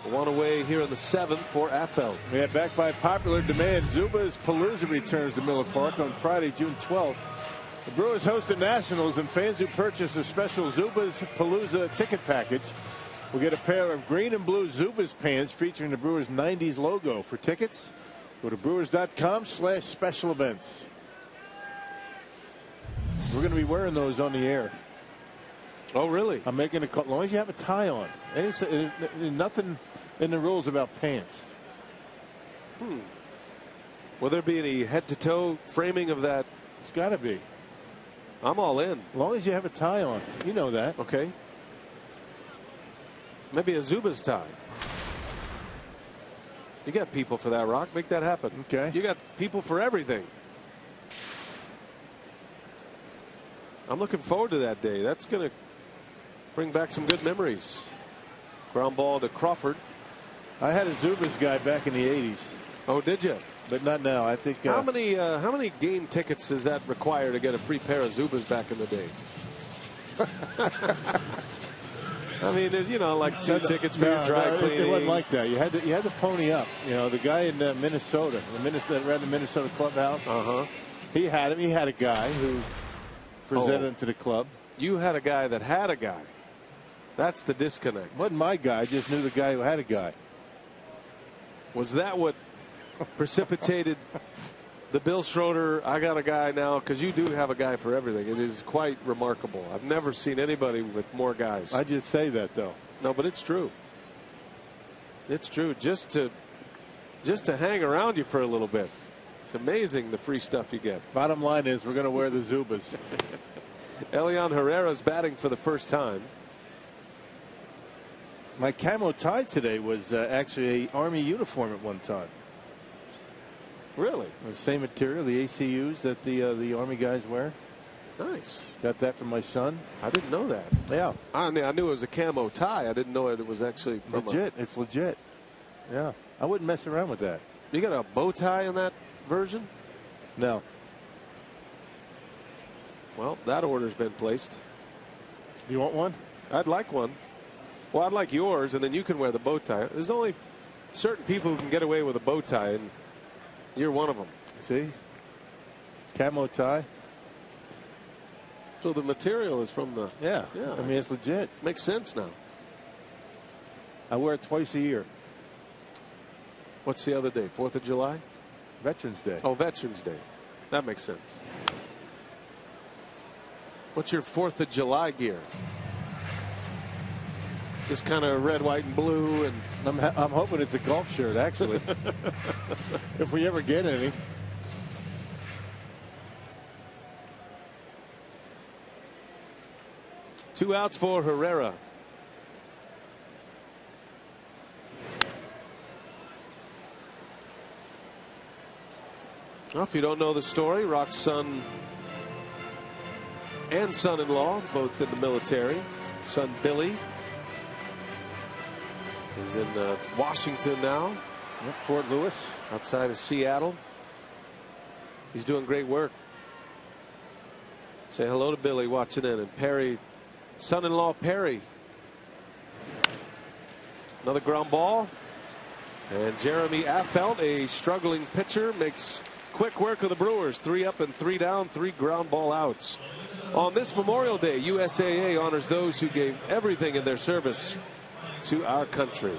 1 away here in the 7th for Affeldt. Yeah, back by popular demand, Zubaz Palooza returns to Miller Park on Friday, June 12th. The Brewers host the Nationals, and fans who purchase a special Zubaz Palooza ticket package will get a pair of green and blue Zubaz pants featuring the Brewers 90s logo. For tickets, go to brewers.com/special events. We're going to be wearing those on the air. Oh, really? I'm making a call. As long as you have a tie on. There's nothing in the rules about pants. Will there be any head-to-toe framing of that? It's got to be. I'm all in. As long as you have a tie on. You know that. Okay. Maybe a Zubaz tie. You got people for that, Rock. Make that happen. Okay. You got people for everything. I'm looking forward to that day. That's going to bring back some good memories. Ground ball to Crawford. I had a Zubaz guy back in the 80s. Oh, did you? But not now. I think. How many game tickets does that require to get a free pair of Zubaz back in the day? I mean, you know, like 2 tickets for your dry cleaning. It wasn't like that. You had to pony up. You know, the guy in Minnesota, that ran the Minnesota clubhouse. He had him. He had a guy who presented him to the club. You had a guy that had a guy. That's the disconnect. Wasn't my guy. I just knew the guy who had a guy. Was that what precipitated the Bill Schroeder, I got a guy now? Because you do have a guy for everything. It is quite remarkable. I've never seen anybody with more guys. I just say that, though. No, but it's true. It's true. Just to hang around you for a little bit. It's amazing the free stuff you get. Bottom line is we're going to wear the Zubaz. Elian Herrera's batting for the first time. My camo tie today was actually an Army uniform at one time. Really? The same material, the ACUs that the Army guys wear. Nice. Got that from my son. I didn't know that. Yeah. I knew it was a camo tie. I didn't know it was actually from legit. It's legit. Yeah. I wouldn't mess around with that. You got a bow tie in that version? No. Well, that order's been placed. Do you want one? I'd like one. Well, I'd like yours, and then you can wear the bow tie. There's only certain people who can get away with a bow tie, and you're one of them. See? Camo tie. So the material is from the. Yeah. I mean, it's legit. Makes sense now. I wear it twice a year. What's the other day? 4th of July? Veterans Day. Oh, Veterans Day. That makes sense. What's your 4th of July gear? Just kind of red, white, and blue, and I'm hoping it's a golf shirt, actually. If we ever get any. Two outs for Herrera. Well, if you don't know the story, Rock's son and son-in-law, both in the military. Son Billy is in Washington now. Yep, Fort Lewis, outside of Seattle. He's doing great work. Say hello to Billy watching in. And Perry, son-in-law Perry. Another ground ball. And Jeremy Affeldt, a struggling pitcher, makes quick work of the Brewers. 3 up and 3 down, 3 ground ball outs. On this Memorial Day, USAA honors those who gave everything in their service to our country.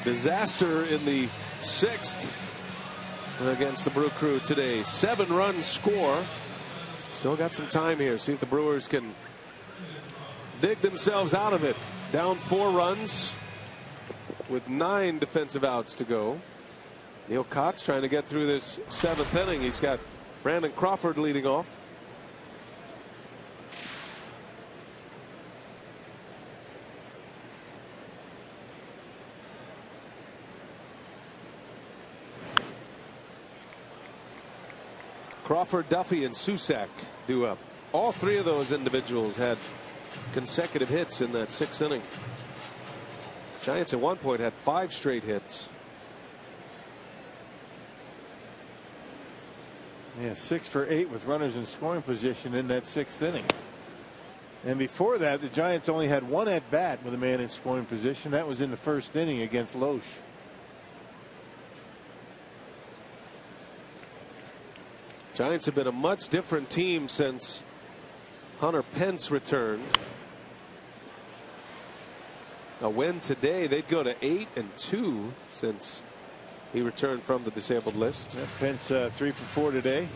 Disaster in the 6th against the Brew Crew today. 7-run score. Still got some time here. See if the Brewers can dig themselves out of it. Down 4 runs with 9 defensive outs to go. Neil Cox trying to get through this 7th inning. He's got Brandon Crawford leading off. Crawford, Duffy, and Susac due up. All 3 of those individuals had consecutive hits in that 6th inning. Giants at one point had 5 straight hits. Yeah, 6 for 8 with runners in scoring position in that 6th inning. And before that, the Giants only had 1 at bat with a man in scoring position. That was in the 1st inning against Loesch. Giants have been a much different team since Hunter Pence returned. A win today, they'd go to 8-2 since he returned from the disabled list. Yeah, Pence 3 for 4 today.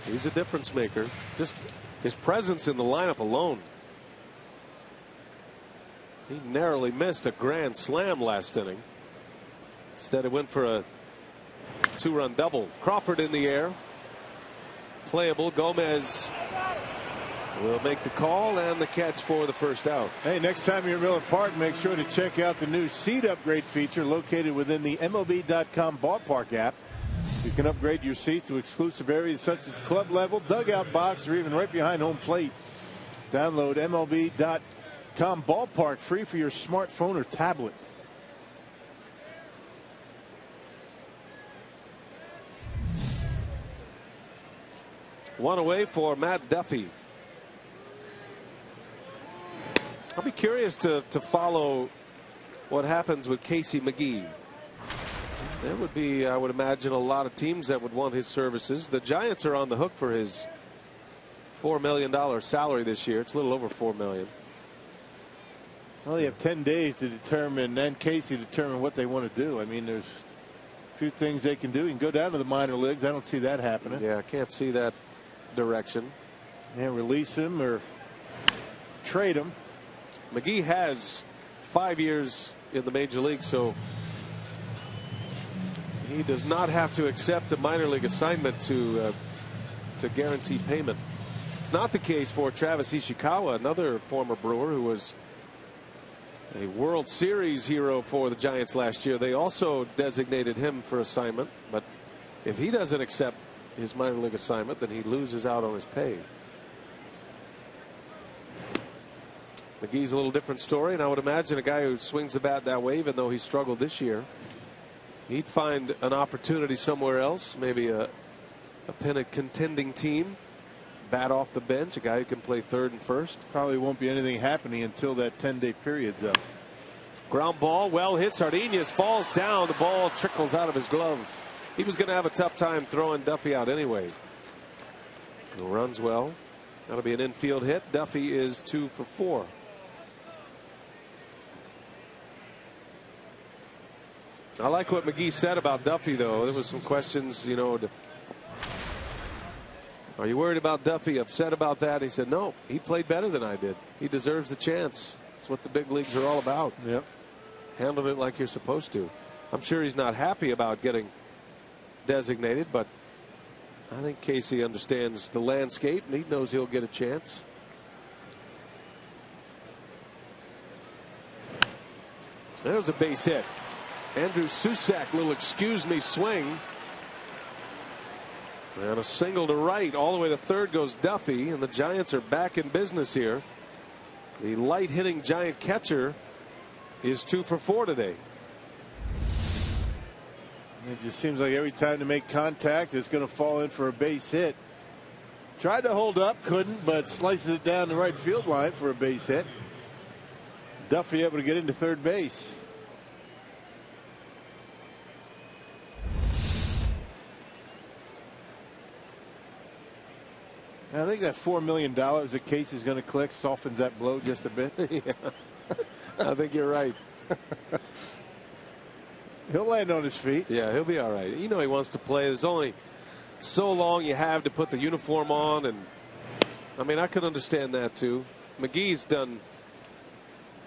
He's a difference maker. Just his presence in the lineup alone. He narrowly missed a grand slam last inning. Instead, it went for a 2-run double. Crawford in the air. Playable. Gomez will make the call and the catch for the first out. Hey, next time you're at Miller Park, make sure to check out the new seat upgrade feature located within the MLB.com ballpark app. You can upgrade your seats to exclusive areas such as club level, dugout box, or even right behind home plate. Download MLB.com BetOnline.com. Ballpark free for your smartphone or tablet. One away for Matt Duffy. I'll be curious to follow what happens with Casey McGee. There would be, I would imagine, a lot of teams that would want his services. The Giants are on the hook for his $4 million salary this year. It's a little over $4 million. Well, they have 10 days to determine, and Casey determine what they want to do. I mean, there's a few things they can do. You can go down to the minor leagues. I don't see that happening. Yeah, I can't see that direction. And release him or trade him. McGee has 5 years in the major league, so he does not have to accept a minor league assignment to guarantee payment. It's not the case for Travis Ishikawa, another former Brewer who was a World Series hero for the Giants last year. They also designated him for assignment, but if he doesn't accept his minor league assignment, then he loses out on his pay. McGee's a little different story, and I would imagine a guy who swings the bat that way, even though he struggled this year, he'd find an opportunity somewhere else, maybe a pennant contending team, bat off the bench, a guy who can play third and first. Probably won't be anything happening until that 10-day period's up. Ground ball, well hit. Sardinhas falls down. The ball trickles out of his glove. He was going to have a tough time throwing Duffy out anyway. He runs well. That'll be an infield hit. Duffy is 2 for 4. I like what McGee said about Duffy, though. There was some questions, you know, are you worried about Duffy, upset about that? He said, no, he played better than I did. He deserves the chance. That's what the big leagues are all about. Yep. Handle it like you're supposed to. I'm sure he's not happy about getting designated, but I think Casey understands the landscape and he knows he'll get a chance. There's a base hit. Andrew Susac, little excuse me swing. And a single to right, all the way to third goes Duffy, and the Giants are back in business here. The light hitting Giant catcher is 2 for 4 today. It just seems like every time to make contact, it's going to fall in for a base hit. Tried to hold up, couldn't, but slices it down the right field line for a base hit. Duffy able to get into third base. I think that $4 million that Casey's going to collect softens that blow just a bit. Yeah. I think you're right. He'll land on his feet. Yeah, he'll be all right. You know he wants to play. There's only so long you have to put the uniform on, and I mean I can understand that too. McGee's done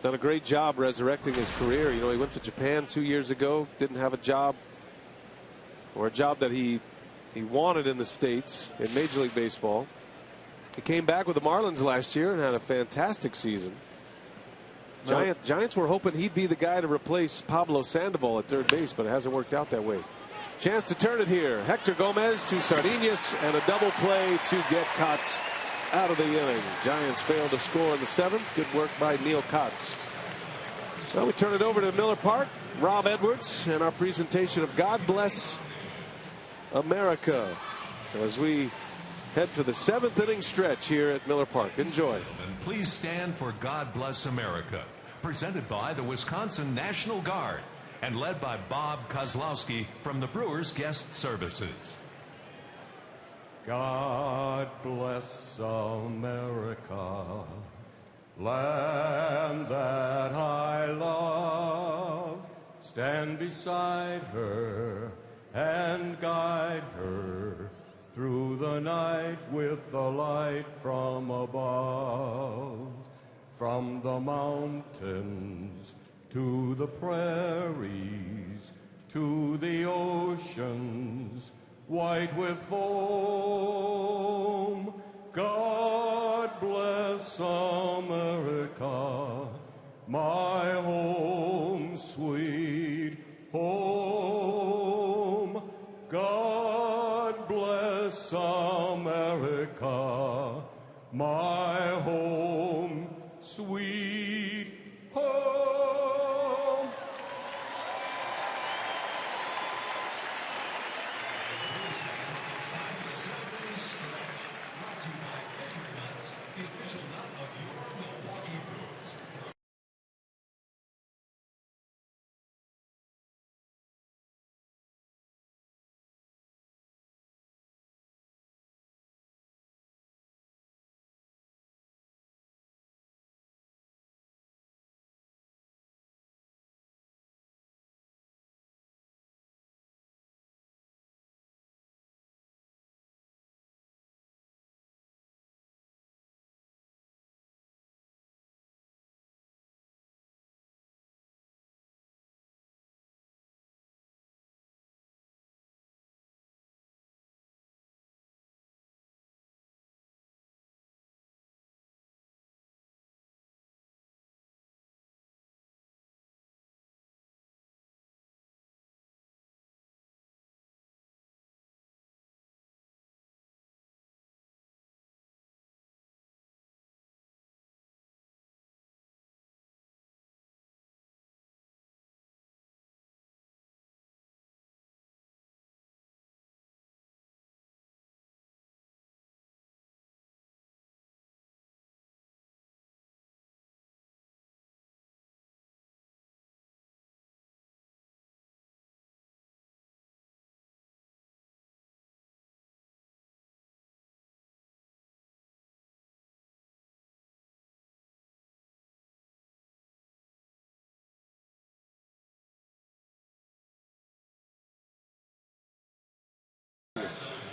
a great job resurrecting his career. You know, he went to Japan 2 years ago, didn't have a job, or a job that he wanted in the States in Major League Baseball. He came back with the Marlins last year and had a fantastic season. Giants were hoping he'd be the guy to replace Pablo Sandoval at third base, but it hasn't worked out that way. Chance to turn it here. Hector Gomez to Sardinhas, and a double play to get Kotz out of the inning. Giants failed to score in the 7th. Good work by Neil Kotz. Well, we turn it over to Miller Park. Rob Edwards and our presentation of God Bless America as we head to the 7th inning stretch here at Miller Park. Enjoy. And please stand for God Bless America, presented by the Wisconsin National Guard and led by Bob Kozlowski from the Brewers Guest Services. God bless America, land that I love. Stand beside her and guide her through the night with the light from above. From the mountains to the prairies to the oceans white with foam. God bless America, my home, sweet home. God bless America, my home, sweet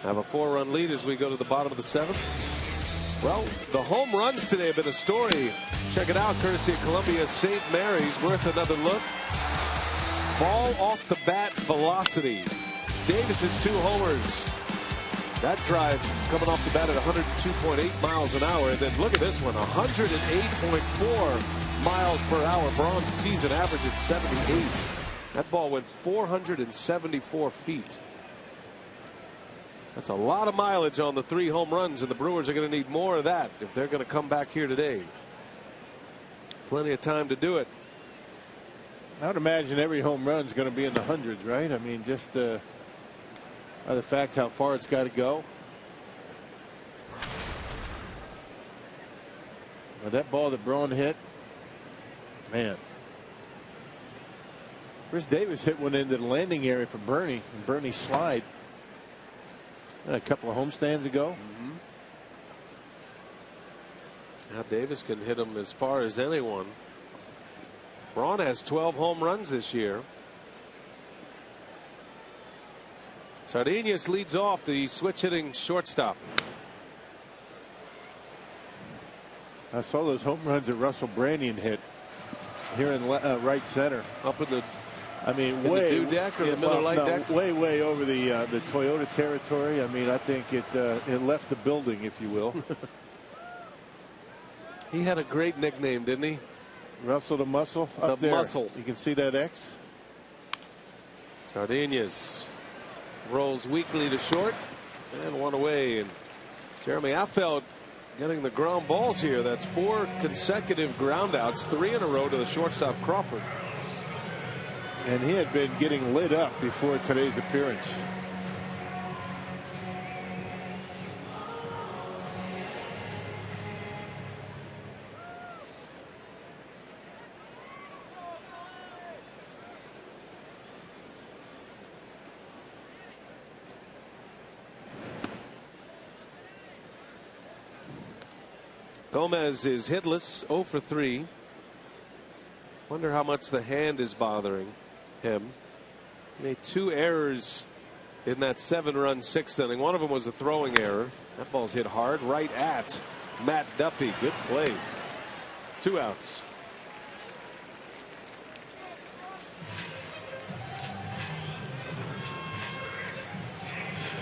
have a 4-run lead as we go to the bottom of the 7th. Well, the home runs today have been a story. Check it out, courtesy of Columbia St. Mary's. Worth another look. Ball off the bat velocity. Davis's 2 homers. That drive coming off the bat at 102.8 miles an hour. And then look at this one, 108.4 miles per hour. Braun's season average at 78. That ball went 474 feet. That's a lot of mileage on the 3 home runs, and the Brewers are going to need more of that if they're going to come back here today. Plenty of time to do it. I would imagine every home run is going to be in the hundreds, right? I mean, just by the fact how far it's got to go. But that ball that Braun hit, man. Chris Davis hit one into the landing area for Bernie, and Bernie slide a couple of homestands ago. Now Davis can hit him as far as anyone. Braun has 12 home runs this year. Sardinius leads off, the switch hitting shortstop. I saw those home runs that Russell Branyan hit here in right center. Up in the, I mean, in way the dew deck or the Miller Lite deck? Way over the Toyota territory. I mean, I think it left the building, if you will. He had a great nickname, didn't he? Russell the Muscle up the there. Muscle. You can see that X. Sardinius rolls weakly to short and one away. And Jeremy Affeldt getting the ground balls here. That's 4 consecutive ground outs, 3 in a row to the shortstop Crawford. And he had been getting lit up before today's appearance. Gomez is hitless, 0 for 3. Wonder how much the hand is bothering him. Made 2 errors in that 7-run 6th inning. One of them was a throwing error. That ball's hit hard right at Matt Duffy. Good play. 2 outs.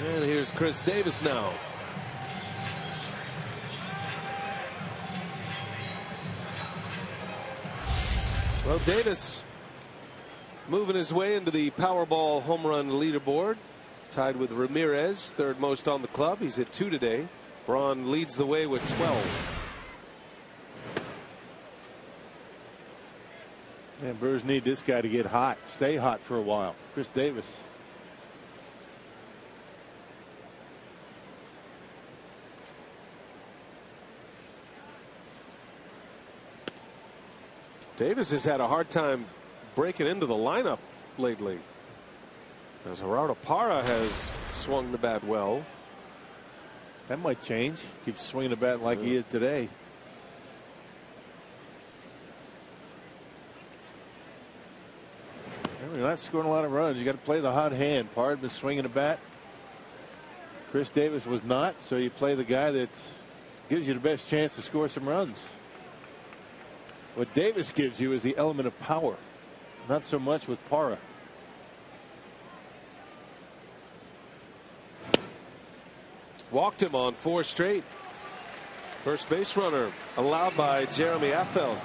And here's Chris Davis now. Well, Davis moving his way into the Powerball home run leaderboard, tied with Ramirez, 3rd most on the club. He's hit 2 today. Braun leads the way with 12. Man, Brewers need this guy to get hot, stay hot for a while. Chris Davis. Davis has had a hard time breaking into the lineup lately, as Gerardo Parra has swung the bat well. That might change. Keeps swinging the bat like he is today. You're not scoring a lot of runs. You got to play the hot hand. Parra had been swinging the bat. Chris Davis was not. So you play the guy that gives you the best chance to score some runs. What Davis gives you is the element of power, not so much with Parra. Walked him on 4 straight. First base runner allowed by Jeremy Affeldt.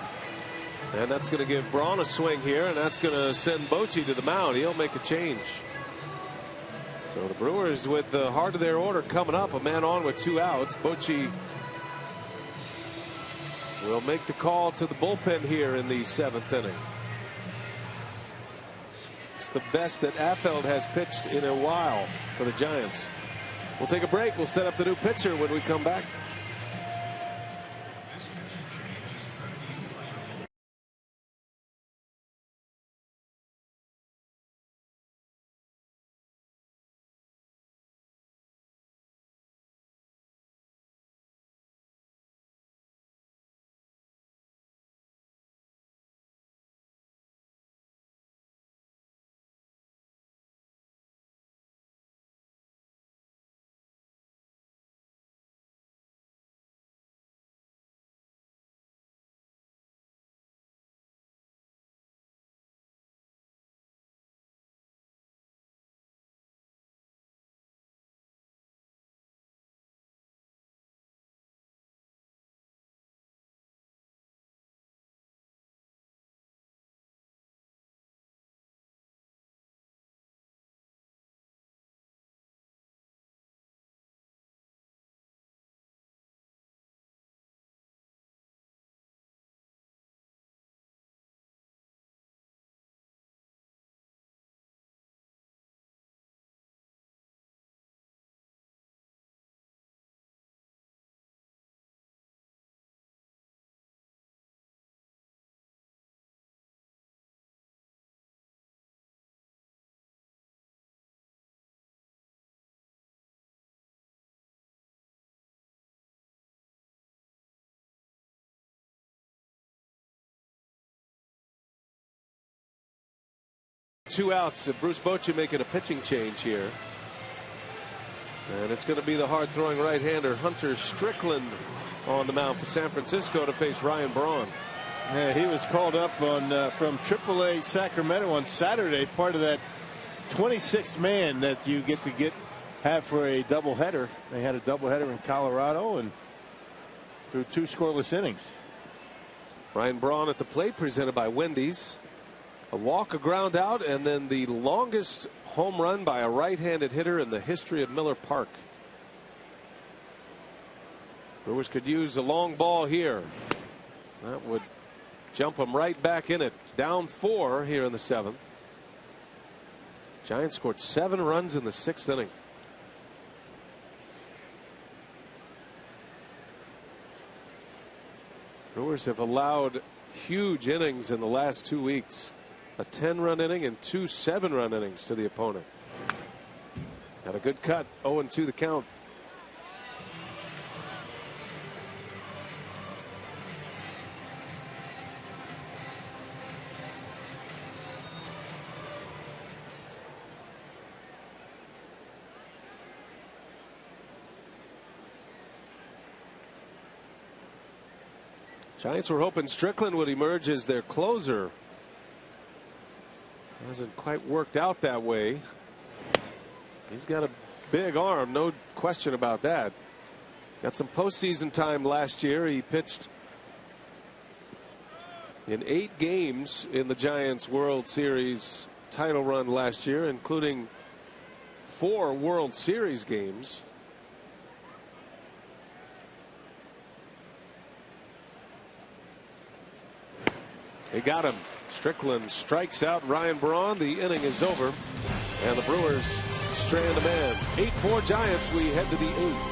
And that's going to give Braun a swing here, and that's going to send Bochy to the mound. He'll make a change. So the Brewers, with the heart of their order coming up, a man on with 2 outs. Bochy will make the call to the bullpen here in the 7th inning. It's the best that Affeldt has pitched in a while for the Giants. We'll take a break. We'll set up the new pitcher when we come back. 2 outs. Bruce Bochy making a pitching change here. And it's going to be the hard-throwing right-hander Hunter Strickland on the mound for San Francisco to face Ryan Braun. Yeah, he was called up on from AAA Sacramento on Saturday, part of that 26th man that you get to have for a doubleheader. They had a doubleheader in Colorado and threw 2 scoreless innings. Ryan Braun at the plate, presented by Wendy's. A walk, a ground out, and then the longest home run by a right-handed hitter in the history of Miller Park. Brewers could use a long ball here. That would jump them right back in it. Down 4 here in the 7th. Giants scored 7 runs in the 6th inning. Brewers have allowed huge innings in the last 2 weeks. A 10-run inning and 2 7-run innings to the opponent. Got a good cut. 0-2 the count. Giants were hoping Strickland would emerge as their closer. Hasn't quite worked out that way. He's got a big arm, no question about that. Got some postseason time last year. He pitched in 8 games in the Giants World Series title run last year, including 4 World Series games. They got him. Strickland strikes out Ryan Braun. The inning is over, and the Brewers strand a man. 8-4 Giants. We head to the 8th.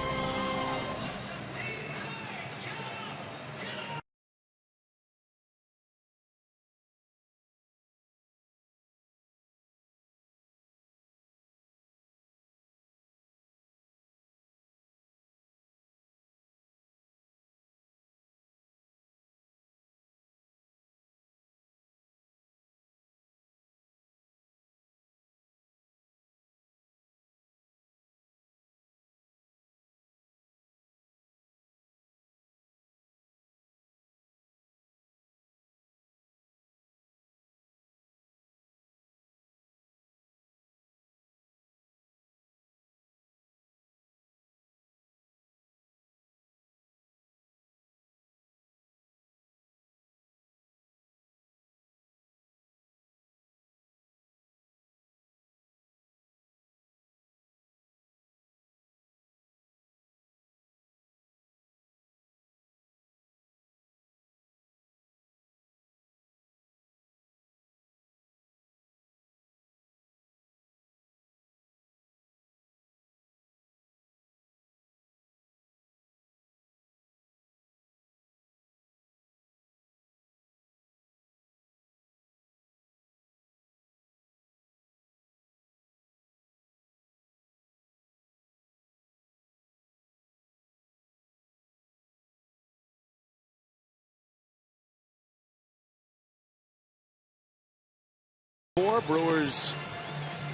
Brewers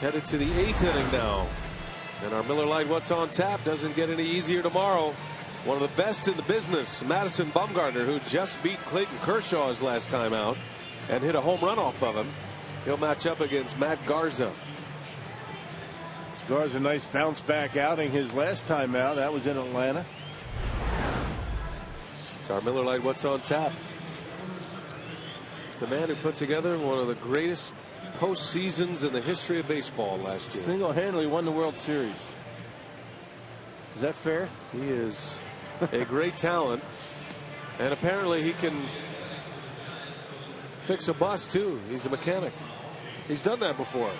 headed to the 8th inning now, and our Miller Lite What's on Tap doesn't get any easier tomorrow. One of the best in the business, Madison Bumgarner, who just beat Clayton Kershaw his last time out and hit a home run off of him. He'll match up against Matt Garza. Garza, nice bounce back outing his last time out. That was in Atlanta. It's our Miller Lite What's on Tap. The man who put together one of the greatest postseasons in the history of baseball last year. Single-handedly won the World Series. Is that fair? He is a great talent, and apparently he can fix a bus too. He's a mechanic. He's done that before.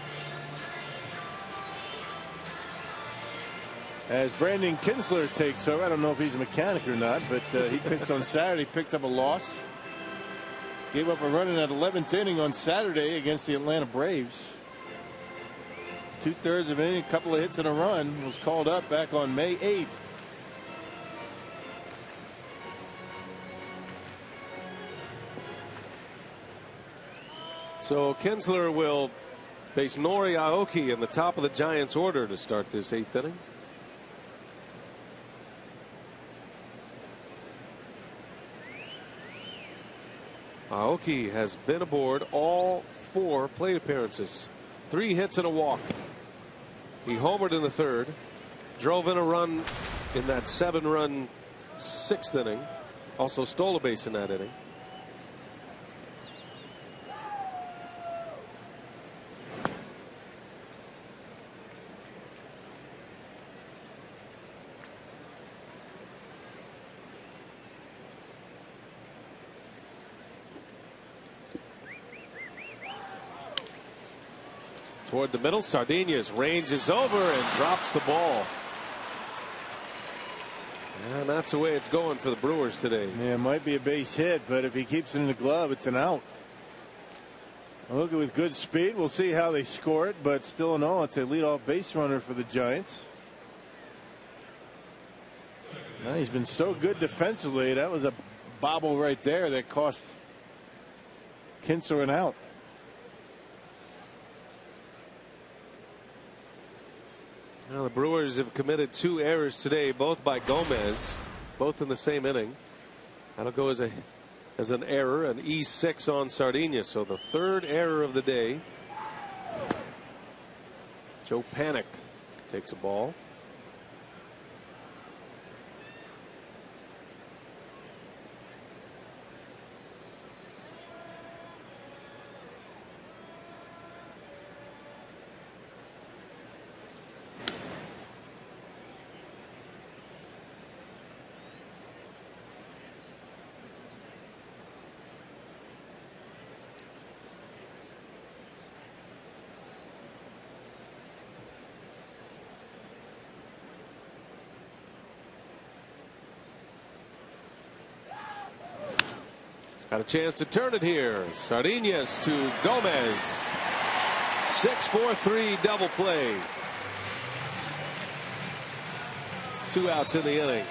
As Brandon Kinsler takes over, I don't know if he's a mechanic or not, but he pitched on Saturday, picked up a loss. Gave up a run in that 11th inning on Saturday against the Atlanta Braves. 2/3 of an inning, a couple of hits and a run. Was called up back on May 8th. So Kinsler will face Nori Aoki in the top of the Giants order to start this 8th inning. Aoki has been aboard all 4 plate appearances. 3 hits and a walk. He homered in the 3rd, drove in a run in that 7-run 6th inning, also stole a base in that inning. Toward the middle, Sardinia's range is over and drops the ball. And that's the way it's going for the Brewers today. Yeah, it might be a base hit, but if he keeps it in the glove, it's an out. Look, with good speed, we'll see how they score it, but still no, it's a leadoff base runner for the Giants. Now, he's been so good defensively. That was a bobble right there that cost Kinser an out. Now the Brewers have committed 2 errors today, both by Gomez, both in the same inning. That'll go as an error, an E6 on Sardinia. So the 3rd error of the day. Joe Panik takes a ball. Got a chance to turn it here. Sardinias to Gomez. 6-4-3 double play. 2 outs in the inning.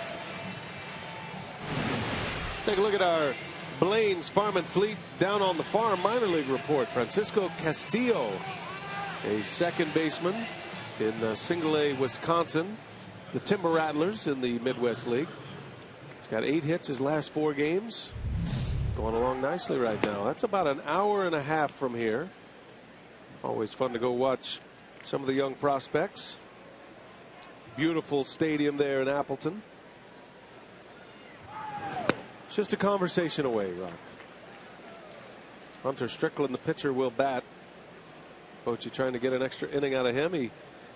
Take a look at our Blaine's Farm and Fleet down on the farm minor league report. Francisco Castillo, a second baseman in Single A, Wisconsin. The Timber Rattlers in the Midwest League. He's got 8 hits his last 4 games. Going along nicely right now. That's about an hour and a half from here. Always fun to go watch some of the young prospects. Beautiful stadium there in Appleton. It's just a conversation away, Rock. Hunter Strickland, the pitcher, will bat. Bochy trying to get an extra inning out of him. He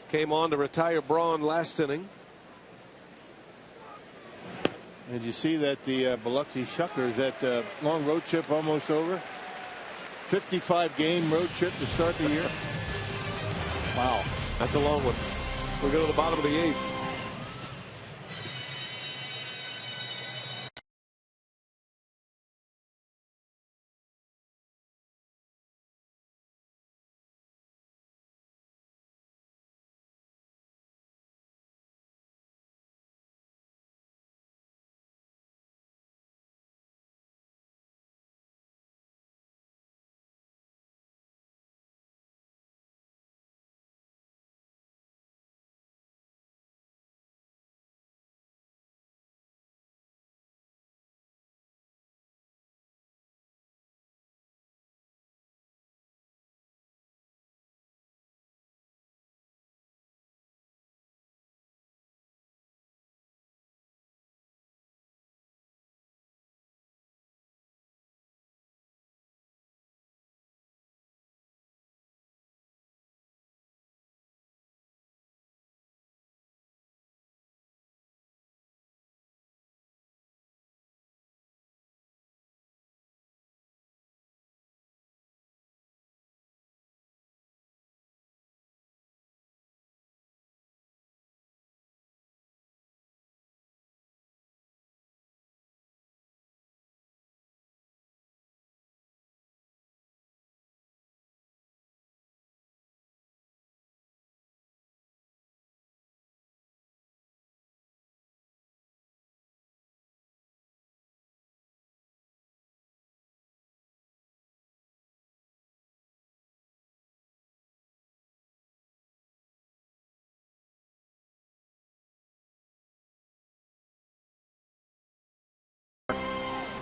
came on to retire Braun last inning. Did you see that the Biloxi Shuckers, that long road trip almost over? 55-game road trip to start the year. Wow, that's a long one. We'll go to the bottom of the 8th.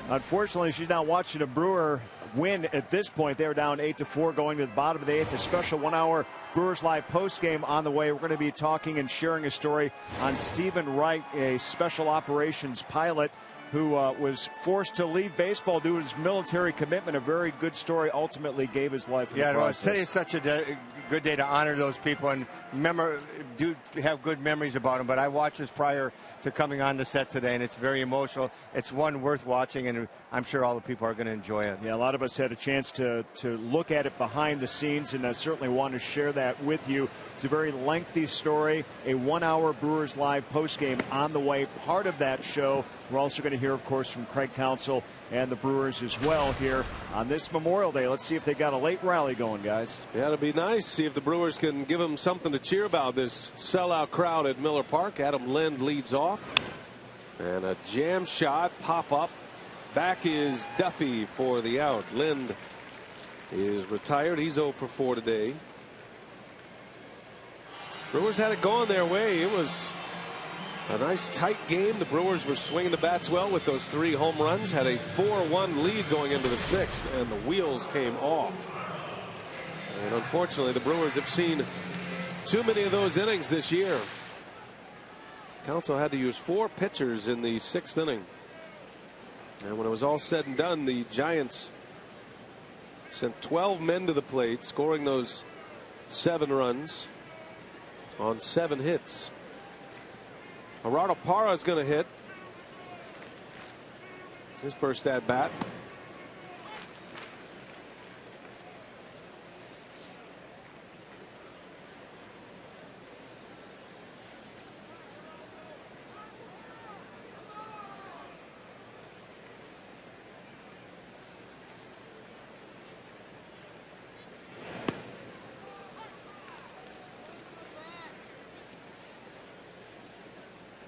Unfortunately, she's not watching a Brewer win at this point. They were down 8-4 going to the bottom of the 8th. A special 1-hour Brewers Live postgame on the way. We're going to be talking and sharing a story on Stephen Wright, a special operations pilot who was forced to leave baseball due to his military commitment. A very good story. Ultimately gave his life in the process. Today is such a good day to honor those people and do have good memories about them. But I watched this prior to coming on the set today, and it's very emotional. It's one worth watching, and I'm sure all the people are going to enjoy it. Yeah, a lot of us had a chance to look at it behind the scenes, and I certainly want to share that with you. It's a very lengthy story, a 1-hour Brewers Live postgame on the way. Part of that show, we're also going to hear, of course, from Craig Counsell and the Brewers as well here on this Memorial Day. Let's see if they got a late rally going, guys. Yeah, it'll be nice. See if the Brewers can give them something to cheer about. This sellout crowd at Miller Park. Adam Lind leads off. And a jam shot, pop up. Back is Duffy for the out. Lind is retired. He's 0 for 4 today. Brewers had it going their way. It was a nice tight game. The Brewers were swinging the bats well with those 3 home runs. Had a 4-1 lead going into the 6th, and the wheels came off. And unfortunately, the Brewers have seen too many of those innings this year. Counsell had to use 4 pitchers in the 6th inning. And when it was all said and done, the Giants sent 12 men to the plate, scoring those 7 runs on 7 hits. Gerardo Parra is going to hit his first at bat.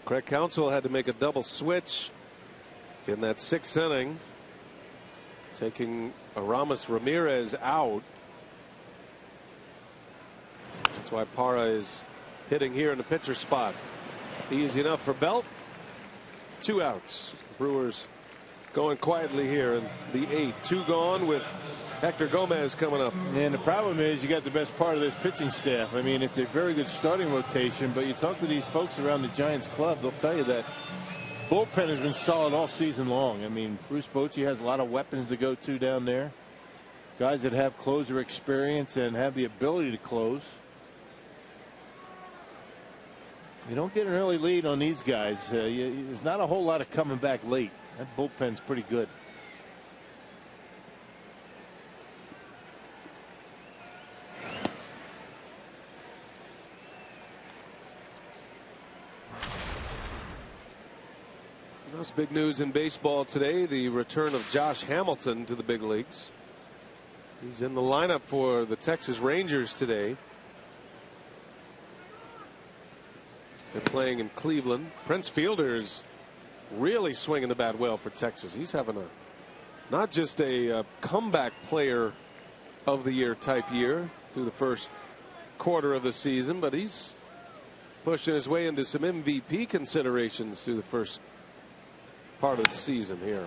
Craig Counsell had to make a double switch in that 6th inning, taking Aramis Ramirez out. That's why Parra is hitting here in the pitcher spot. Easy enough for Belt. 2 outs. Brewers going quietly here in the 8th. 2 gone with Hector Gomez coming up. And the problem is you got the best part of this pitching staff. I mean, it's a very good starting rotation, but you talk to these folks around the Giants club, they'll tell you that bullpen has been solid all season long. I mean, Bruce Bochy has a lot of weapons to go to down there. Guys that have closer experience and have the ability to close. You don't get an early lead on these guys. There's not a whole lot of coming back late. That bullpen's pretty good. That's big news in baseball today. The return of Josh Hamilton to the big leagues. He's in the lineup for the Texas Rangers today. They're playing in Cleveland. Prince Fielder's really swinging the bat well for Texas. He's having not just a comeback player of the year type year through the first quarter of the season, but he's pushing his way into some MVP considerations through the first part of the season here.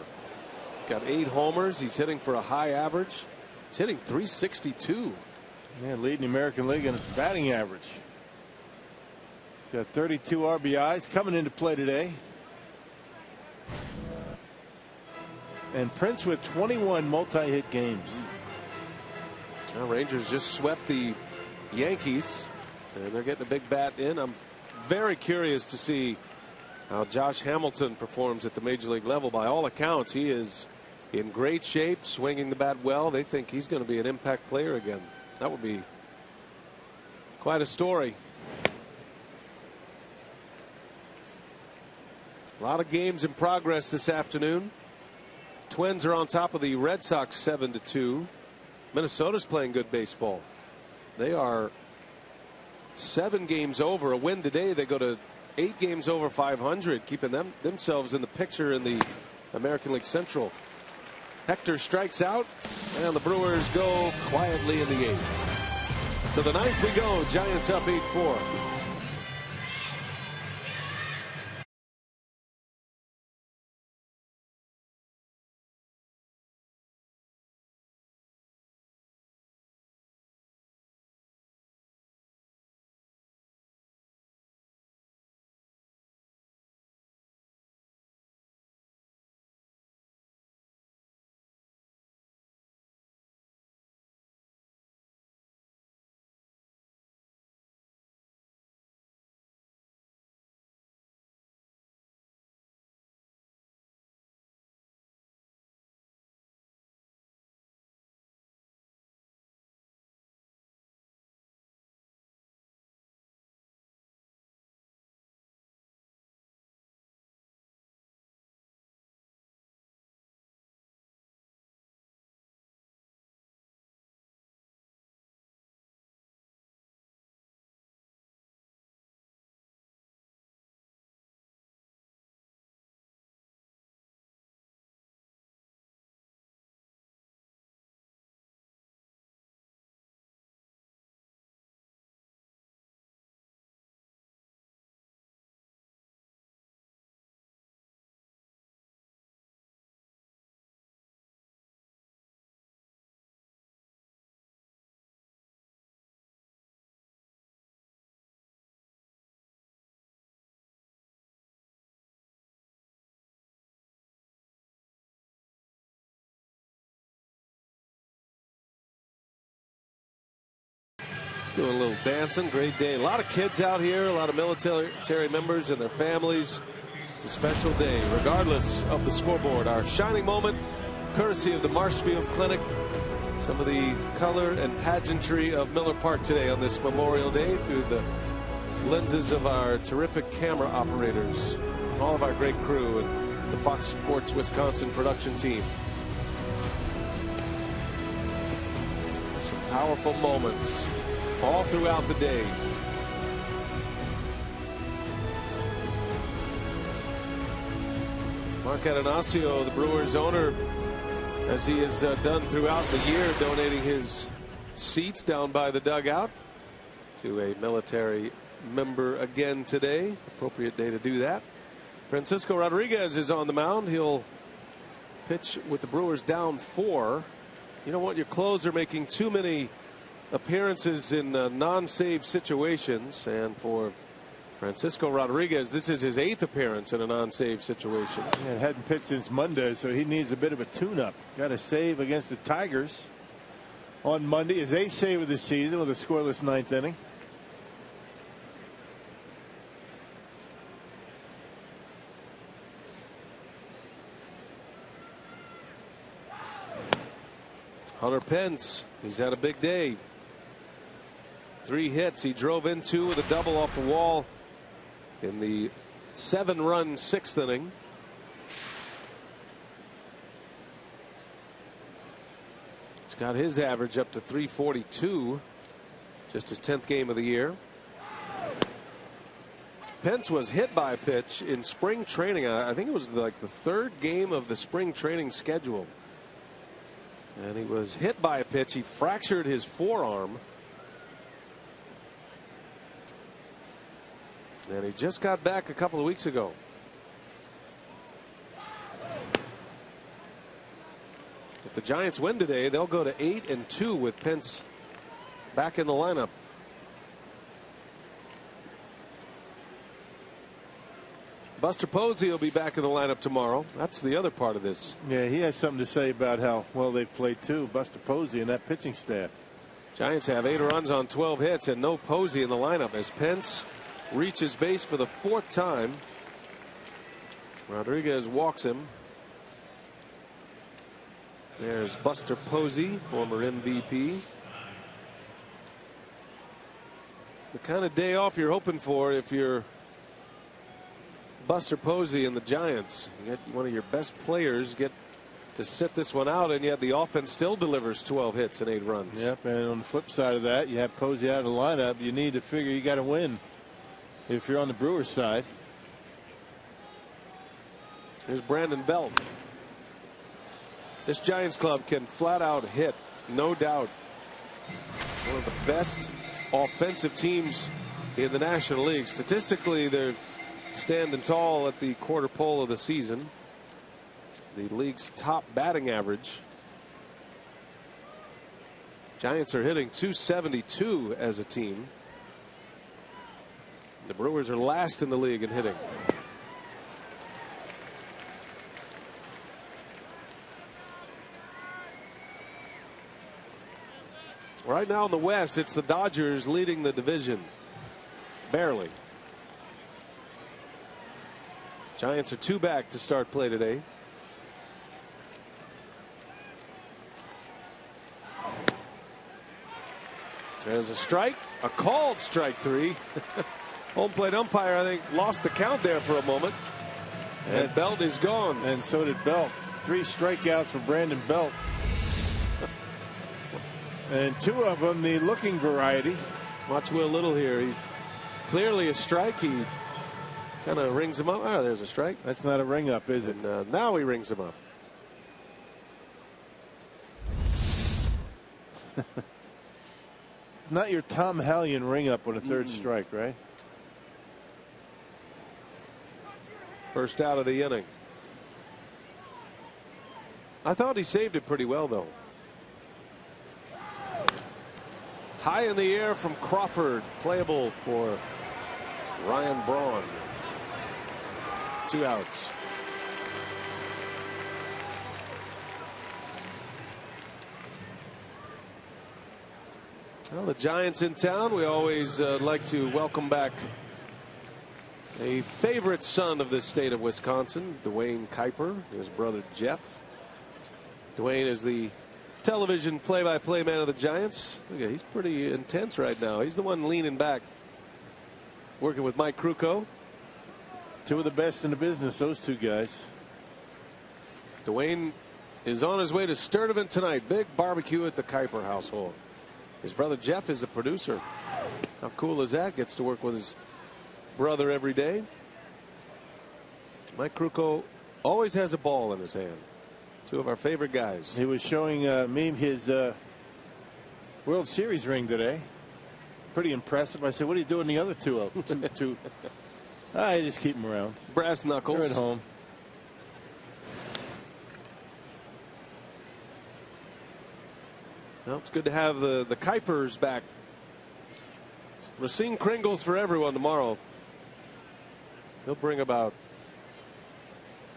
Got 8 homers. He's hitting for a high average. He's hitting .362. Man, leading the American League in batting average. He's got 32 RBIs coming into play today. And Prince with 21 multi-hit games. Now Rangers just swept the Yankees, and they're getting a big bat in. I'm very curious to see how Josh Hamilton performs at the major league level. By all accounts, he is in great shape, swinging the bat well. They think he's going to be an impact player again. That would be quite a story. A lot of games in progress this afternoon. Twins are on top of the Red Sox 7-2. Minnesota's playing good baseball. They are 7 games over. A win today, they go to 8 games over 500, keeping themselves in the picture in the American League Central. Hector strikes out, and the Brewers go quietly in the 8th. To the 9th we go. Giants up 8-4. Doing a little dancing. Great day. A lot of kids out here, a lot of military members and their families. It's a special day, regardless of the scoreboard. Our shining moment, courtesy of the Marshfield Clinic. Some of the color and pageantry of Miller Park today on this Memorial Day through the lenses of our terrific camera operators, all of our great crew, and the Fox Sports Wisconsin production team. Some powerful moments all throughout the day. Mark Atanasio, the Brewers owner, as he has done throughout the year, donating his seats down by the dugout to a military member again today. Appropriate day to do that. Francisco Rodriguez is on the mound. He'll pitch with the Brewers down 4. You don't want your closer making too many appearances in non-save situations, and for Francisco Rodriguez, this is his 8th appearance in a non-save situation. Yeah, hadn't pitched since Monday, so he needs a bit of a tune-up. Got a save against the Tigers on Monday. His 8th save of the season with a scoreless 9th inning. Hunter Pence, he's had a big day. 3 hits. He drove into with a double off the wall in the 7-run 6th inning. He's got his average up to 342. Just his 10th game of the year. Pence was hit by a pitch in spring training. I think it was like the 3rd game of the spring training schedule. And he was hit by a pitch. He fractured his forearm. And he just got back a couple of weeks ago. If the Giants win today, they'll go to 8-2 with Pence back in the lineup. Buster Posey will be back in the lineup tomorrow. That's the other part of this. Yeah, he has something to say about how well they've played too. Buster Posey and that pitching staff. Giants have 8 runs on 12 hits and no Posey in the lineup as Pence reaches base for the 4th time. Rodriguez walks him. There's Buster Posey, former MVP. The kind of day off you're hoping for if you're Buster Posey and the Giants. You get one of your best players get to sit this one out, and yet the offense still delivers 12 hits and 8 runs. Yep, and on the flip side of that, you have Posey out of the lineup. You need to figure you got to win if you're on the Brewers side. Here's Brandon Belt. This Giants club can flat out hit, no doubt. One of the best offensive teams in the National League. Statistically, they're standing tall at the quarter pole of the season. The league's top batting average. Giants are hitting .272 as a team. The Brewers are last in the league in hitting. Right now in the West, it's the Dodgers leading the division. Barely. Giants are 2 back to start play today. There's a strike, a called strike 3. Home plate umpire, I think, lost the count there for a moment. And Belt is gone. And so did Belt. 3 strikeouts for Brandon Belt. And 2 of them the looking variety. Watch Will Little here. He's clearly a strike. He kind of rings him up. Oh, there's a strike. That's not a ring up, is it? And now he rings him up. Not your Tom Hallion ring up with a 3rd strike, right? First out of the inning. I thought he saved it pretty well, though. High in the air from Crawford, playable for Ryan Braun. 2 outs. Well, the Giants in town. We always like to welcome back a favorite son of the state of Wisconsin, Dwayne Kuiper, his brother Jeff. Dwayne is the television play-by-play man of the Giants. Look at, he's pretty intense right now. He's the one leaning back, working with Mike Krukow. Two of the best in the business, those two guys. Dwayne is on his way to Sturtevant tonight. Big barbecue at the Kuiper household. His brother Jeff is a producer. How cool is that? Gets to work with his brother every day. Mike Krukow always has a ball in his hand. Two of our favorite guys. He was showing me his World Series ring today. Pretty impressive. I said, what are you doing the other two of them? I just keep them around. Brass knuckles. They're at home. Well, it's good to have the Kuipers back. Racine Kringles for everyone tomorrow. He'll bring about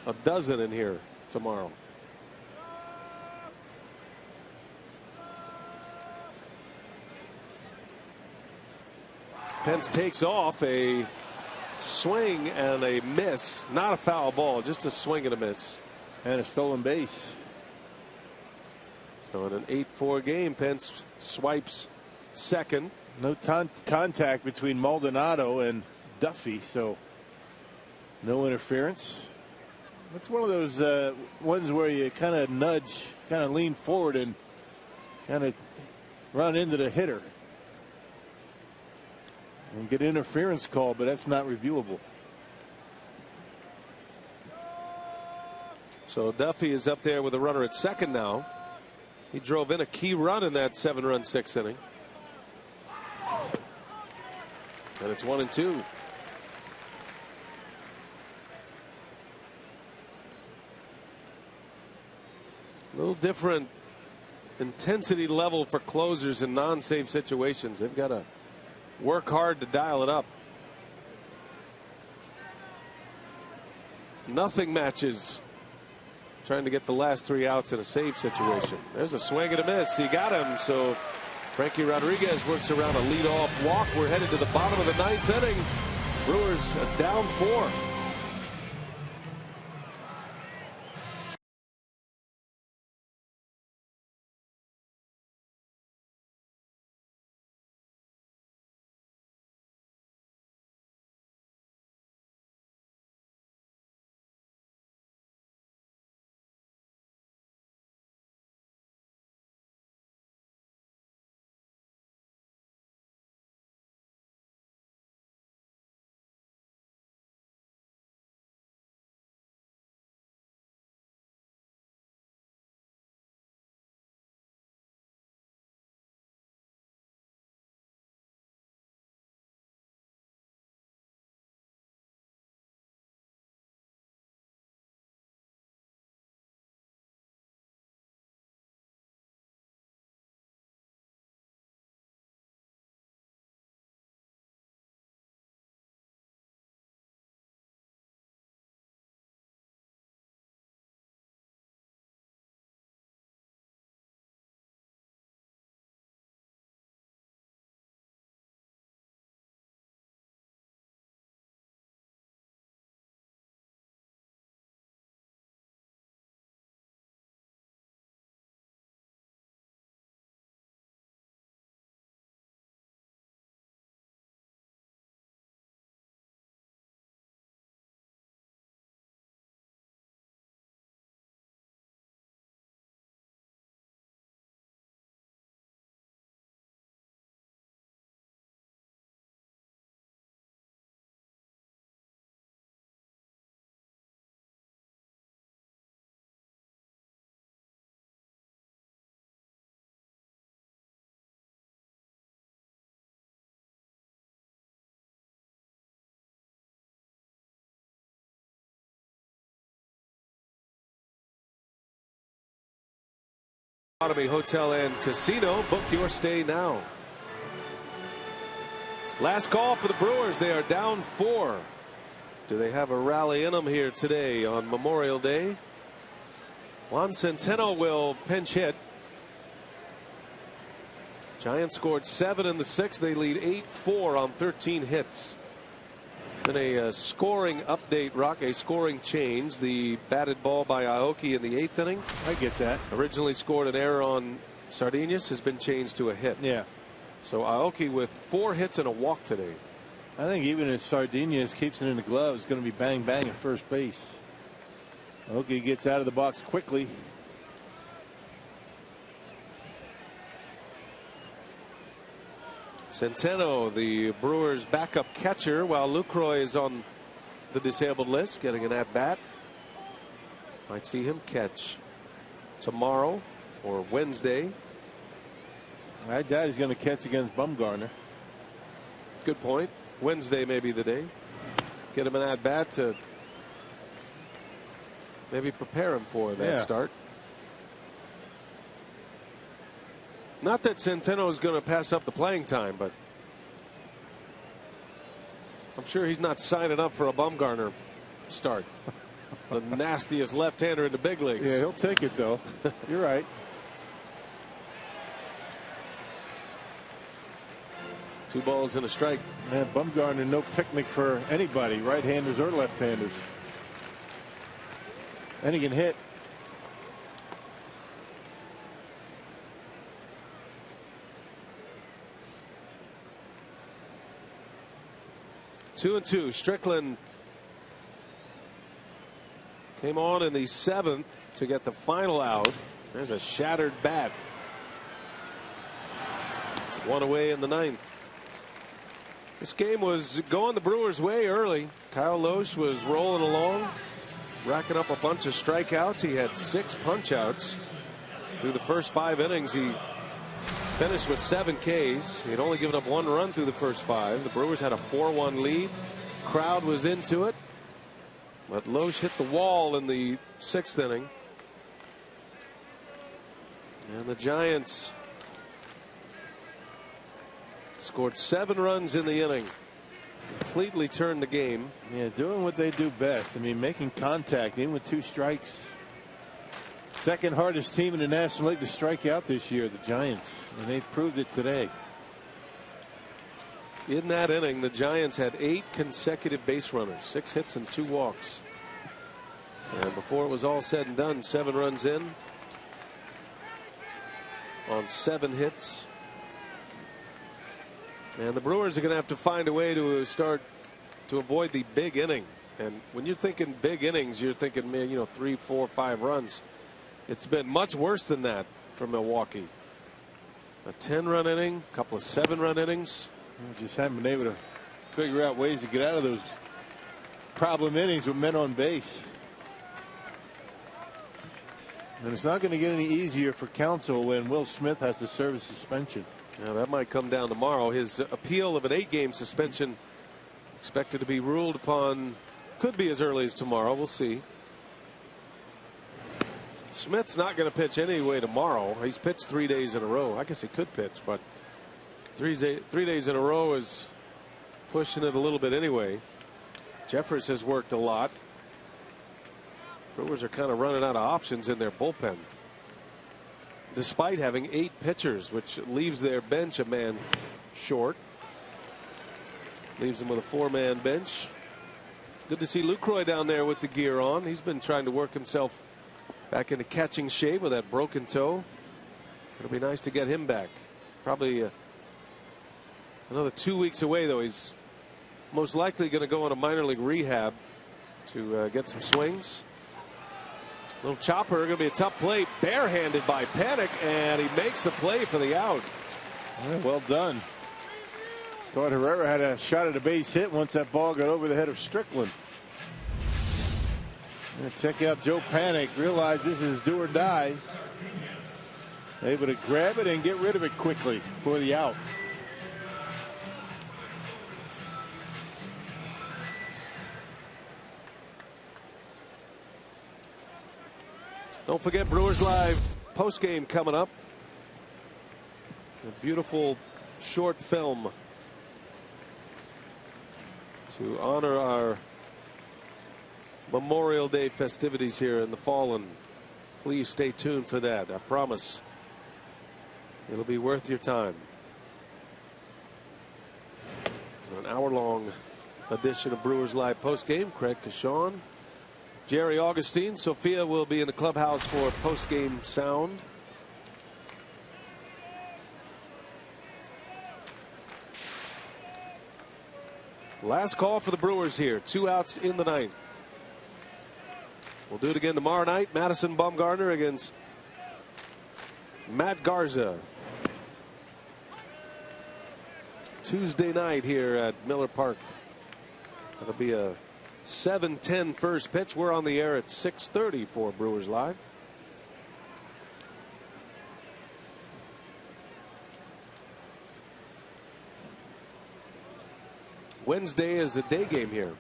a dozen in here tomorrow. Pence takes off, a swing and a miss. Not a foul ball, just a swing and a miss. And a stolen base. So in an 8-4 game, Pence swipes second. No contact between Maldonado and Duffy, so no interference. It's one of those ones where you kind of nudge, kind of lean forward and kind of run into the hitter. And get an interference call, but that's not reviewable. So Duffy is up there with a runner at second now. He drove in a key run in that 7-run 6th inning. And it's 1-2. A little different intensity level for closers in non-save situations. They've got to work hard to dial it up. Nothing matches trying to get the last 3 outs in a save situation. There's a swing and a miss. He got him. So Frankie Rodriguez works around a leadoff walk. We're headed to the bottom of the 9th inning. Brewers down 4. Hotel and Casino. Book your stay now. Last call for the Brewers. They are down 4. Do they have a rally in them here today on Memorial Day? Juan Centeno will pinch hit. Giants scored 7 in the 6th. They lead 8-4 on 13 hits. It's been a scoring update, Rock, a scoring change. The batted ball by Aoki in the 8th inning. I get that. Originally scored an error on Sardinius, has been changed to a hit. Yeah. So Aoki with 4 hits and a walk today. I think even if Sardinius keeps it in the glove, it's going to be bang bang at first base. Aoki gets out of the box quickly. Centeno, the Brewers' backup catcher, while Lucroy is on the disabled list, getting an at-bat. Might see him catch tomorrow or Wednesday. I doubt he's going to catch against Bumgarner. Good point. Wednesday may be the day. Get him an at-bat to maybe prepare him for that start. Not that Centeno is going to pass up the playing time, but I'm sure he's not signing up for a Bumgarner start. The nastiest left-hander in the big leagues. Yeah, he'll take it, though. You're right. 2 balls and a strike. Man, Bumgarner, no picnic for anybody, right-handers or left-handers. And he can hit. 2-2. Strickland came on in the 7th to get the final out. There's a shattered bat. 1 away in the 9th. This game was going the Brewers' way early. Kyle Loesch was rolling along, racking up a bunch of strikeouts. He had 6 punch-outs through the first 5 innings. He finished with 7 Ks. He had only given up 1 run through the first 5. The Brewers had a 4-1 lead. Crowd was into it, but Loesch hit the wall in the 6th inning. And the Giants scored 7 runs in the inning. Completely turned the game. Yeah, doing what they do best. I mean, making contact, even with 2 strikes. Second hardest team in the National League to strike out this year, the Giants, and they proved it today. In that inning, the Giants had 8 consecutive base runners, 6 hits and 2 walks. And before it was all said and done, 7 runs in on 7 hits. And the Brewers are going to have to find a way to start to avoid the big inning. And when you're thinking big innings, you're thinking, man, 3, 4, 5 runs. It's been much worse than that for Milwaukee. A 10-run inning, a couple of 7-run innings. Just haven't been able to figure out ways to get out of those problem innings with men on base. And it's not going to get any easier for Counsell when Will Smith has to serve a suspension. Now that might come down tomorrow. His appeal of an 8-game suspension expected to be ruled upon, could be as early as tomorrow. We'll see. Smith's not going to pitch anyway tomorrow. He's pitched 3 days in a row. I guess he could pitch, but 3 days in a row is pushing it a little bit anyway. Jeffers has worked a lot. Brewers are kind of running out of options in their bullpen, despite having 8 pitchers, which leaves their bench a man short. Leaves them with a 4-man bench. Good to see Lucroy down there with the gear on. He's been trying to work himself back into catching shape with that broken toe. It'll be nice to get him back. Probably another 2 weeks away, though. He's most likely going to go on a minor league rehab to get some swings. Little chopper, going to be a tough play. Barehanded by Panic, and he makes a play for the out. Well done. Thought Herrera had a shot at a base hit once that ball got over the head of Strickland. And check out Joe Panic. Realize this is do or die. Able to grab it and get rid of it quickly for the out. Don't forget Brewers Live postgame coming up. A beautiful short film to honor our Memorial Day festivities here in the fall, and please stay tuned for that. I promise it'll be worth your time. An hour-long edition of Brewers Live postgame. Craig Kashawn, Jerry Augustine, Sophia will be in the clubhouse for postgame sound. Last call for the Brewers here. 2 outs in the 9th. We'll do it again tomorrow night. Madison Bumgarner against Matt Garza. Tuesday night here at Miller Park. That'll be a 7:10 first pitch. We're on the air at 6:30 for Brewers Live. Wednesday is a day game here.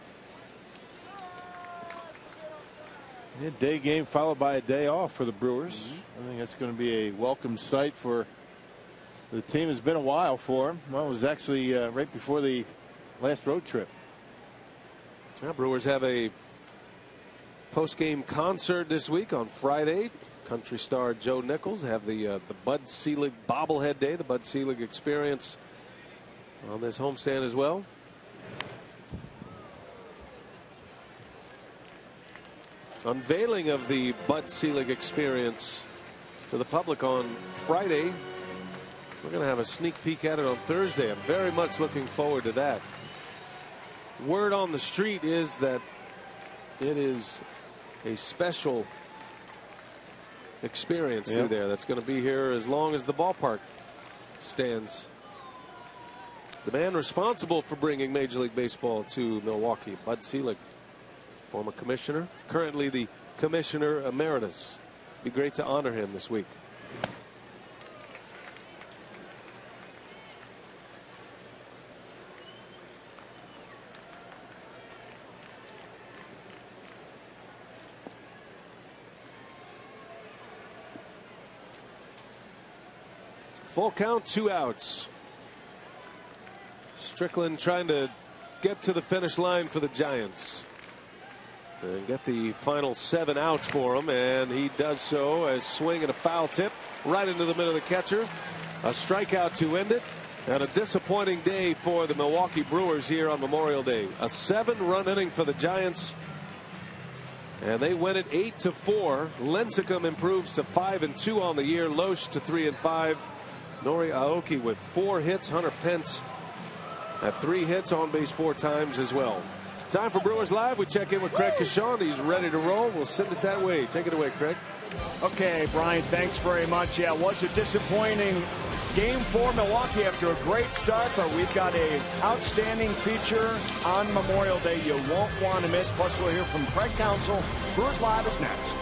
Yeah, day game followed by a day off for the Brewers. I think that's going to be a welcome sight for the team. It's been a while for them. Well, it was actually right before the last road trip. Yeah, Brewers have a post-game concert this week on Friday. Country star Joe Nichols have the Bud Selig bobblehead day, the Bud Selig experience on this homestand as well. Unveiling of the Bud Selig experience to the public on Friday. We're going to have a sneak peek at it on Thursday. I'm very much looking forward to that. Word on the street is that it is a special experience through there that's going to be here as long as the ballpark stands. The man responsible for bringing Major League Baseball to Milwaukee, Bud Selig, former commissioner, currently the commissioner emeritus. Be great to honor him this week. Full count, 2 outs. Strickland trying to get to the finish line for the Giants and get the final 7 outs for him, and he does so as swing and a foul tip right into the middle of the catcher. A strikeout to end it, and a disappointing day for the Milwaukee Brewers here on Memorial Day. A 7-run inning for the Giants, and they win it 8-4. Lincecum improves to 5-2 on the year. Loesch to 3-5. Nori Aoki with 4 hits. Hunter Pence at 3 hits, on base 4 times as well. Time for Brewers Live. We check in with Craig Kashawn. He's ready to roll. We'll send it that way. Take it away, Craig. Okay, Brian, thanks very much. Yeah, it was a disappointing game for Milwaukee after a great start, but we've got an outstanding feature on Memorial Day you won't want to miss. Plus, we'll hear from Craig Counsell. Brewers Live is next.